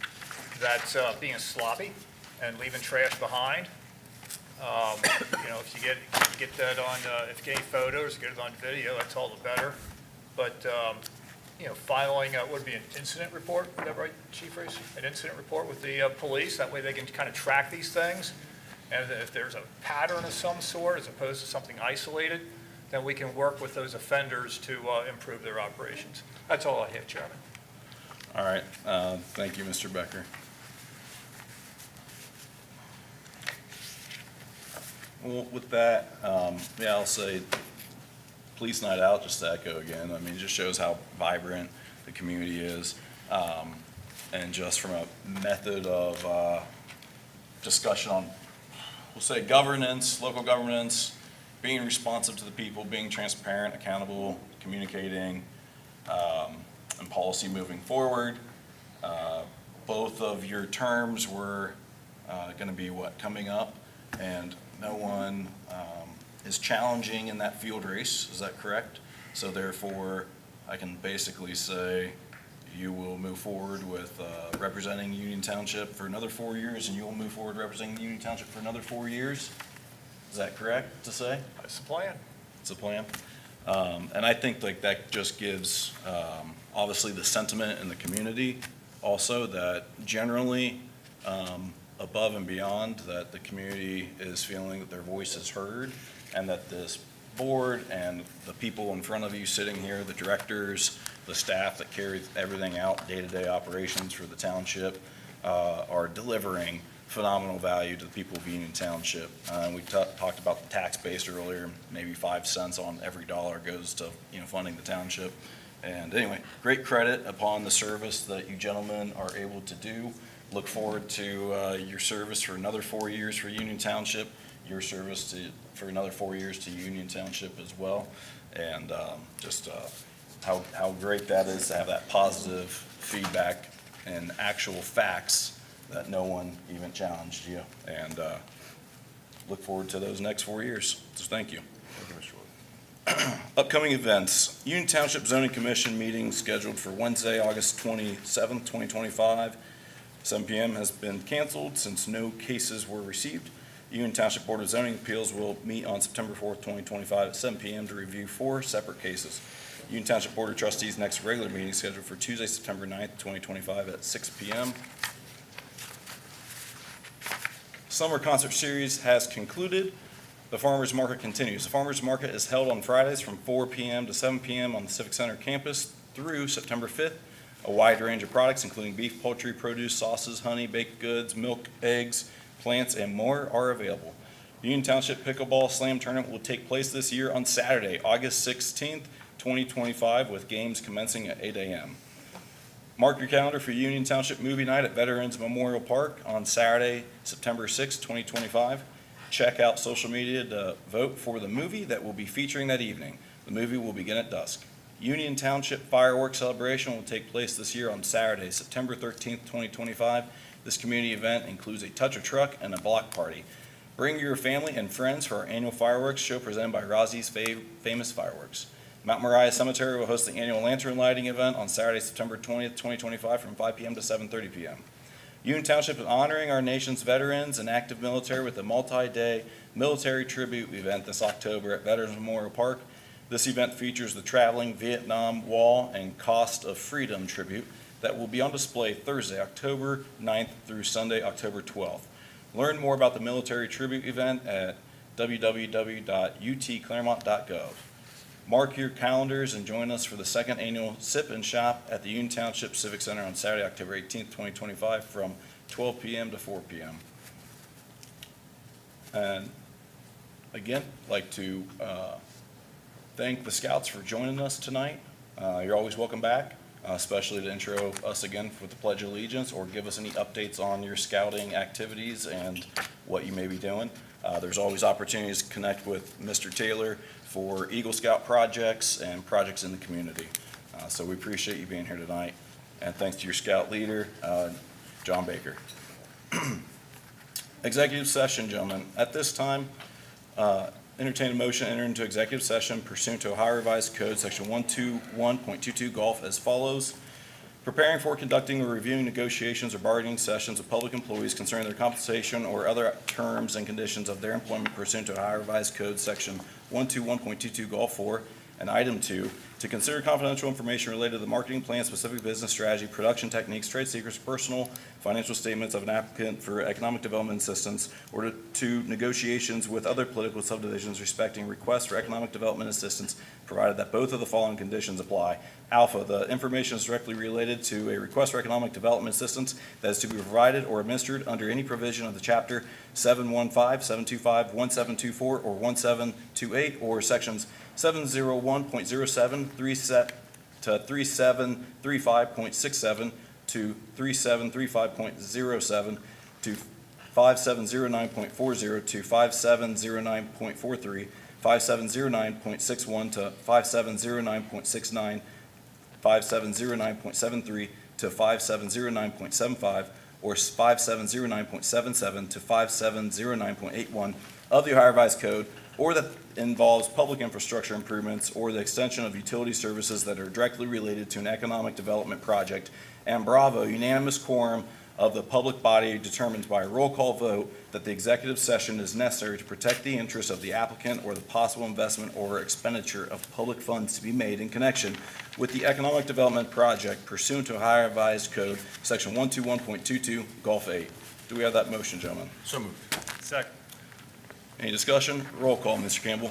that's being sloppy and leaving trash behind, if you get that on, if you get any photos, get it on video, that's all the better. But, filing, would be an incident report, is that right, Chief Reese? An incident report with the police, that way they can kind of track these things. And if there's a pattern of some sort, as opposed to something isolated, then we can work with those offenders to improve their operations. That's all I have, Chairman. All right, thank you, Mr. Becker. Well, with that, I'll say Police Night Out, just to echo again, I mean, it just shows how vibrant the community is. And just from a method of discussion on, we'll say, governance, local governance, being responsive to the people, being transparent, accountable, communicating, and policy moving forward. Both of your terms were going to be coming up, and no one is challenging in that field race. Is that correct? So therefore, I can basically say you will move forward with representing Union Township for another 4 years, and you will move forward representing Union Township for another 4 years. Is that correct to say? That's the plan. It's a plan. And I think like that just gives, obviously the sentiment in the community also that generally, above and beyond, that the community is feeling that their voice is heard and that this board and the people in front of you sitting here, the directors, the staff that carry everything out, day-to-day operations for the township, are delivering phenomenal value to the people of Union Township. We talked about the tax base earlier, maybe 5 cents on every dollar goes to, funding the township. And anyway, great credit upon the service that you gentlemen are able to do. Look forward to your service for another 4 years for Union Township, your service for another 4 years to Union Township as well. And just how great that is to have that positive feedback and actual facts that no one even challenged you. And look forward to those next 4 years. So thank you. Thank you, Mr. Wood. Upcoming events. Union Township Zoning Commission meeting scheduled for Wednesday, August 27th, 2025. 7 p.m. has been canceled since no cases were received. Union Township Board of Zoning Appeals will meet on September 4th, 2025 at 7 p.m. to review 4 separate cases. Union Township Board of Trustees' next regular meeting is scheduled for Tuesday, September 9th, 2025 at 6 p.m. Summer concert series has concluded. The Farmers Market continues. The Farmers Market is held on Fridays from 4 p.m. to 7 p.m. on the Civic Center campus through September 5th. A wide range of products, including beef, poultry, produce, sauces, honey, baked goods, milk, eggs, plants, and more are available. The Union Township Pickleball Slam Tournament will take place this year on Saturday, August 16th, 2025, with games commencing at 8 a.m. Mark your calendar for Union Township Movie Night at Veterans Memorial Park on Saturday, September 6th, 2025. Check out social media to vote for the movie that will be featuring that evening. The movie will begin at dusk. Union Township Fireworks Celebration will take place this year on Saturday, September 13th, 2025. This community event includes a touch of truck and a block party. Bring your family and friends for our annual fireworks show presented by Rosie's Famous Fireworks. Mount Moriah Cemetery will host the annual lantern lighting event on Saturday, September 20th, 2025 from 5 p.m. to 7:30 p.m. Union Township is honoring our nation's veterans and active military with a multi-day military tribute event this October at Veterans Memorial Park. This event features the traveling Vietnam Wall and Cost of Freedom tribute that will be on display Thursday, October 9th through Sunday, October 12th. Learn more about the military tribute event at www.utclaremont.gov. Mark your calendars and join us for the second annual Sip and Shop at the Union Township Civic Center on Saturday, October 18th, 2025 from 12 p.m. to 4 p.m. And again, I'd like to thank the Scouts for joining us tonight. You're always welcome back, especially to intro us again with the Pledge of Allegiance or give us any updates on your scouting activities and what you may be doing. There's always opportunities to connect with Mr. Taylor for Eagle Scout projects and projects in the community. So we appreciate you being here tonight. And thanks to your Scout leader, John Baker. Executive session, gentlemen. At this time, entertain a motion to enter into executive session pursuant to Ohio Revised Code, Section 121.22 Golf as follows. Preparing for, conducting, or reviewing negotiations or bargaining sessions with public employees concerning their compensation or other terms and conditions of their employment pursuant to Ohio Revised Code, Section 121.22 Golf 4. And item 2, to consider confidential information related to the marketing plan, specific business strategy, production techniques, trade secrets, personal financial statements of an applicant for economic development assistance, or to negotiations with other political subdivisions respecting requests for economic development assistance, provided that both of the following conditions apply. Alpha, the information is directly related to a request for economic development assistance that is to be provided or administered under any provision of the Chapter 715, 725, 1724, or 1728, or Sections 701.07 to 3735.67 to 3735.07 to 5709.40 to 5709.43, 5709.61 to 5709.69, 5709.73 to 5709.75, or 5709.77 to 5709.81 of the Ohio Revised Code, or that involves public infrastructure improvements or the extension of utility services that are directly related to an economic development project. And bravo, unanimous quorum of the public body determines by a roll call vote that the executive session is necessary to protect the interests of the applicant or the possible investment or expenditure of public funds to be made in connection with the economic development project pursuant to Ohio Revised Code, Section 121.22, Gulf 8. Do we have that motion, gentlemen? So moved. Second. Any discussion? Roll call, Mr. Campbell.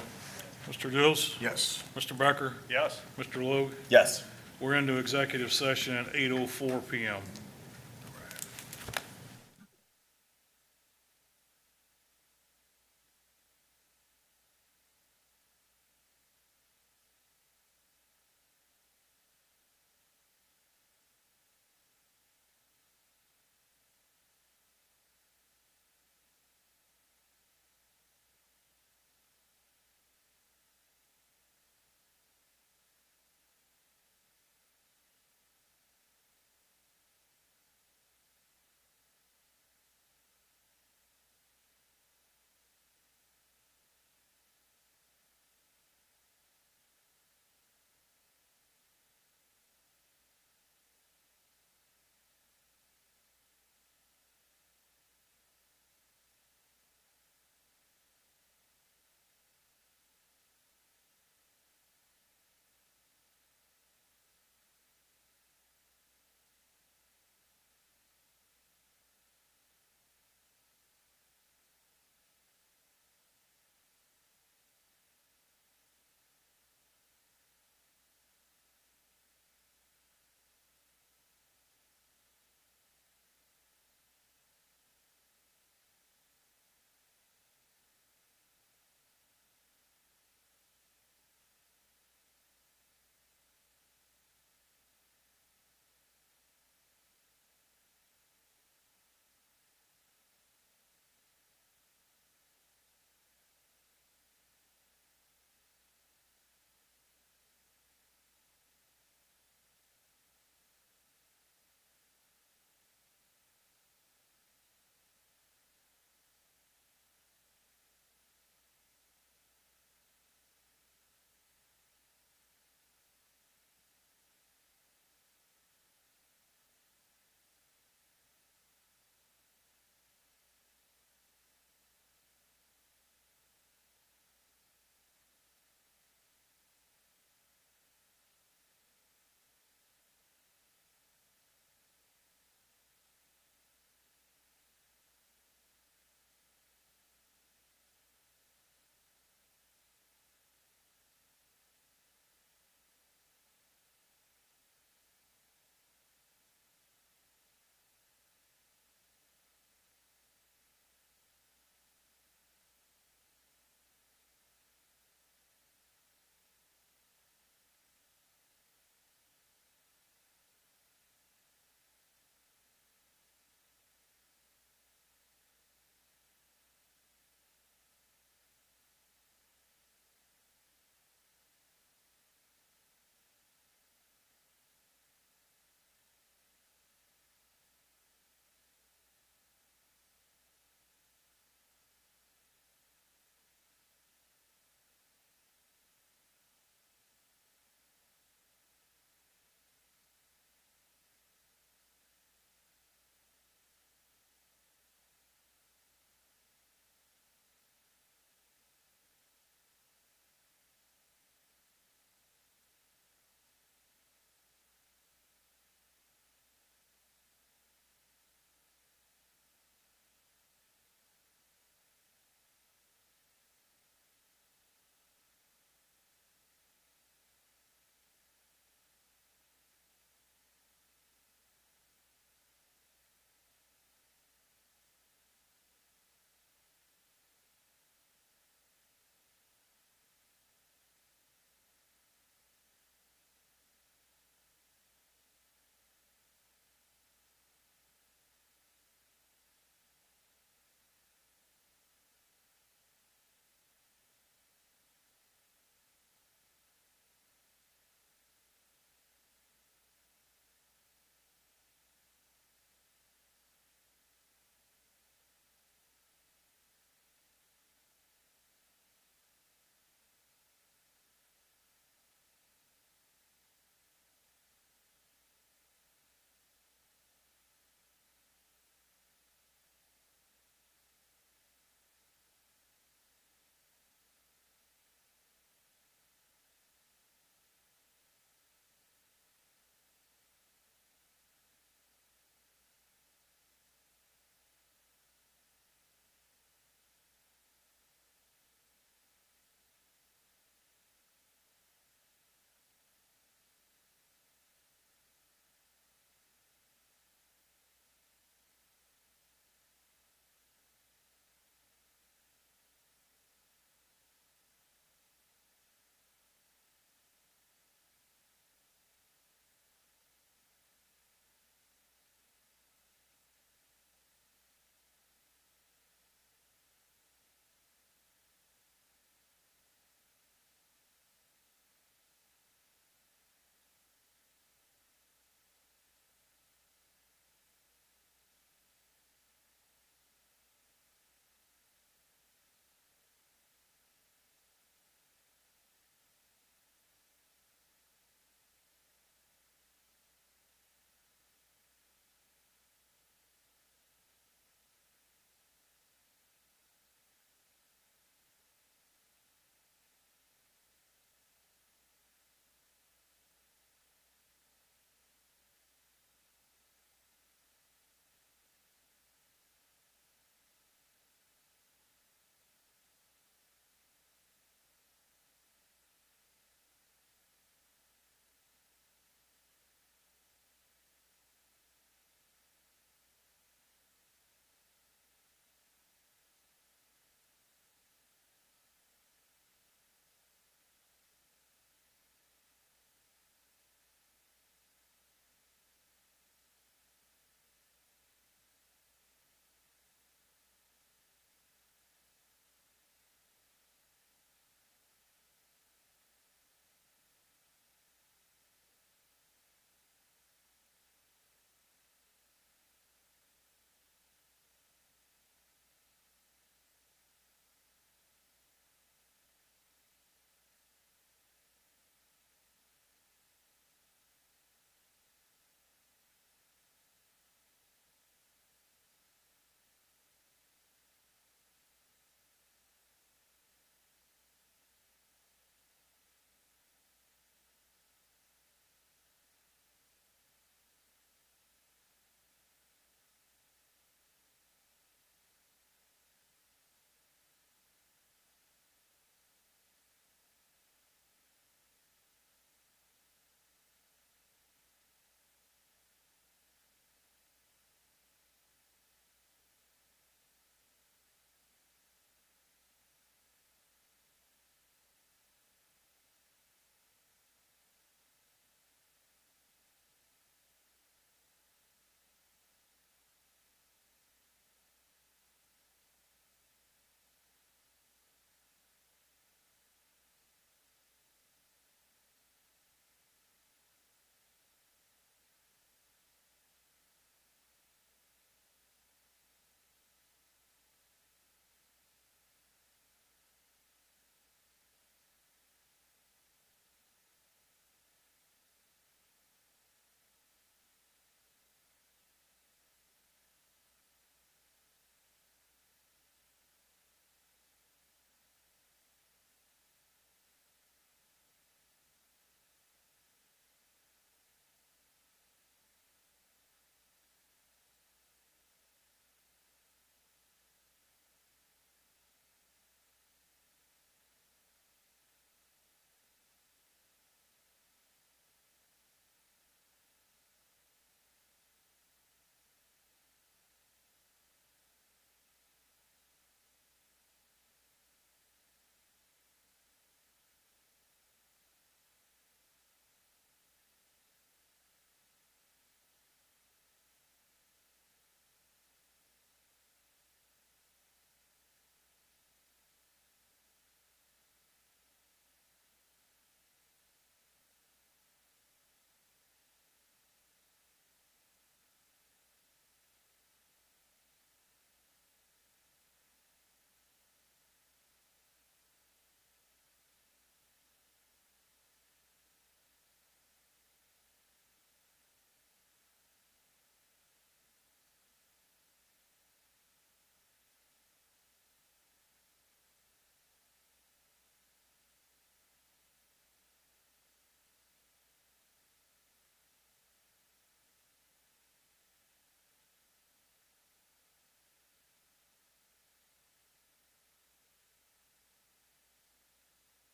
Mr. Dills? Yes. Mr. Becker? Yes. Mr. Logue? Yes. We're into executive session at 8:04 PM.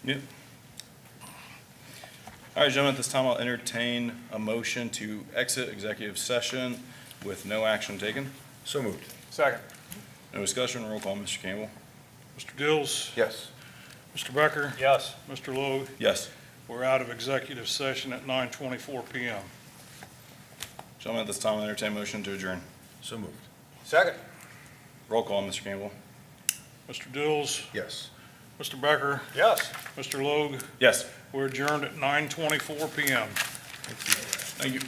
Yep. All right, gentlemen, at this time, I'll entertain a motion to exit executive session with no action taken. So moved. Second. No discussion, roll call, Mr. Campbell. Mr. Dills? Yes. Mr. Becker? Yes. Mr. Logue? Yes. We're out of executive session at 9:24 PM. Gentlemen, at this time, I'll entertain a motion to adjourn. So moved. Second. Roll call, Mr. Campbell. Mr. Dills? Yes. Mr. Becker? Yes. Mr. Logue? Yes. We're adjourned at 9:24 PM. Thank you.